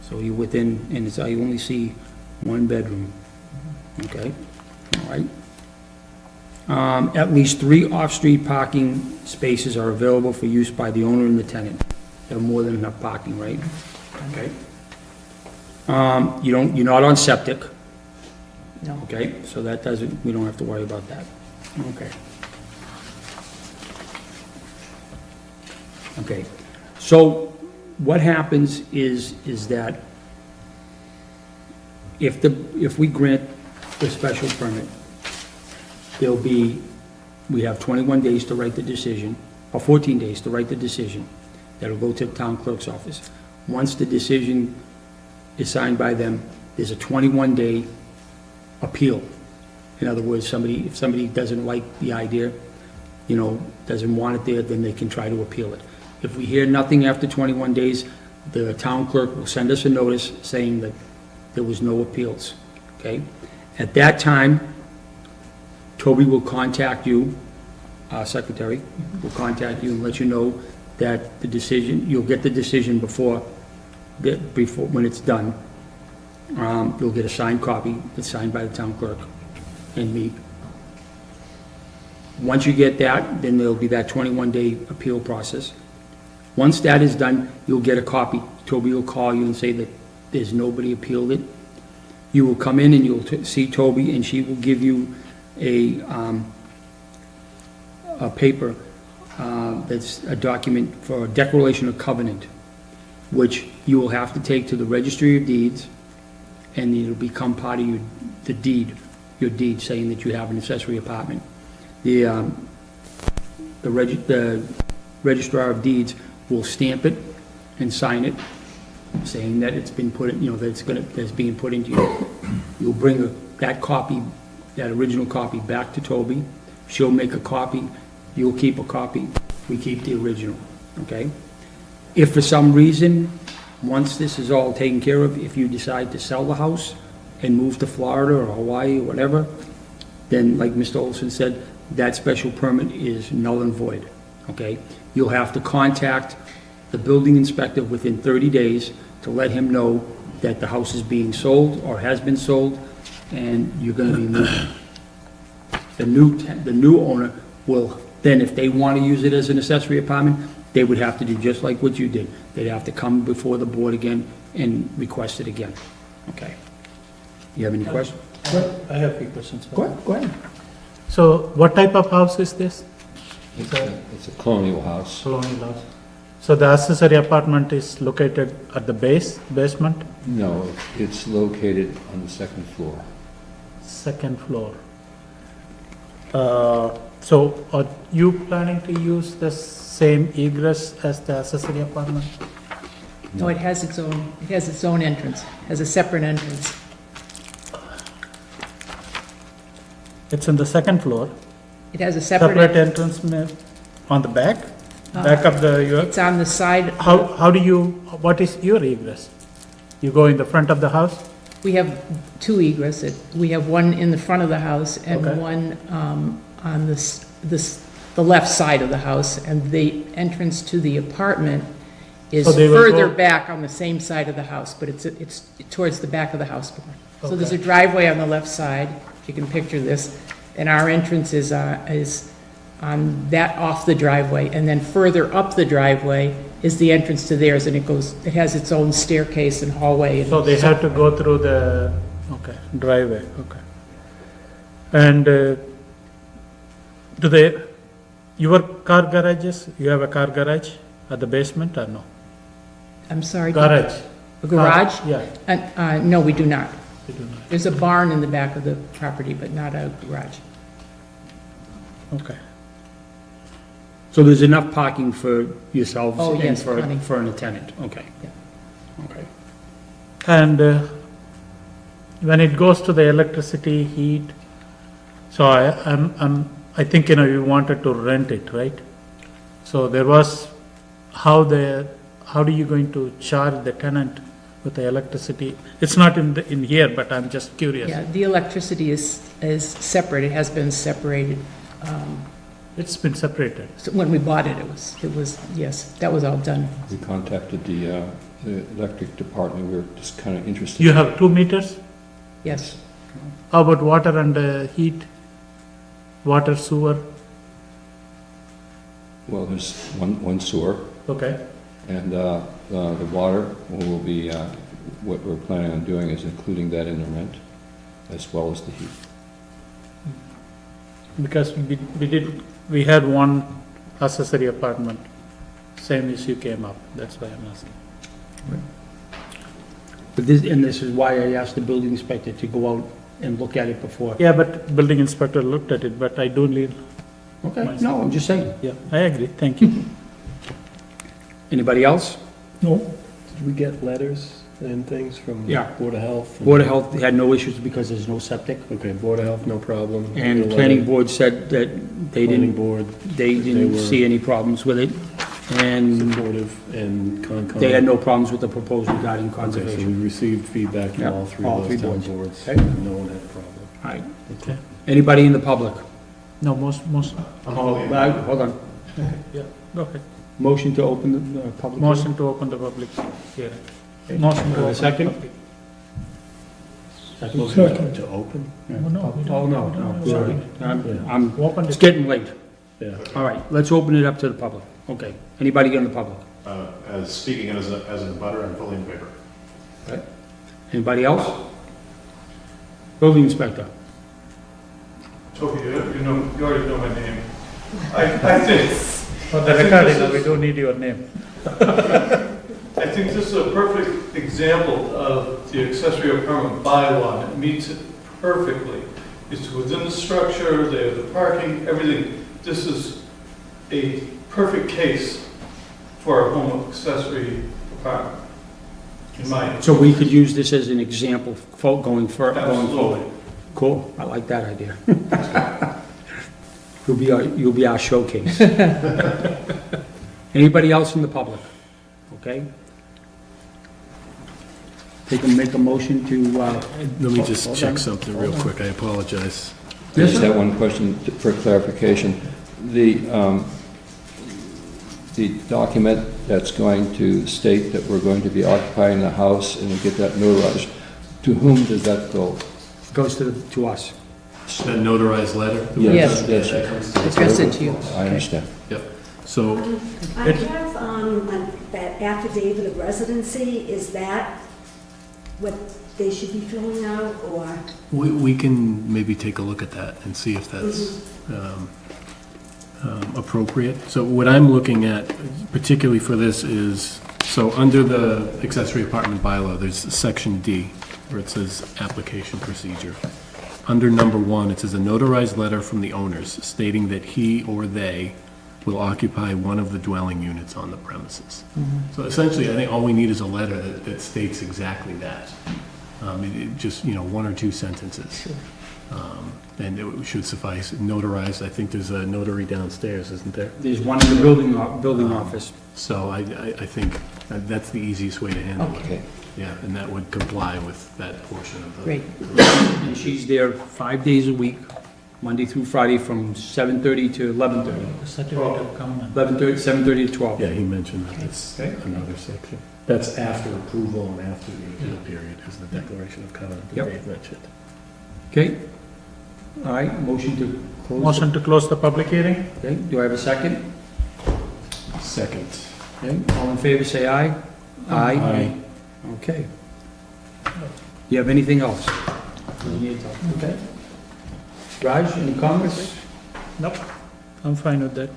So you're within, and I only see one bedroom. Okay, all right. At least 3 off-street parking spaces are available for use by the owner and the tenant. They have more than enough parking, right? Okay. You're not on septic. No. Okay, so that doesn't, we don't have to worry about that. Okay. Okay, so what happens is that if we grant the special permit, we have 21 days to write the decision, or 14 days to write the decision. That'll go to the town clerk's office. Once the decision is signed by them, there's a 21-day appeal. In other words, if somebody doesn't like the idea, you know, doesn't want it there, then they can try to appeal it. If we hear nothing after 21 days, the town clerk will send us a notice saying that there was no appeals, okay? At that time, Toby will contact you, our secretary, will contact you and let you know that the decision, you'll get the decision before when it's done. You'll get a signed copy, that's signed by the town clerk and me. Once you get that, then there'll be that 21-day appeal process. Once that is done, you'll get a copy. Toby will call you and say that there's nobody appealed it. You will come in and you'll see Toby, and she will give you a paper that's a document for a declaration of covenant, which you will have to take to the Registry of Deeds, and it'll become part of your deed saying that you have an accessory apartment. The Registrar of Deeds will stamp it and sign it, saying that it's been put, you know, that's being put into you. You'll bring that copy, that original copy, back to Toby. She'll make a copy. You'll keep a copy, we keep the original, okay? If for some reason, once this is all taken care of, if you decide to sell the house and move to Florida or Hawaii or whatever, then like Mr. Olson said, that special permit is null and void, okay? You'll have to contact the building inspector within 30 days to let him know that the house is being sold or has been sold, and you're gonna be moving. The new owner will, then if they want to use it as an accessory apartment, they would have to do just like what you did. They'd have to come before the board again and request it again, okay? You have any questions? I have a few questions. Go ahead. So what type of house is this? It's a colonial house. Colonial house. So the accessory apartment is located at the basement? No, it's located on the second floor. Second floor. So are you planning to use the same egress as the accessory apartment? No, it has its own entrance, has a separate entrance. It's on the second floor. It has a separate Separate entrance. entrance on the back? Back of the, It's on the side. how do you, what is your egress? You go in the front of the house? We have two egress. We have one in the front of the house and Okay. one on the left side of the house. And the entrance to the apartment is So they will further go- back on the same side of the house, but it's towards the back of the house more. So there's a Okay. driveway on the left side, if you can picture this, and our entrance is on that, off the driveway. And then further up the driveway is the entrance to theirs, and it has its own staircase and hallway. So they have to go through the, okay, driveway, okay. And your car garages, you have a car garage at the basement or no? I'm sorry? Garage? A garage? Yeah. No, we do not. You do not. There's a barn in the back of the property, but not a garage. Okay. So there's enough parking for yourselves Oh, and yes, plenty. for an tenant, okay? Yeah. Okay. And when it goes to the electricity, heat, so I think, you wanted to rent it, right? So there was, how are you going to charge the tenant with the electricity? It's not in here, but I'm just curious. Yeah, the electricity is separate. It has been separated. It's been separated. So when we bought it, it was, yes, that was all done. We contacted the electric department, we were just kind of interested. You have 2 meters? Yes. How about water and heat? Water, sewer? Well, there's one sewer, Okay. and the water will be, what we're planning on doing is including that in the rent, as well as the heat. Because we had one accessory apartment, same issue came up, that's why I'm asking. But this is why I asked the building inspector to go out and look at it before. Yeah, but building inspector looked at it, but I don't need. Okay, no, I'm just saying. Yeah, I agree, thank you. Anybody else? No, Did we get letters and things from Yeah. Board of Health? Board of Health had no issues because there's no septic. Okay, Board of Health, no problem. And the Letter. planning board said that they Planning didn't, Board, they didn't were- see any problems with it. And supportive, and Concom. they had no problems with the proposal regarding Okay, so conservation. we received feedback from Yeah, all three all of three those town boards. boards. Okay. No one had a problem. All right. Okay. Anybody in the public? No, most, Hold on. yeah, go ahead. Motion to open the public? hearing? Motion to open the public hearing. Motion to A open. second? second. To open? Oh, no, we Oh, don't- no, no, sorry. Open It's it. getting late. Yeah. All right, let's open it up to the public. Okay. Anybody in the public? As speaking as an abutter, I'm fully in favor. Anybody else? Building inspector. Okay, you already know my name. I think, For the recording, we don't need your name. I think this is a perfect example of the accessory apartment bylaw. It meets it perfectly. It's within the structure, they have the parking, everything. This is a perfect case for a home accessory apartment, in my opinion. So we could use this as an example going forward. Absolutely. Cool, I like that idea. You'll be our showcase. Anybody else from the public? Okay? Make a motion to, Let me just hold check on. something real quick, I apologize. I just have one question for clarification. The document that's going to state that we're going to be occupying the house and we get that notarized, to whom does that go? goes to us. That notarized letter? Yes. Yes. That comes to- Address it to you. I understand. Yep, so, I have, that affidavit of residency, is that what they should be filling out, or? we can maybe take a look at that and see if that's appropriate. So what I'm looking at, particularly for this, is, so under the accessory apartment bylaw, there's section D, where it says application procedure. Under number 1, it says a notarized letter from the owners stating that he or they will occupy one of the dwelling units on the premises. So essentially, I think all we need is a letter that states exactly that. It just, 1 or 2 sentences. And it should suffice. Notarized, I think there's a notary downstairs, isn't there? There's one in the building office. So I think that's the easiest way to handle it. Okay. Yeah, and that would comply with that portion of the... Great. And she's there 5 days a week, Monday through Friday, from 7:30 to 11:30. Certificate of covenant. 11:30, 7:30 to 12. Yeah, he mentioned that. That's another section. That's after approval and after the appeal period, is the declaration of covenant that Yep. Dave mentioned. Okay? All right, motion to close. Motion to close the public hearing? Okay, do I have a second? Second. Okay, all in favor, say aye. Aye. Okay. Do you have anything else? Okay. Raj, any comments? Nope, I'm fine with that.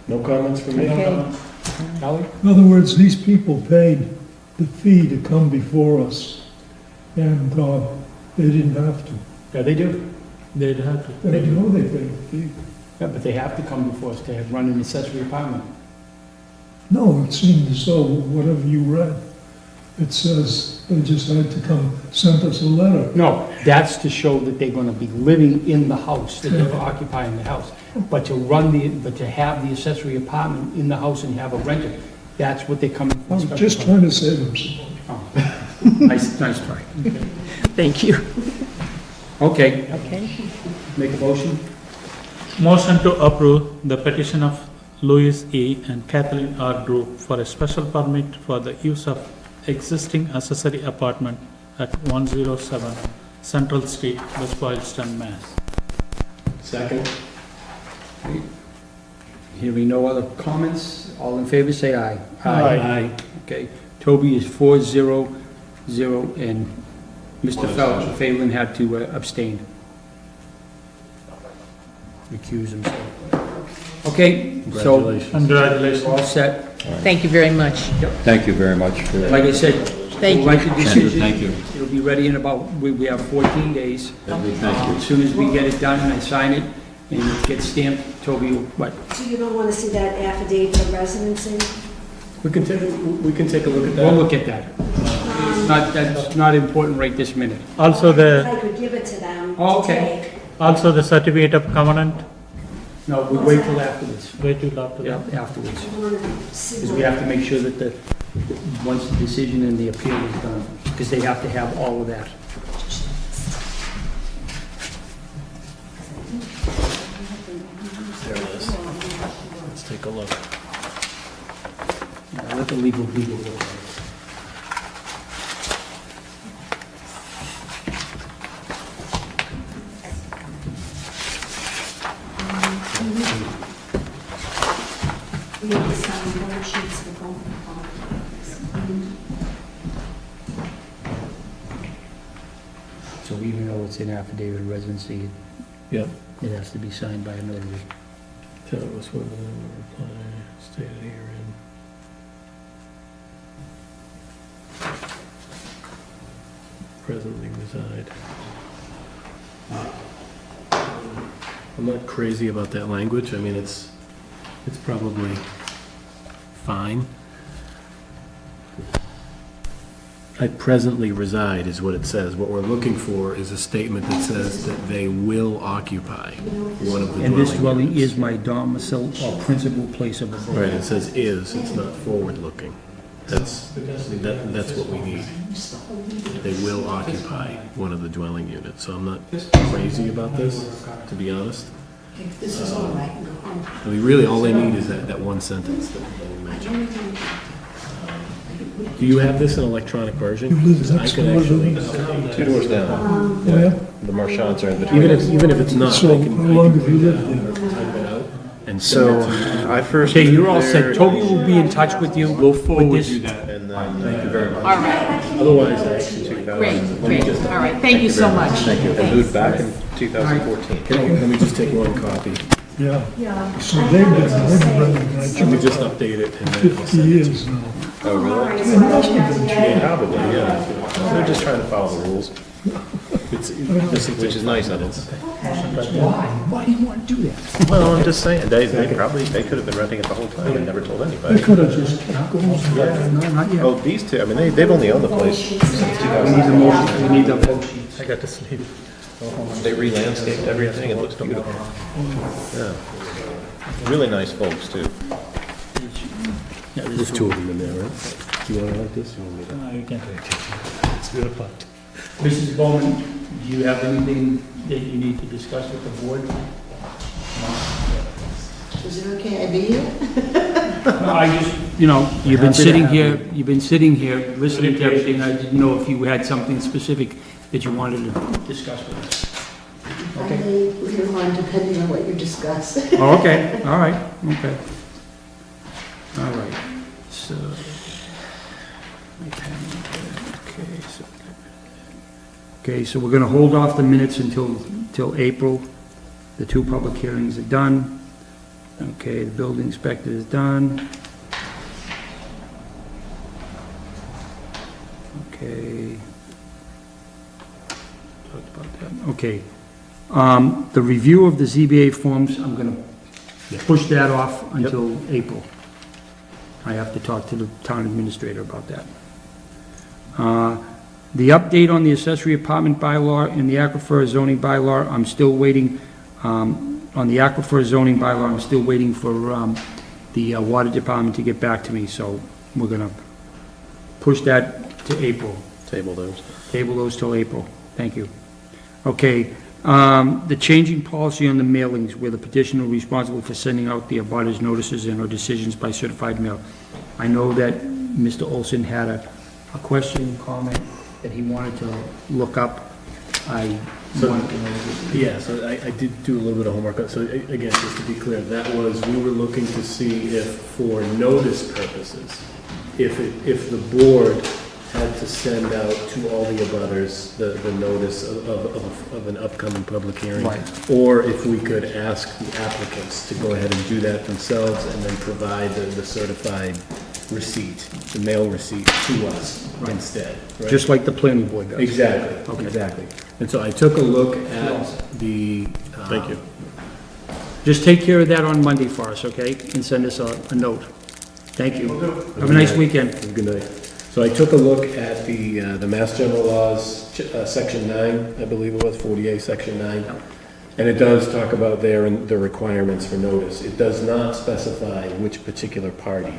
No comments from me? Okay. Kelly? In other words, these people paid the fee to come before us, and they didn't have to. Yeah, they do. They'd have to. They know they paid the fee. Yeah, but they have to come before us to run an accessory apartment. No, it seemed as though, whatever you read, it says they just had to come, sent us a letter. No, that's to show that they're gonna be living in the house, that they're occupying the house. But to have the accessory apartment in the house and have a renter, that's what they come. I was just trying to save them some money. Oh, nice try. Thank you. Okay, Okay. make a motion? Motion to approve the petition of Louis E. and Kathleen R. Group for a special permit for the use of existing accessory apartment at 107 Central Street, West Boylston, Mass. Second. Hearing no other comments, all in favor, say aye. Aye. Okay, Toby is 4-0-0, and Mr. Phelan had to abstain. Recuse himself. Okay, so, Congratulations. Congratulations. all set. Thank you very much. Thank you very much for Like I said, Thank we'll write the you. decision. Thank you. It'll be ready in about, we have 14 days. Thank you. As soon as we get it done and I sign it, and it gets stamped, Toby, what? So you don't want to see that affidavit of residency? We can take a look at We'll that. look at that. That's not important right this minute. Also If the, I could give it to them Oh, to okay. take. also the certificate of covenant, No, we wait till afterwards. wait till after Yeah, that. afterwards. I want to see Because we have to make sure that once the decision and the appeal is done, because they have to have all of that. There it is. Let's take a look. Let the legal go. We have to sign both sheets for both properties. So even though it's an affidavit of residency, Yep. it has to be signed by a notary. Tell us whether the reply stated herein. Presently reside. I'm not crazy about that language. I mean, it's probably fine. I presently reside is what it says. What we're looking for is a statement that says that they will occupy one of the And this dwelling dwelling units. is my domicile or principal place of abode. Right, it says is, it's not forward-looking. That's what we need. They will occupy one of the dwelling units, so I'm not crazy about this, to be honest. This is all right. I mean, really, all they need is that one sentence that we mentioned. Do you have this in electronic version? You live I next could door to actually, them? 2 doors down. Where? The Marchands are in between. even if it's not, So, I can how long have you lived there? type it out and So, send it to you. I first. Okay, you're all lived set. there Toby will be in touch with you. We'll forward this. you that. And then, thank you very much. All right, Otherwise, actually, great, all right, thank you so much. Thank you. And moved back in 2014. let me just take one copy. Yeah. So they've been renting that Let me joint just update it and then I'll 50 send it to years you. now. Oh, really? It must have been Yeah, changed. probably, yeah. They're just trying to follow the rules, which is nice of them. Why do you want to do that? Well, I'm just saying, they could have been renting it the whole time and never told They anybody. could have just kept going. No, not yet. Oh, these two, I mean, they've only owned the place since We need the 2000. motion, we need the vote sheets. I got to sleep. They re-landscaped everything, it looks beautiful. Yeah. Really nice folks, too. Yeah, There's two of them in there, right? Do you want to write this? You want me to? You can take it. It's your part. Mrs. Bowman, do you have anything that you need to discuss with the board? Is it okay I be here? I just, you've been sitting here, listening to everything. I didn't know if you had something specific that you wanted to discuss with us. I may leave it on depending on what you discuss. Oh, okay, all right, okay. All right, so. Okay, so we're gonna hold off the minutes till April. The 2 public hearings are done. Okay, the building inspector is done. Okay. Talked about that, okay. The review of the ZBA forms, I'm gonna push that off until April. I have to talk to the town administrator about that. The update on the accessory apartment bylaw and the aquifer zoning bylaw, I'm still waiting, on the aquifer zoning bylaw, I'm still waiting for, the water department to get back to me, so we're gonna push that to April. Table those. Table those till April. Thank you. Okay, the changing policy on the mailings where the petitioner is responsible for sending out the abutters notices and or decisions by certified mail. I know that Mr. Olson had a question, comment that he wanted to look up. I wanted to know. Yeah, so I did do a little bit of homework. So again, just to be clear, that was, we were looking to see if for notice purposes, if the board had to send out to all the abutters the notice of an upcoming public hearing. Right. Or if we could ask the applicants to go ahead and do that themselves and then provide the certified receipt, the mail receipt to us instead. Right? Just like the planning board does. Exactly, Okay. exactly. And so I took a look at the. Thank you. Just take care of that on Monday for us, okay? And send us a note. Thank you. Have a nice weekend. Good night. So I took a look at the Mass General Laws, Section 9, I believe it was, 48, Section 9. And it does talk about there and the requirements for notice. It does not specify which particular party,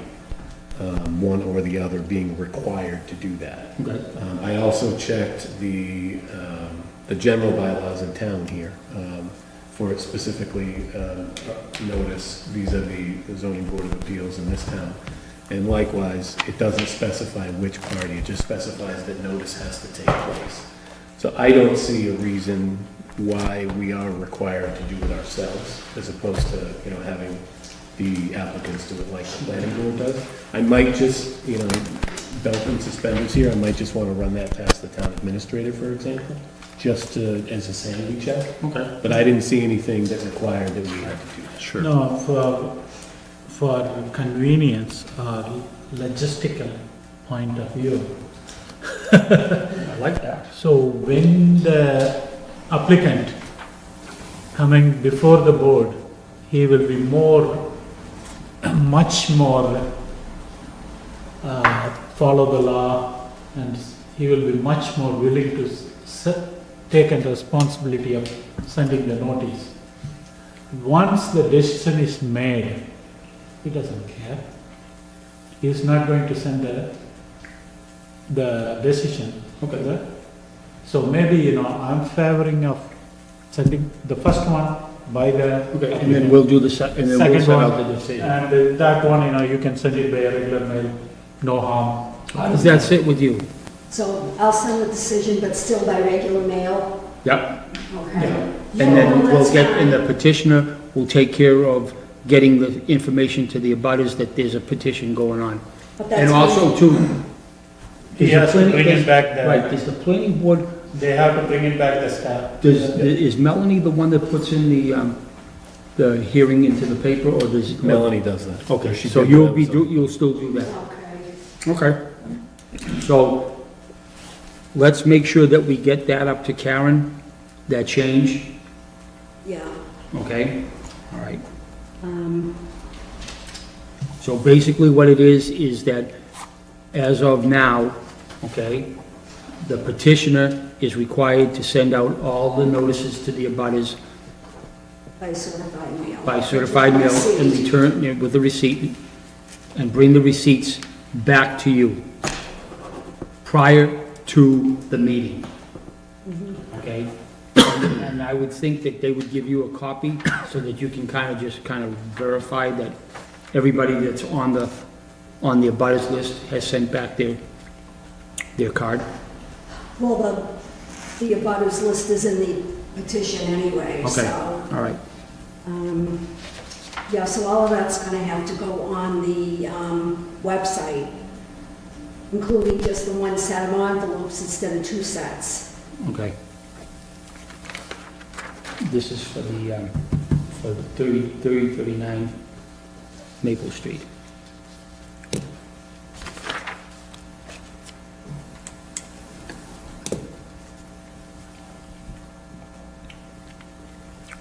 one or the other, being required to do that. Okay. I also checked the general bylaws in town here for it specifically notice vis-a-vis the zoning board of appeals in this town. And likewise, it doesn't specify which party, it just specifies that notice has to take place. So I don't see a reason why we are required to do it ourselves, as opposed to, having the applicants do it like the planning board does. I might just, belt and suspenders here, I might just want to run that past the town administrator, for example, just as a sanity check. Okay. But I didn't see anything that required that we had to do that. Sure. No, for convenience or logistical point of view. I like that. So when the applicant coming before the board, he will be much more follow the law and he will be much more willing to take a responsibility of sending the notice. Once the decision is made, he doesn't care. He is not going to send the decision. Okay. So maybe, I'm favoring of sending the first one by the. Okay, and then we'll do the and then we'll second send out one, the decision. and that one, you can send it by a regular mail, no harm. How does that sit with you? So I'll send the decision, but still by regular mail? Yep. Okay. And then we'll get, and the petitioner will take care of getting the information to the abutters that there's a petition going on. But that's And also too. He has to bring it back the. Right, does the planning board, They have to bring it back the staff. is Melanie the one that puts in the hearing into the paper, or does? Melanie does that. Okay, She so did you'll that, be, so- you'll still do that? Okay. Okay. So, let's make sure that we get that up to Karen, that change, Yeah. okay? All right. So basically what it is that as of now, okay, the petitioner is required to send out all the notices to the abutters By certified mail. by certified mail and Receipt. return with the receipt, and bring the receipts back to you prior to the meeting. Okay? And I would think that they would give you a copy so that you can kind of verify that everybody that's on the abutters list has sent back their card. Well, the abutters list is in the petition anyway, so. Okay, all right. Yeah, so all of that's gonna have to go on the website, including just the one set of envelopes instead of two sets. Okay. This is for the 3039 Maple Street.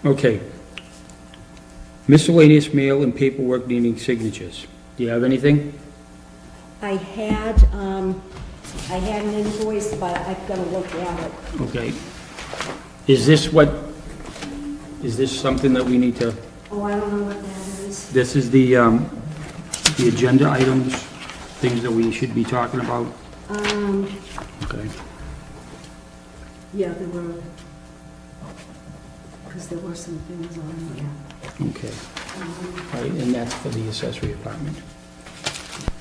Okay. Miscellaneous mail and paperwork needing signatures. Do you have anything? I had an invoice, but I've gotta look at it. Okay. Is this something that we need to, Oh, I don't know what that is. this is the agenda items, things that we should be talking about? Okay. Yeah, there were, because there were some things on there. Okay. All right, and that's for the accessory apartment.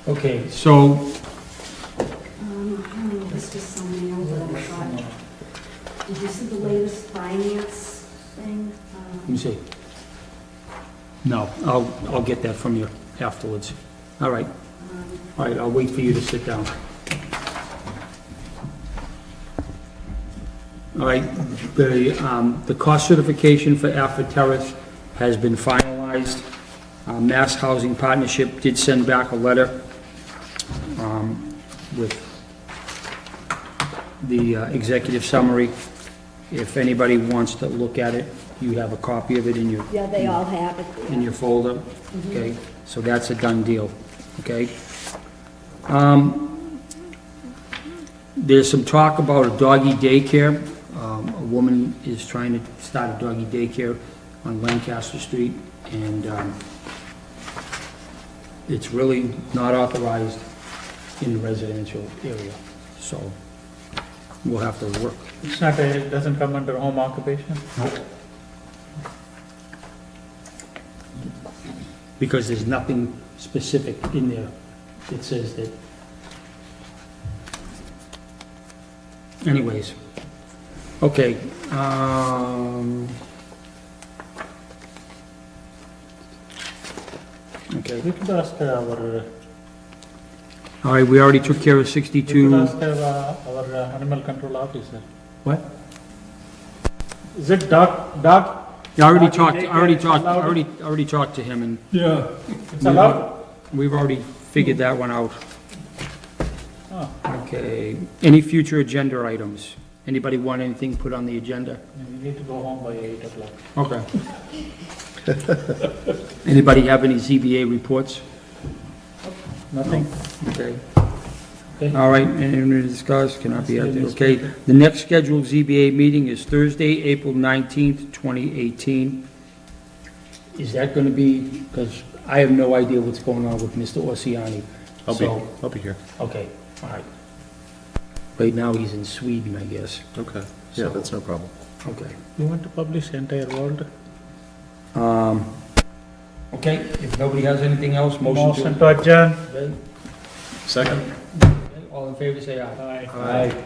Okay, so, I don't know, this was some mail that I got. Did you see the latest finance thing? let me see. No, I'll get that from you afterwards. All right. All right, I'll wait for you to sit down. All right, the cost certification for Alfred Terrace has been finalized. Mass Housing Partnership did send back a letter with the executive summary. If anybody wants to look at it, you have a copy of it in your Yeah, they all have it there. in your folder, okay? So that's a done deal, okay? There's some talk about a doggy daycare. A woman is trying to start a doggy daycare on Lancaster Street, and it's really not authorized in the residential area, so we'll have to work. It's not, it doesn't come under home occupation? Because there's nothing specific in there that says that. Anyways, okay, okay, We could ask our, all right, we already took care of we could 62. ask our animal control officer. What? Is it dog? I already doggy talked, daycare is allowed? already talked to him, and Yeah, It's allowed? we've already figured that one out. Oh, Okay, any future agenda items? Anybody want anything put on the agenda? we need to go home by 8 o'clock. Okay. Anybody have any ZBA reports? Nothing? Okay. All right, anyone to discuss, cannot be out there, okay. The next scheduled ZBA meeting is Thursday, April 19th, 2018. Is that gonna be, because I have no idea what's going on with Mr. Orsiani. So- I'll be here. Okay, all right. Right now, he's in Sweden, I guess. Okay, yeah, that's no problem. Okay. You want to publish entire world? Okay, if nobody has anything else, motion Motion to... to adjourn. Okay, Second? all in favor, say aye. Aye. Aye.